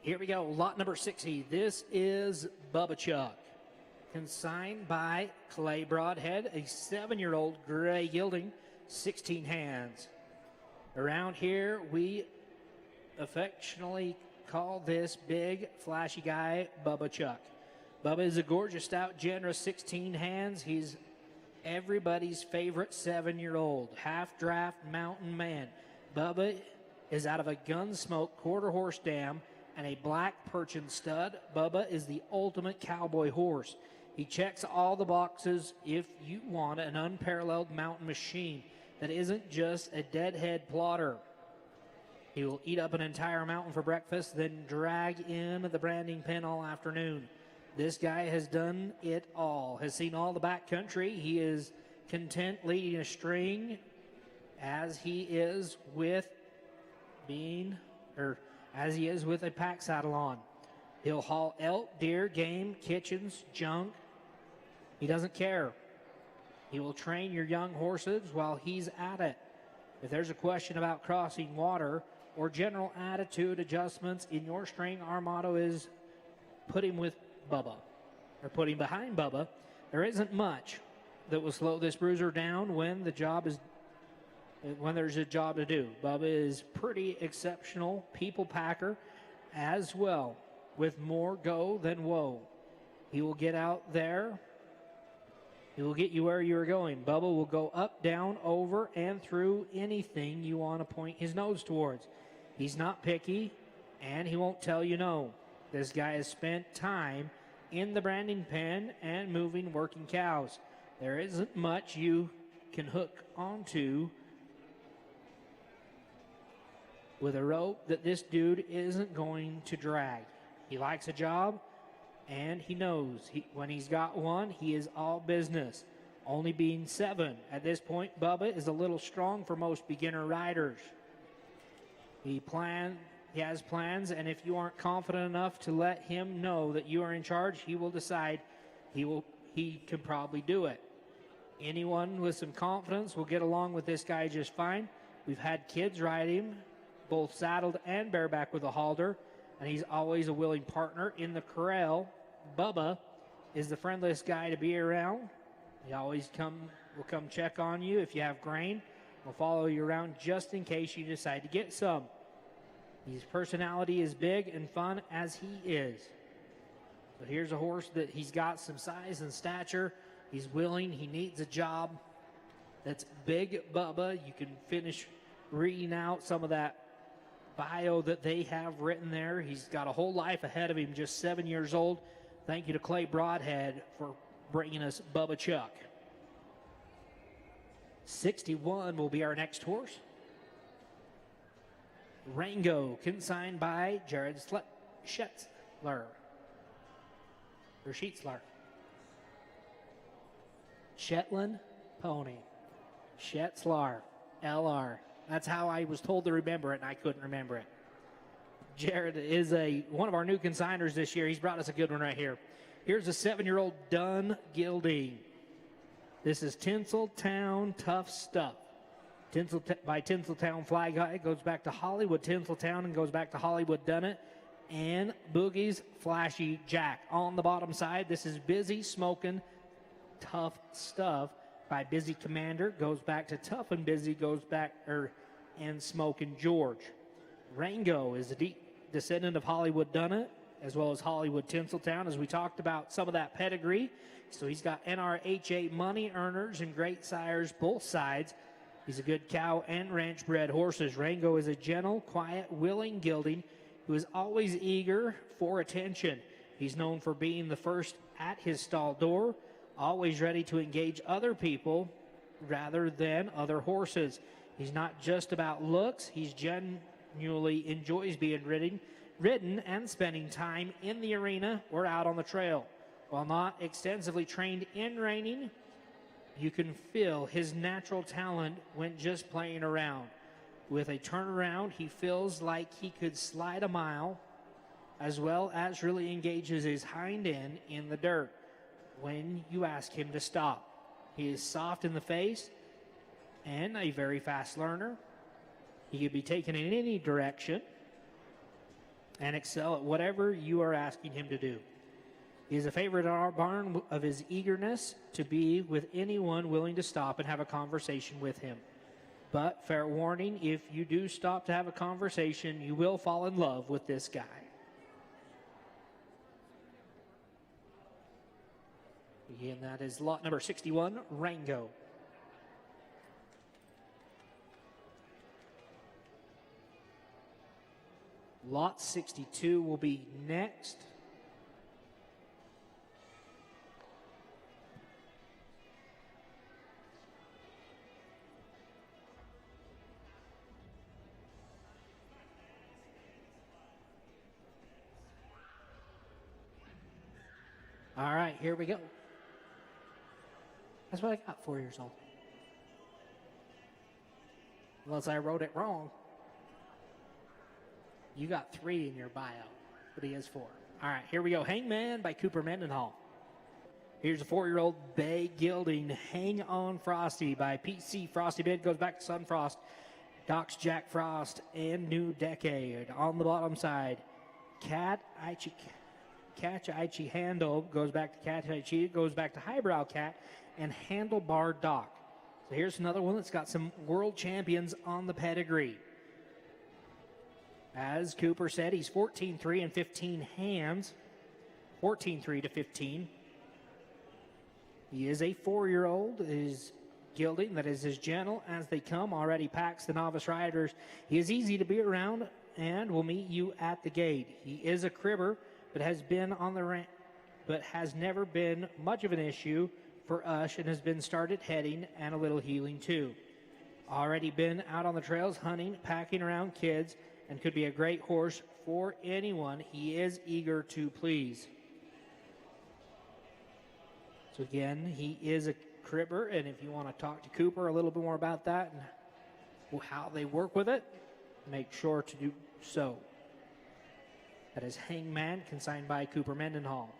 Here we go, lot number 60. This is Bubba Chuck, consigned by Clay Broadhead, a 7-year-old gray gilding, 16 hands. Around here, we affectionately call this big, flashy guy Bubba Chuck. Bubba is a gorgeous, stout, generous 16 hands. He's everybody's favorite 7-year-old, half-draft mountain man. Bubba is out of a Gunsmoke quarter-horse dam and a black Percheron stud. Bubba is the ultimate cowboy horse. He checks all the boxes if you want an unparalleled mountain machine that isn't just a deadhead plotter. He will eat up an entire mountain for breakfast, then drag in the branding pen all afternoon. This guy has done it all, has seen all the backcountry. He is content leading a string as he is with a pack saddle on. He'll haul elk, deer, game, kitchens, junk. He doesn't care. He will train your young horses while he's at it. If there's a question about crossing water or general attitude adjustments in your string, our motto is put him with Bubba, or put him behind Bubba. There isn't much that will slow this bruiser down when there's a job to do. Bubba is pretty exceptional people packer as well, with more go than woe. He will get out there. He will get you where you're going. Bubba will go up, down, over, and through anything you want to point his nose towards. He's not picky, and he won't tell you no. This guy has spent time in the branding pen and moving working cows. There isn't much you can hook onto with a rope that this dude isn't going to drag. He likes a job, and he knows when he's got one, he is all business. Only being 7. At this point, Bubba is a little strong for most beginner riders. He has plans, and if you aren't confident enough to let him know that you are in charge, he will decide he can probably do it. Anyone with some confidence will get along with this guy just fine. We've had kids ride him, both saddled and bareback with a halter, and he's always a willing partner in the corral. Bubba is the friendliest guy to be around. He always will come check on you if you have grain. He'll follow you around just in case you decide to get some. His personality is big and fun as he is. But here's a horse that he's got some size and stature. He's willing. He needs a job. That's Big Bubba. You can finish reading out some of that bio that they have written there. He's got a whole life ahead of him, just 7 years old. Thank you to Clay Broadhead for bringing us Bubba Chuck. 61 will be our next horse. Rango, consigned by Jared Schetzler. Shetland Pony. Schetzler, LR. That's how I was told to remember it, and I couldn't remember it. Jared is one of our new consigners this year. He's brought us a good one right here. Here's a 7-year-old Dun Gilding. This is Tinseltown Tough Stuff. By Tinseltown Fly Guy. It goes back to Hollywood Tinseltown and goes back to Hollywood Dunnett. And Boogie's Flashy Jack. On the bottom side, this is Busy Smoking Tough Stuff by Busy Commander. Goes back to Tough and Busy, and Smoking George. Rango is a deep descendant of Hollywood Dunnett, as well as Hollywood Tinseltown, as we talked about some of that pedigree. So he's got NRHA money earners and great sires both sides. He's a good cow and ranch bred horses. Rango is a gentle, quiet, willing gelding who is always eager for attention. He's known for being the first at his stall door, always ready to engage other people rather than other horses. He's not just about looks. He's genuinely enjoys being ridden and spending time in the arena or out on the trail. While not extensively trained in reining, you can feel his natural talent when just playing around. With a turnaround, he feels like he could slide a mile, as well as really engages his hind end in the dirt when you ask him to stop. He is soft in the face and a very fast learner. He could be taken in any direction and excel at whatever you are asking him to do. He is a favorite in our barn of his eagerness to be with anyone willing to stop and have a conversation with him. But fair warning, if you do stop to have a conversation, you will fall in love with this guy. And that is lot number 61, Rango. Lot 62 will be next. All right, here we go. That's what I got, 4 years old. Unless I wrote it wrong. You got 3 in your bio, but he has 4. All right, here we go. Hangman by Cooper Mendenhall. Here's a 4-year-old Bay Gilding. Hang On Frosty by PC. Frosty Bid goes back to Sunfrost. Doc's Jack Frost and New Decade. On the bottom side, Catch Aichi Handle goes back to Catch Aichi, goes back to Highbrow Cat, and Handlebar Doc. So here's another one that's got some world champions on the pedigree. As Cooper said, he's 14-3 and 15 hands. 14-3 to 15. He is a 4-year-old. His gilding that is as gentle as they come. Already packs the novice riders. He is easy to be around and will meet you at the gate. He is a cribber, but has been on the ramp, but has never been much of an issue for us and has been started heading and a little healing too. Already been out on the trails hunting, packing around kids, and could be a great horse for anyone. He is eager to please. So again, he is a cribber, and if you want to talk to Cooper a little bit more about that and how they work with it, make sure to do so. That is Hangman, consigned by Cooper Mendenhall.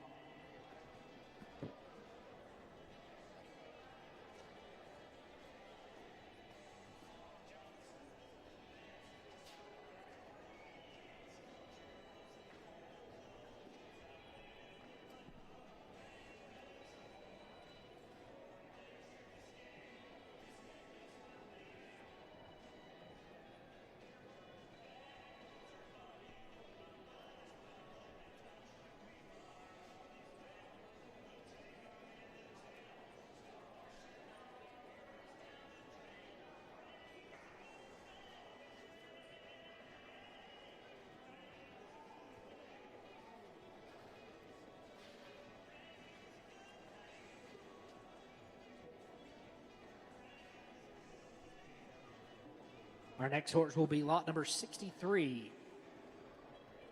Our next horse will be lot number 63.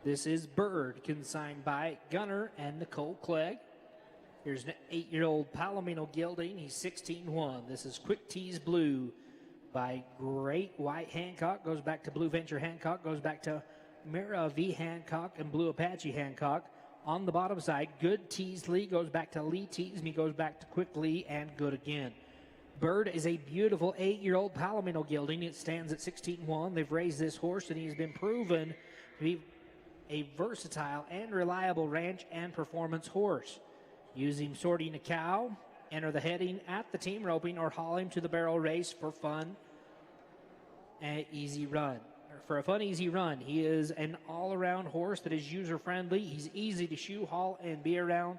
This is Bird, consigned by Gunner and Nicole Clegg. Here's an 8-year-old Palomino Gilding. He's 16-1. This is Quick Tease Blue by Great White Hancock. Goes back to Blue Venture Hancock. Goes back to Mira V Hancock and Blue Apache Hancock. On the bottom side, Good Tease Lee goes back to Lee Tease Me, goes back to Quick Lee, and Good again. Bird is a beautiful 8-year-old Palomino Gilding. It stands at 16-1. They've raised this horse, and he's been proven to be a versatile and reliable ranch and performance horse. Use him sorting a cow, enter the heading at the team roping, or haul him to the barrel race for fun and easy run. For a fun, easy run. He is an all-around horse that is user-friendly. He's easy to shoe, haul, and be around.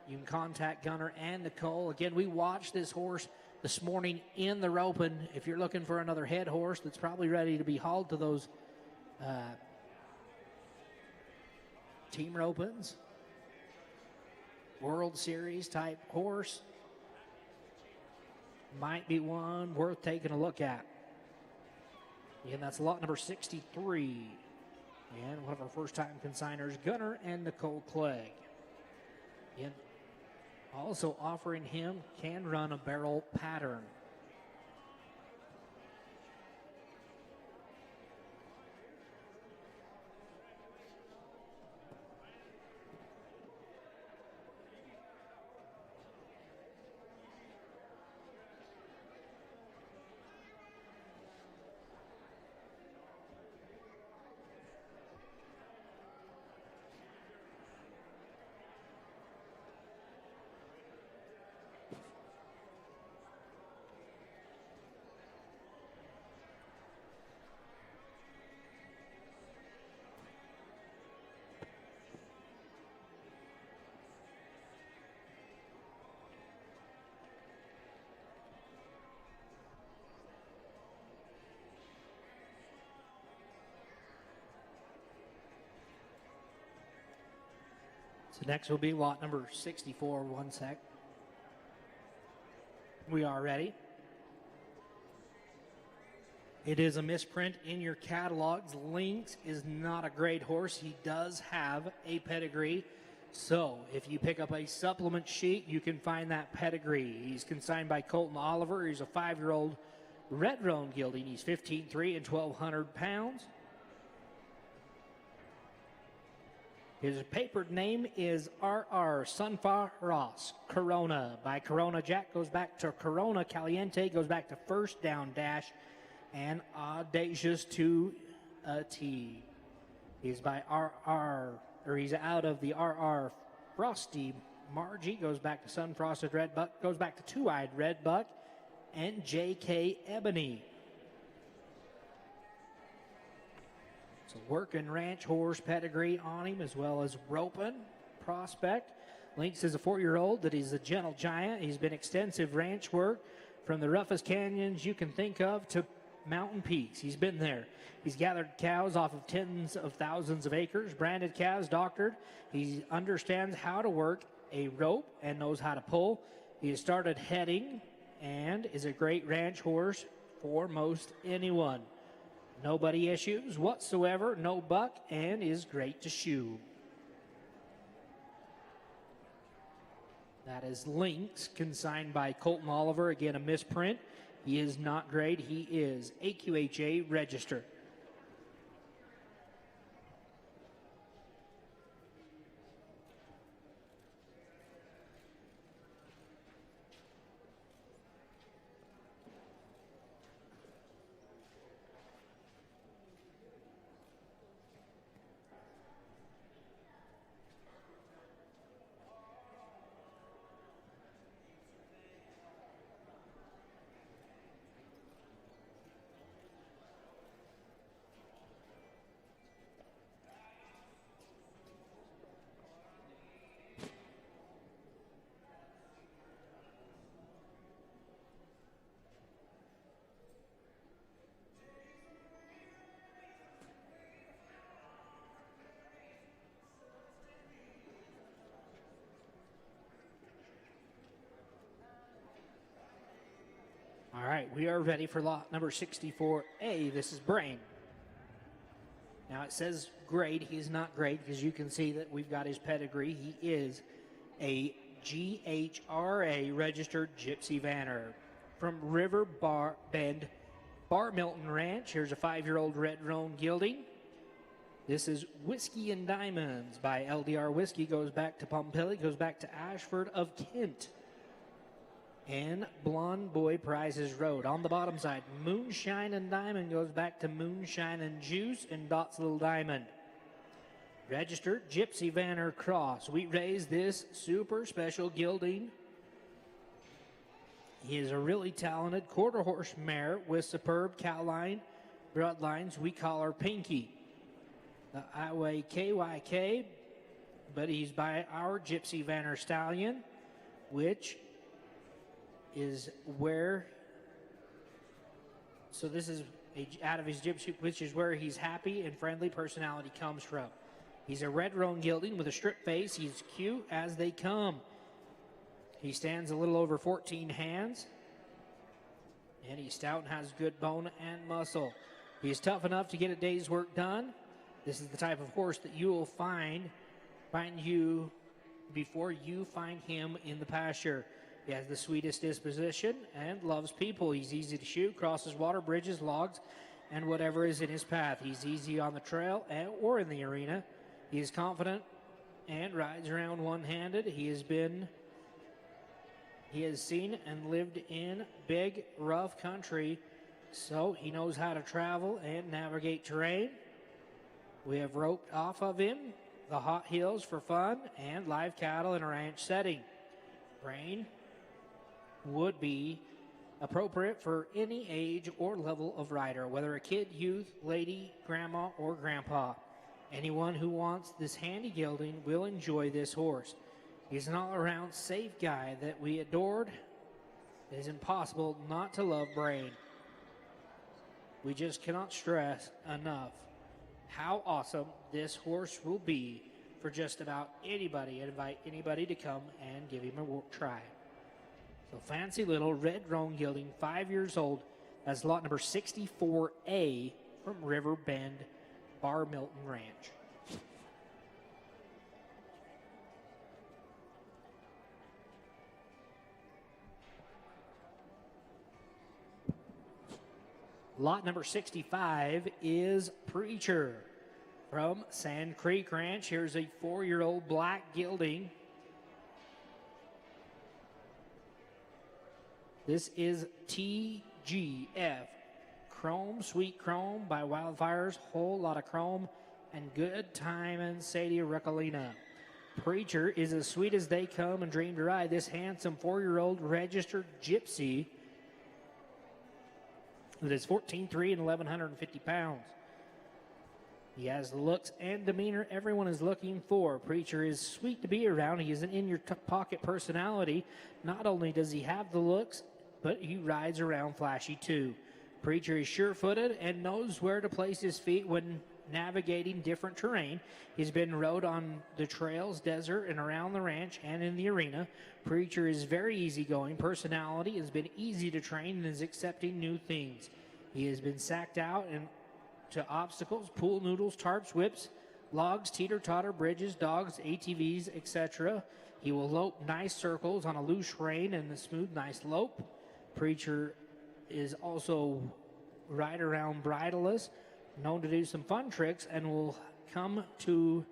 You can contact Gunner and Nicole. Again, we watched this horse this morning in the roping. If you're looking for another head horse that's probably ready to be hauled to those team ropings, World Series type horse, might be one worth taking a look at. Again, that's lot number 63. And one of our first-time consigners, Gunner and Nicole Clegg. Again, also offering him can run a barrel pattern. So next will be lot number 64. One sec. We are ready. It is a misprint in your catalogs. Lynx is not a great horse. He does have a pedigree. So if you pick up a supplement sheet, you can find that pedigree. He's consigned by Colton Oliver. He's a 5-year-old red roan gelding. He's 15.3 and 1,200 pounds. His papered name is R.R. Sunfar Ross. Corona by Corona Jack goes back to Corona Caliente, goes back to First Down Dash, and Audacious to a T. He's by R.R. or he's out of the R.R. Frosty Margie, goes back to Sunfrosted Red Buck, goes back to Two-Eyed Red Buck, and J.K. Ebony. So working ranch horse pedigree on him, as well as roping prospect. Lynx is a 4-year-old that he's a gentle giant. He's been extensive ranch work from the roughest canyons you can think of to mountain peaks. He's been there. He's gathered cows off of tens of thousands of acres, branded calves, doctored. He understands how to work a rope and knows how to pull. He has started heading and is a great ranch horse for most anyone. Nobody issues whatsoever, no buck, and is great to shoe. That is Lynx, consigned by Colton Oliver. Again, a misprint. He is not great. He is AQHA registered. All right, we are ready for lot number 64A. This is Brain. Now it says grade. He is not grade because you can see that we've got his pedigree. He is a GHRA registered Gypsy Vanner from River Bend Bar Milton Ranch. Here's a 5-year-old red roan gelding. This is Whiskey and Diamonds by LDR Whiskey. Goes back to Pompilli, goes back to Ashford of Kent. And Blonde Boy Prizes Road. On the bottom side, Moonshine and Diamond goes back to Moonshine and Juice and Dot's Little Diamond. Registered Gypsy Vanner Cross. We raise this super special gelding. He is a really talented quarter horse mare with superb cow line bloodlines. We call her Pinky. The Highway KYK, but he's by our Gypsy Vanner Stallion, which is where, so this is out of his gypsy, which is where his happy and friendly personality comes from. He's a red roan gelding with a strip face. He's cute as they come. He stands a little over 14 hands. And he's stout and has good bone and muscle. He's tough enough to get a day's work done. This is the type of horse that you will find you before you find him in the pasture. He has the sweetest disposition and loves people. He's easy to shoot, crosses water, bridges, logs, and whatever is in his path. He's easy on the trail or in the arena. He is confident and rides around one-handed. He has seen and lived in big, rough country, so he knows how to travel and navigate terrain. We have roped off of him the hot hills for fun and live cattle in a ranch setting. Brain would be appropriate for any age or level of rider, whether a kid, youth, lady, grandma, or grandpa. Anyone who wants this handy gelding will enjoy this horse. He's an all-around safe guy that we adored. It is impossible not to love Brain. We just cannot stress enough how awesome this horse will be for just about anybody, and invite anybody to come and give him a try. So fancy little red roan gelding, 5 years old. That's lot number 64A from River Bend Bar Milton Ranch. Lot number 65 is Preacher from Sand Creek Ranch. Here's a 4-year-old black gelding. This is TGF, Chrome, Sweet Chrome by Wildfires, whole lot of chrome, and Good Time and Sadie Recalina. Preacher is as sweet as they come and dream to ride. This handsome 4-year-old registered gypsy that is 14'3" and 1,150 pounds. He has the looks and demeanor everyone is looking for. Preacher is sweet to be around. He is an in-your-pocket personality. Not only does he have the looks, but he rides around flashy too. Preacher is sure-footed and knows where to place his feet when navigating different terrain. He's been rode on the trails, desert, and around the ranch and in the arena. Preacher is very easygoing. Personality has been easy to train and is accepting new things. He has been sacked out and to obstacles, pool noodles, tarps, whips, logs, teeter-totter, bridges, dogs, ATVs, etc. He will lope nice circles on a loose rein and a smooth, nice lope. Preacher is also ride around bridleless, known to do some fun tricks, and will come to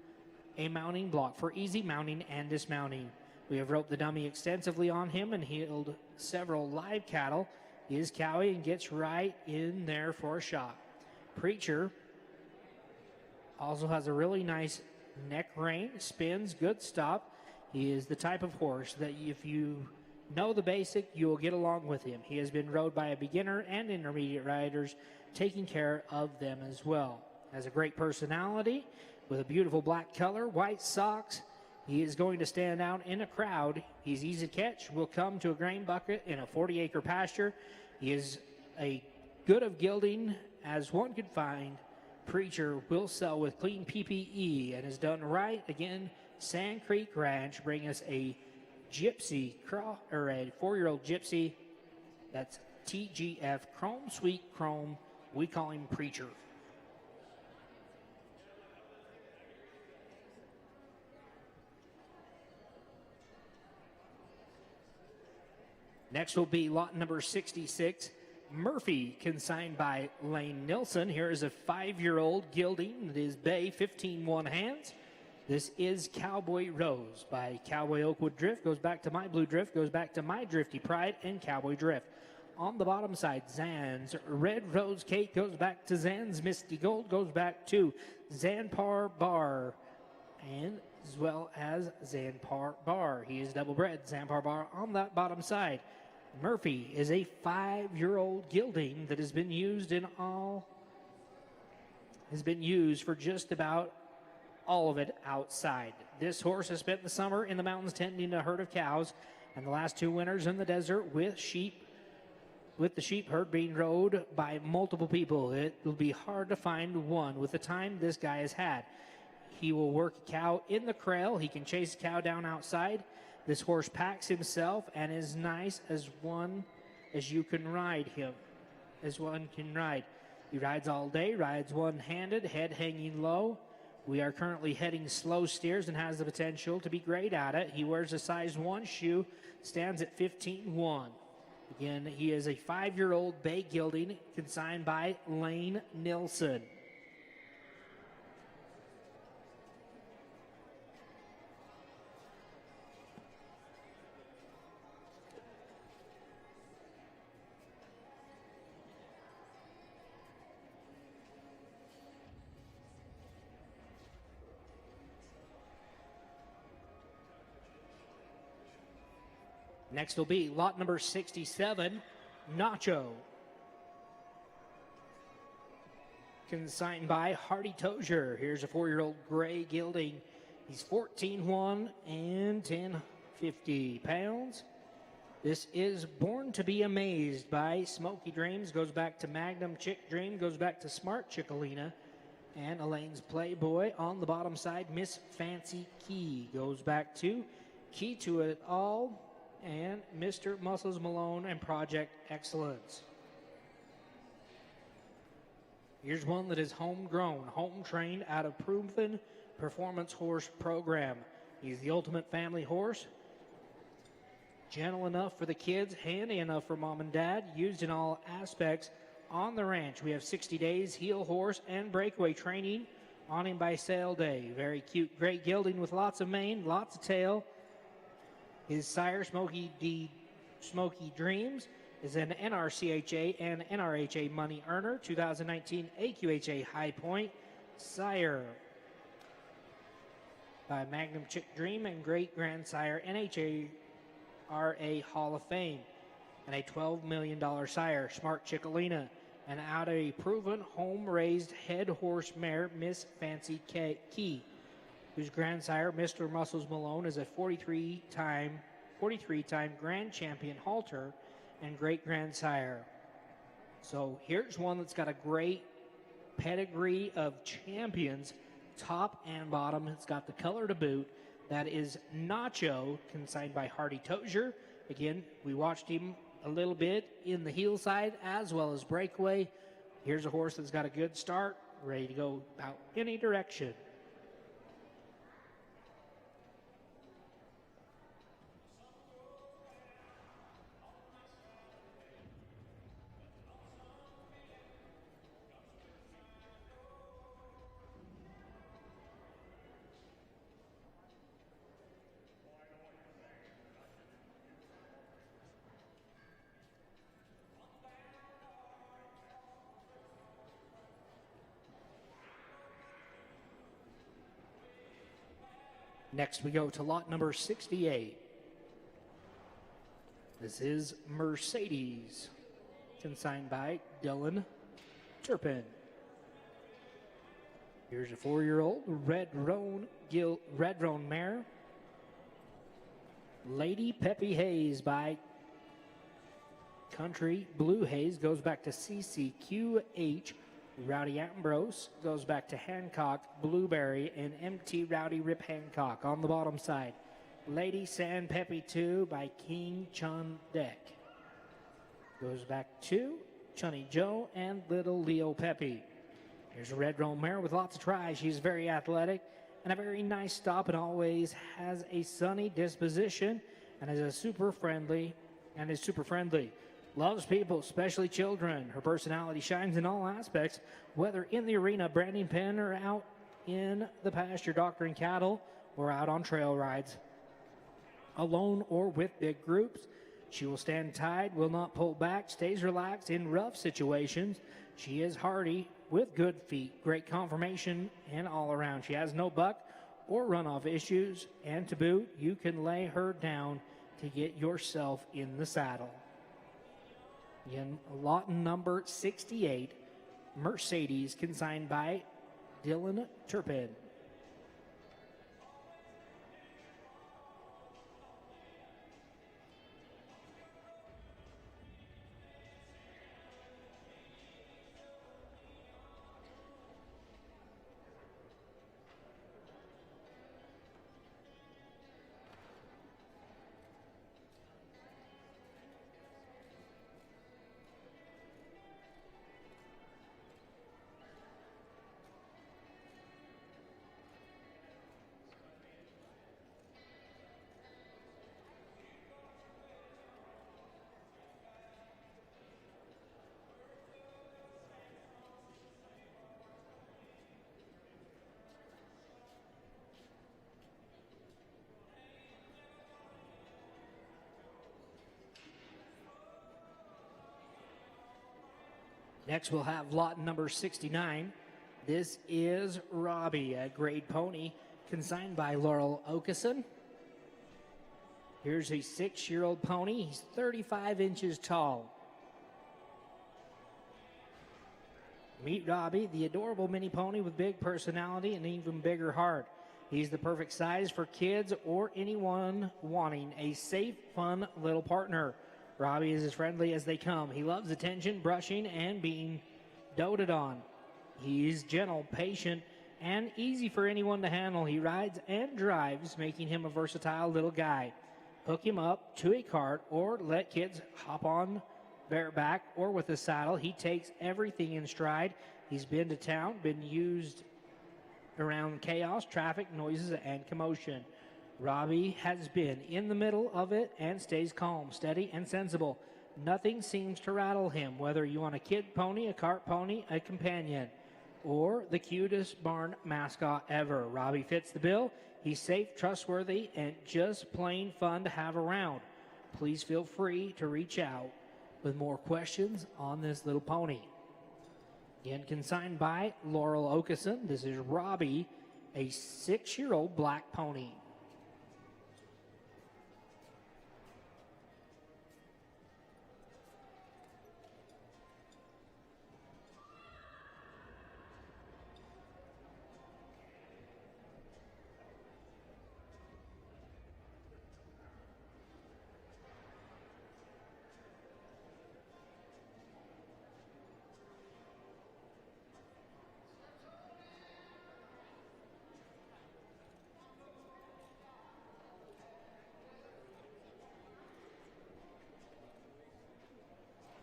a mounting block for easy mounting and dismounting. We have roped the dummy extensively on him and healed several live cattle. He is cowy and gets right in there for a shot. Preacher also has a really nice neck rein, spins, good stop. He is the type of horse that if you know the basic, you will get along with him. He has been rode by a beginner and intermediate riders, taking care of them as well. Has a great personality with a beautiful black color, white socks. He is going to stand out in a crowd. He's easy to catch, will come to a grain bucket in a 40-acre pasture. He is a good of gelding as one could find. Preacher will sell with clean PPE and is done right. Again, Sand Creek Ranch bring us a gypsy, or a 4-year-old gypsy. That's TGF, Chrome, Sweet Chrome. We call him Preacher. Next will be lot number 66, Murphy, consigned by Lane Nilsson. Here is a 5-year-old gelding that is bay, 15-1 hands. This is Cowboy Rose by Cowboy Oakwood Drift. Goes back to My Blue Drift, goes back to My Drifty Pride and Cowboy Drift. On the bottom side, Zan's Red Rose Cake goes back to Zan's Misty Gold, goes back to Zanpar Bar, and as well as Zanpar Bar. He is double bred, Zanpar Bar on that bottom side. Murphy is a 5-year-old gelding that has been used for just about all of it outside. This horse has spent the summer in the mountains tending a herd of cows, and the last 2 winters in the desert with the sheep herd being rode by multiple people. It will be hard to find one with the time this guy has had. He will work a cow in the kraal. He can chase a cow down outside. This horse packs himself and is nice as one as you can ride him, as one can ride. He rides all day, rides one-handed, head hanging low. We are currently heading slow steers and has the potential to be great at it. He wears a size 1 shoe, stands at 15-1. Again, he is a 5-year-old bay gelding consigned by Lane Nilsson. Next will be lot number 67, Nacho. Consigned by Hardy Tozier. Here's a 4-year-old gray gelding. He's 14-1 and 1050 pounds. This is Born to be Amazed by Smoky Dreams. Goes back to Magnum Chick Dream. Goes back to Smart Chickalina. And Elaine's Playboy. On the bottom side, Miss Fancy Key. Goes back to Key to It All. And Mr. Muscles Malone and Project Excellence. Here's one that is homegrown, home trained out of proven performance horse program. He's the ultimate family horse. Gentle enough for the kids, handy enough for mom and dad, used in all aspects on the ranch. We have 60 days heel horse and breakaway training on him by sale day. Very cute, great gelding with lots of mane, lots of tail. His sire, Smoky Dreams, is an NRCHA and NRHA money earner, 2019 AQHA High Point sire by Magnum Chick Dream and great grandsire NHA RA Hall of Fame, and a $12 million sire, Smart Chickalina, and out of a proven home-raised head horse mare, Miss Fancy Key, whose grandsire, Mr. Muscles Malone, is a 43-time grand champion halter and great grandsire. So here's one that's got a great pedigree of champions, top and bottom. It's got the color to boot. That is Nacho, consigned by Hardy Tozier. Again, we watched him a little bit in the heel side as well as breakaway. Here's a horse that's got a good start, ready to go about any direction. Next, we go to lot number 68. This is Mercedes, consigned by Dylan Turpin. Here's a 4-year-old red roan mare, Lady Peppy Hayes by Country Blue Hayes. Goes back to CCQH. Rowdy Ambrose goes back to Hancock Blueberry and MT Rowdy Rip Hancock. On the bottom side, Lady San Peppy 2 by King Chun Deck. Goes back to Chunny Joe and Little Leo Peppy. Here's a red roan mare with lots of tries. She's very athletic and a very nice stop, and always has a sunny disposition and is super friendly. Loves people, especially children. Her personality shines in all aspects, whether in the arena, branding pen, or out in the pasture doctoring cattle, or out on trail rides. Alone or with big groups, she will stand tied, will not pull back, stays relaxed in rough situations. She is hardy with good feet, great conformation, and all around. She has no buck or runoff issues, and to boot, you can lay her down to get yourself in the saddle. Again, lot number 68, Mercedes, consigned by Dylan Turpin. Next, we'll have lot number 69. This is Robbie, a grade pony, consigned by Laurel Okeson. Here's a 6-year-old pony. He's 35 inches tall. Meet Robbie, the adorable mini pony with big personality and even bigger heart. He's the perfect size for kids or anyone wanting a safe, fun little partner. Robbie is as friendly as they come. He loves attention, brushing, and being doted on. He's gentle, patient, and easy for anyone to handle. He rides and drives, making him a versatile little guy. Hook him up to a cart or let kids hop on bareback or with a saddle. He takes everything in stride. He's been to town, been used around chaos, traffic, noises, and commotion. Robbie has been in the middle of it and stays calm, steady, and sensible. Nothing seems to rattle him, whether you want a kid pony, a cart pony, a companion, or the cutest barn mascot ever. Robbie fits the bill. He's safe, trustworthy, and just plain fun to have around. Please feel free to reach out with more questions on this little pony. Again, consigned by Laurel Okeson. This is Robbie, a 6-year-old black pony.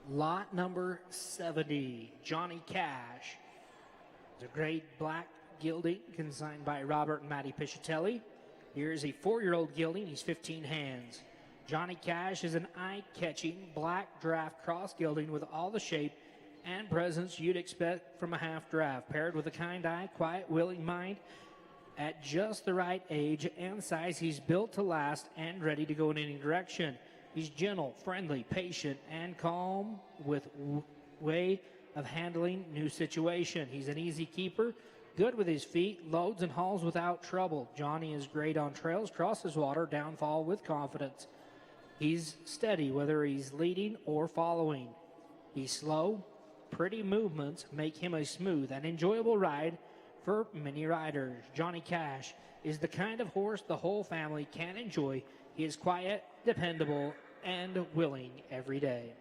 Lot number 70, Johnny Cash. It's a great black gelding consigned by Robert and Matty Piscitelli. Here is a 4-year-old gelding. He's 15 hands. Johnny Cash is an eye-catching black draft cross gelding with all the shape and presence you'd expect from a half draft, paired with a kind eye, quiet, willing mind. At just the right age and size, he's built to last and ready to go in any direction. He's gentle, friendly, patient, and calm with way of handling new situation. He's an easy keeper, good with his feet, loads and hauls without trouble. Johnny is great on trails, crosses water, downfall with confidence. He's steady whether he's leading or following. He's slow, pretty movements make him a smooth and enjoyable ride for many riders. Johnny Cash is the kind of horse the whole family can enjoy. He is quiet, dependable, and willing every day.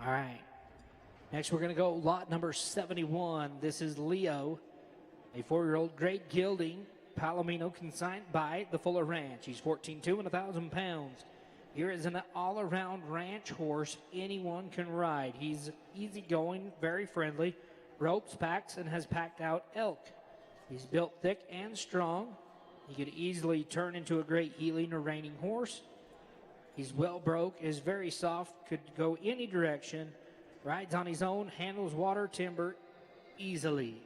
All right. Next, we're going to go lot number 71. This is Leo, a 4-year-old great gelding, Palomino, consigned by the Fuller Ranch. He's 14'2" and 1,000 pounds. Here is an all-around ranch horse anyone can ride. He's easygoing, very friendly, ropes, packs, and has packed out elk. He's built thick and strong. He could easily turn into a great heeling or reining horse. He's well broke, is very soft, could go any direction, rides on his own, handles water, timber easily.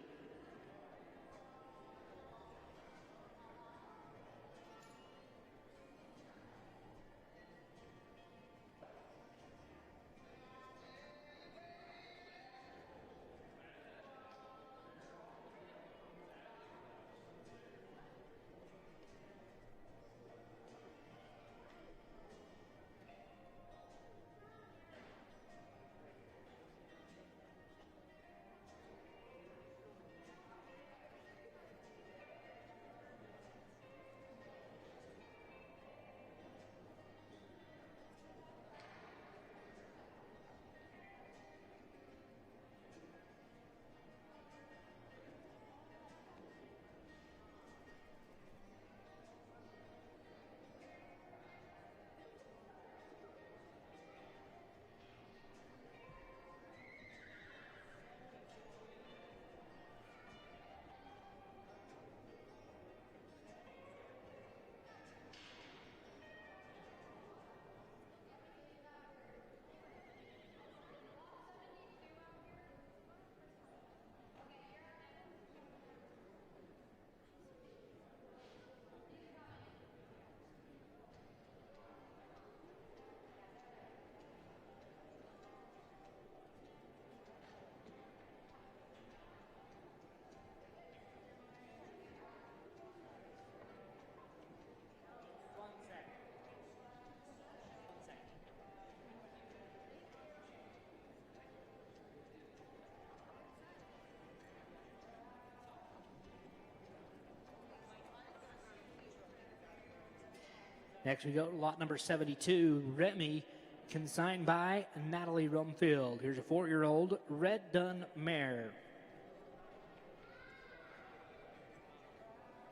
Next we go to lot number 72, Remy, consigned by Natalie Rumfield. Here's a 4-year-old Red Dun mare.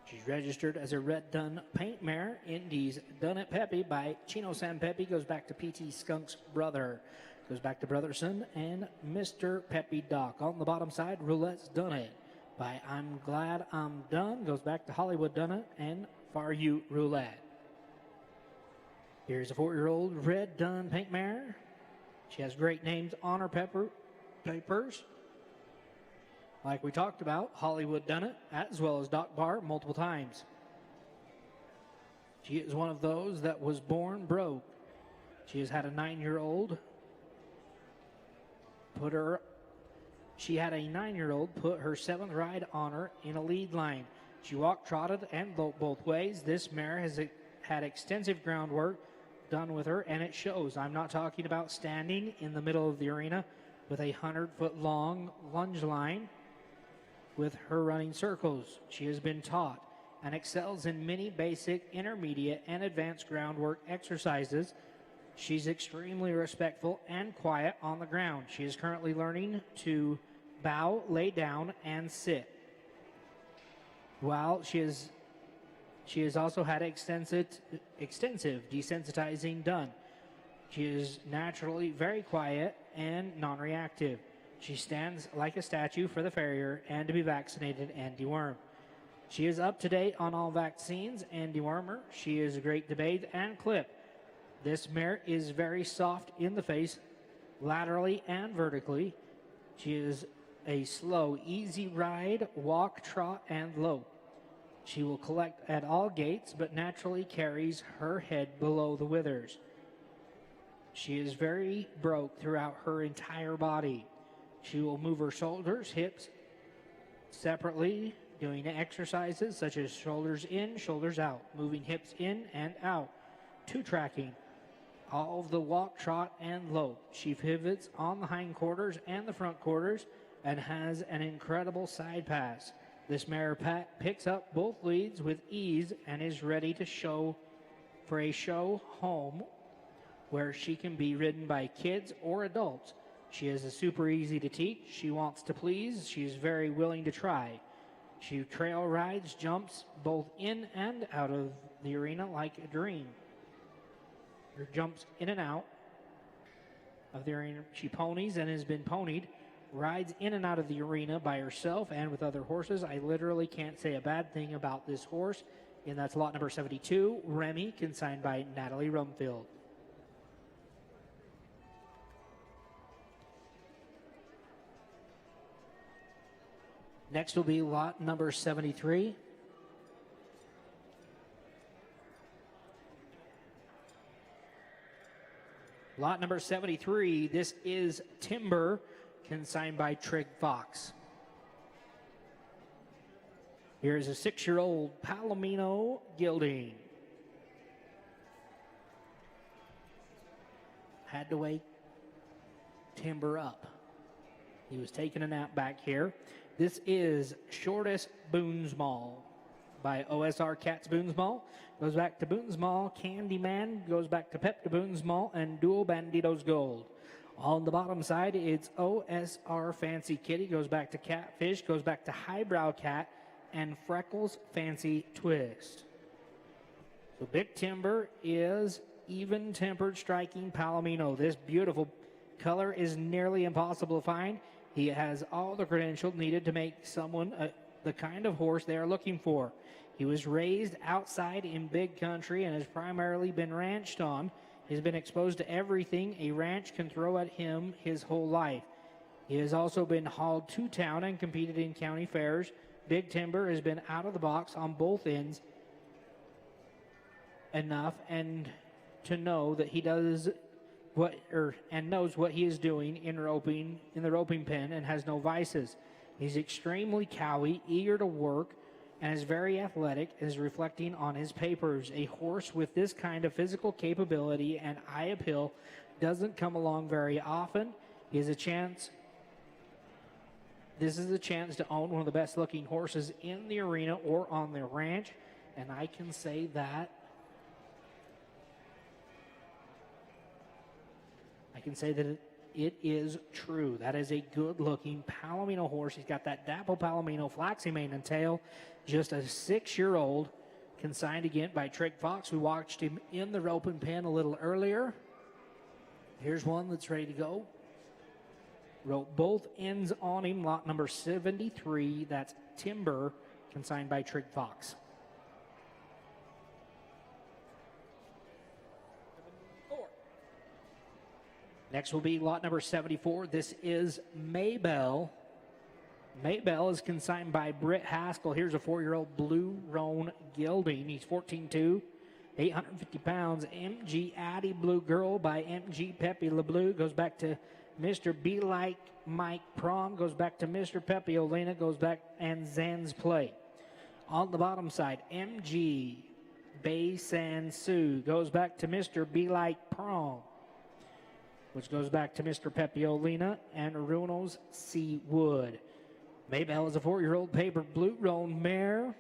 She's registered as a Red Dun paint mare. Indy's Dun It Peppy by Chino San Pepe. Goes back to P.T. Skunk's brother. Goes back to Brotherson and Mr. Peppy Doc. On the bottom side, Roulette's Done It by I'm Glad I'm Done. Goes back to Hollywood Done It and Far You Roulette. Here's a 4-year-old Red Dun paint mare. She has great names on her papers. Like we talked about, Hollywood Done It, as well as Doc Bar multiple times. She is one of those that was born broke. She has had a 9-year-old put her 7th ride on her in a lead line. She walked, trotted, and loped both ways. This mare has had extensive groundwork done with her, and it shows. I'm not talking about standing in the middle of the arena with a 100-foot long lunge line with her running circles. She has been taught and excels in many basic, intermediate, and advanced groundwork exercises. She's extremely respectful and quiet on the ground. She is currently learning to bow, lay down, and sit. While she has also had extensive desensitizing done. She is naturally very quiet and non-reactive. She stands like a statue for the farrier and to be vaccinated and dewormed. She is up to date on all vaccines and dewormer. She is great to bathe and clip. This mare is very soft in the face, laterally and vertically. She is a slow, easy ride, walk, trot, and lope. She will collect at all gaits, but naturally carries her head below the withers. She is very broke throughout her entire body. She will move her shoulders, hips separately, doing exercises such as shoulders in, shoulders out, moving hips in and out, two-tracking, all of the walk, trot, and lope. She pivots on the hindquarters and the front quarters and has an incredible side pass. This mare picks up both leads with ease and is ready to show for a show home where she can be ridden by kids or adults. She is super easy to teach. She wants to please. She is very willing to try. She trail rides, jumps both in and out of the arena like a dream. Her jumps in and out of the arena. She ponies and has been ponied. Rides in and out of the arena by herself and with other horses. I literally can't say a bad thing about this horse. And that's lot number 72, Remy, consigned by Natalie Rumfield. Next will be lot number 73. Lot number 73, this is Timber, consigned by Trig Fox. Here's a 6-year-old Palomino gelding. Had to wake Timber up. He was taking a nap back here. This is Shortest Boonsmall by OSR Cats Boonsmall. Goes back to Boonsmall. Candyman goes back to Pep de Boonsmall and Dual Banditos Gold. On the bottom side, it's OSR Fancy Kitty. Goes back to Catfish. Goes back to Highbrow Cat and Freckles Fancy Twist. So Big Timber is even-tempered striking Palomino. This beautiful color is nearly impossible to find. He has all the credentials needed to make someone the kind of horse they are looking for. He was raised outside in big country and has primarily been ranched on. He's been exposed to everything a ranch can throw at him his whole life. He has also been hauled to town and competed in county fairs. Big Timber has been out of the box on both ends enough and to know that he does knows what he is doing in the roping pen and has no vices. He's extremely cowy, eager to work, and is very athletic, is reflecting on his papers. A horse with this kind of physical capability and eye appeal doesn't come along very often. This is a chance to own one of the best looking horses in the arena or on the ranch, and I can say that I can say that it is true. That is a good-looking Palomino horse. He's got that dapple Palomino, flaxy mane and tail. Just a 6-year-old, consigned again by Trig Fox. We watched him in the roping pen a little earlier. Here's one that's ready to go. Wrote both ends on him, lot number 73. That's Timber, consigned by Trig Fox. Next will be lot number 74. This is Maybell. Maybell is consigned by Britt Haskell. Here's a 4-year-old Blue Roan gelding. He's 14'2", 850 pounds. MG Addie Blue Girl by MG Pepe LeBlue. Goes back to Mr. Be Like Mike Prom. Goes back to Mr. Pepe Olena. Goes back and Zan's Play. On the bottom side, MG Bay San Sue. Goes back to Mr. Be Like Prom, which goes back to Mr. Pepe Olena and Runo's C. Wood. Maybell is a 4-year-old paper Blue Roan mare.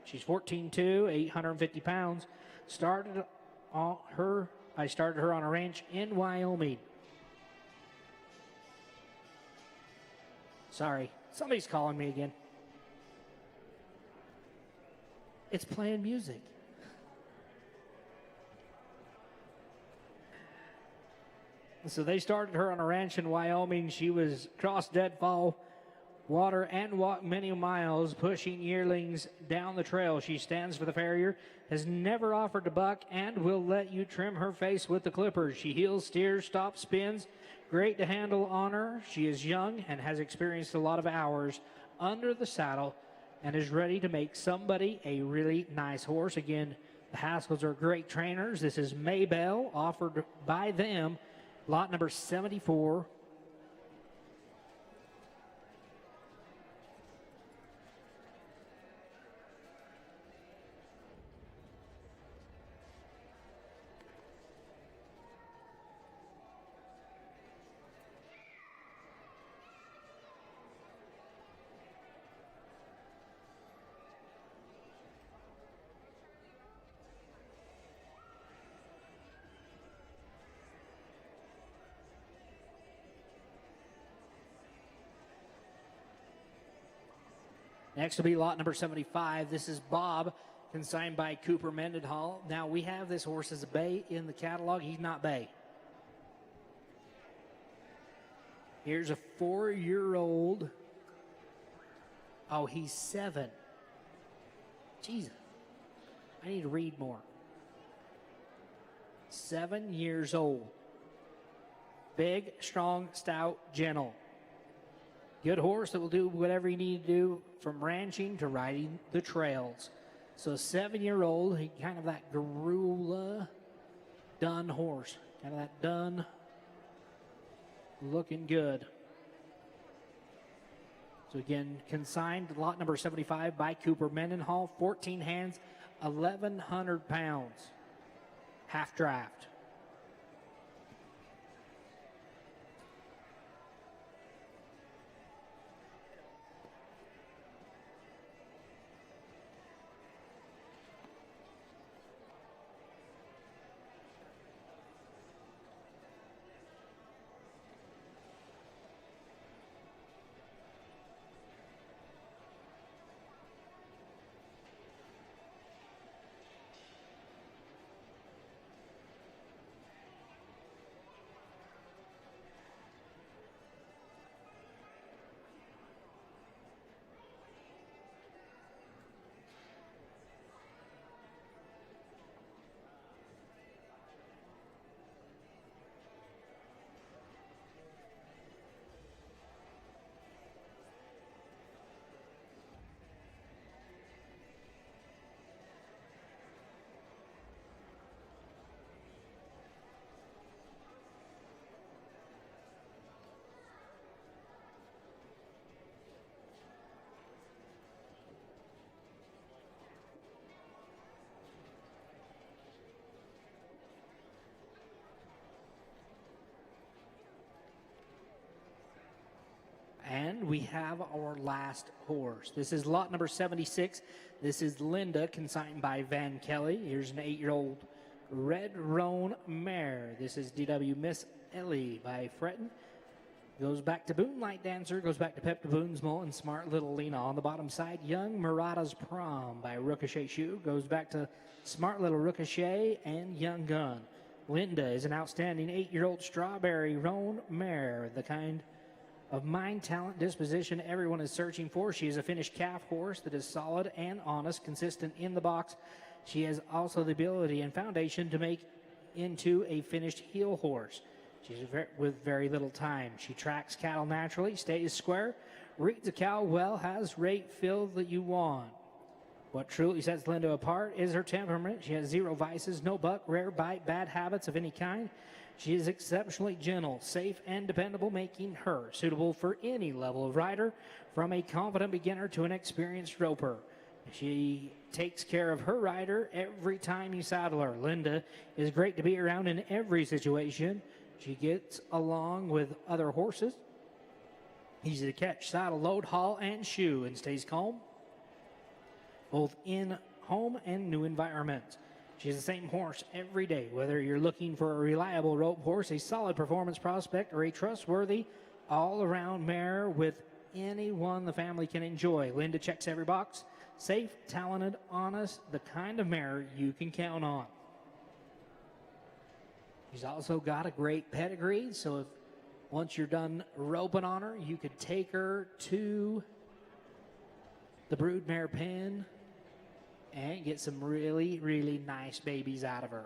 She's 14'2", 850 pounds. I started her on a ranch in Wyoming. Sorry, somebody's calling me again. It's playing music. So they started her on a ranch in Wyoming. She was cross deadfall water and walked many miles, pushing yearlings down the trail. She stands for the farrier, has never offered to buck, and will let you trim her face with the clippers. She heels, steers, stops, spins. Great to handle on her. She is young and has experienced a lot of hours under the saddle and is ready to make somebody a really nice horse. Again, the Haskells are great trainers. This is Maybell, offered by them. Lot number 74. Next will be lot number 75. This is Bob, consigned by Cooper Mendenhall. Now, we have this horse as a bay in the catalog. He's not bay. Here's a 4-year-old. Oh, he's 7. Jesus. I need to read more. 7 years old. Big, strong, stout, gentle. Good horse that will do whatever you need to do, from ranching to riding the trails. So 7-year-old, he kind of that Garula done horse. Kind of that done, looking good. So again, consigned lot number 75 by Cooper Mendenhall. 14 hands, 1,100 pounds. Half draft. And we have our last horse. This is lot number 76. This is Linda, consigned by Van Kelly. Here's an 8-year-old Red Roan mare. This is DW Miss Ellie by Fretton. Goes back to Boonlight Dancer, goes back to Pepper Boone's Mullen, Smart Little Lena. On the bottom side, Young Murata's Prom by Ricochet Shoe. Goes back to Smart Little Ricochet and Young Gun. Linda is an outstanding 8-year-old strawberry roan mare, the kind of mind, talent, disposition everyone is searching for. She is a finished calf horse that is solid and honest, consistent in the box. She has also the ability and foundation to make into a finished heel horse. She's with very little time. She tracks cattle naturally, stays square, reads a cow well, has rate filled that you want. What truly sets Linda apart is her temperament. She has 0 vices, no buck, rare bite, bad habits of any kind. She is exceptionally gentle, safe, and dependable, making her suitable for any level of rider, from a confident beginner to an experienced roper. She takes care of her rider every time you saddle her. Linda is great to be around in every situation. She gets along with other horses. Easy to catch, saddle, load, haul, and shoe, and stays calm, both in home and new environments. She's the same horse every day, whether you're looking for a reliable rope horse, a solid performance prospect, or a trustworthy all-around mare with anyone the family can enjoy. Linda checks every box. Safe, talented, honest, the kind of mare you can count on. She's also got a great pedigree, so if once you're done roping on her, you could take her to the broodmare pen and get some really, really nice babies out of her.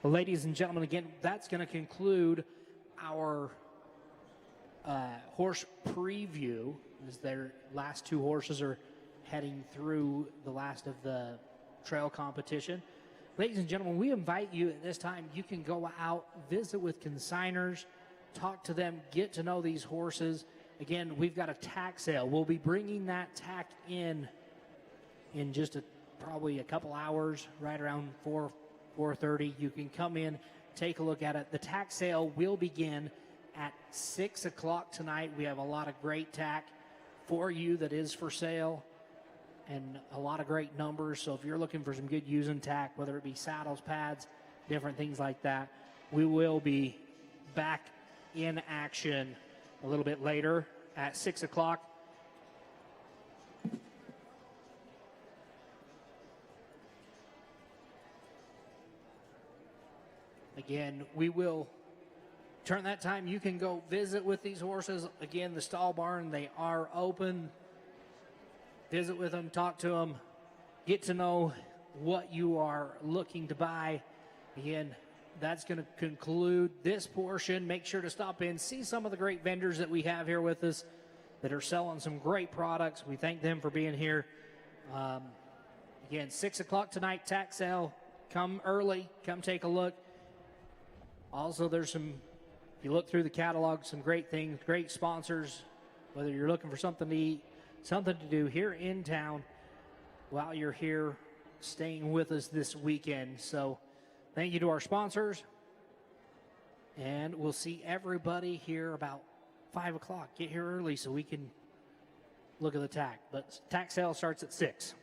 Well, ladies and gentlemen, again, that's going to conclude our horse preview, as their last 2 horses are heading through the last of the trail competition. Ladies and gentlemen, we invite you at this time, you can go out, visit with consigners, talk to them, get to know these horses. Again, we've got a tack sale. We'll be bringing that tack in just probably a couple hours, right around 4:30. You can come in, take a look at it. The tack sale will begin at 6 o'clock tonight. We have a lot of great tack for you that is for sale and a lot of great numbers. So if you're looking for some good using tack, whether it be saddles, pads, different things like that, we will be back in action a little bit later at 6 o'clock. Again, we will turn that time. You can go visit with these horses. Again, the stall barn, they are open. Visit with them, talk to them, get to know what you are looking to buy. Again, that's going to conclude this portion. Make sure to stop in, see some of the great vendors that we have here with us that are selling some great products. We thank them for being here. Again, 6 o'clock tonight, tax sale. Come early, come take a look. Also, there's some, if you look through the catalog, some great things, great sponsors, whether you're looking for something to eat, something to do here in town while you're here staying with us this weekend. So thank you to our sponsors, and we'll see everybody here about 5 o'clock. Get here early so we can look at the tack. But tax sale starts at 6.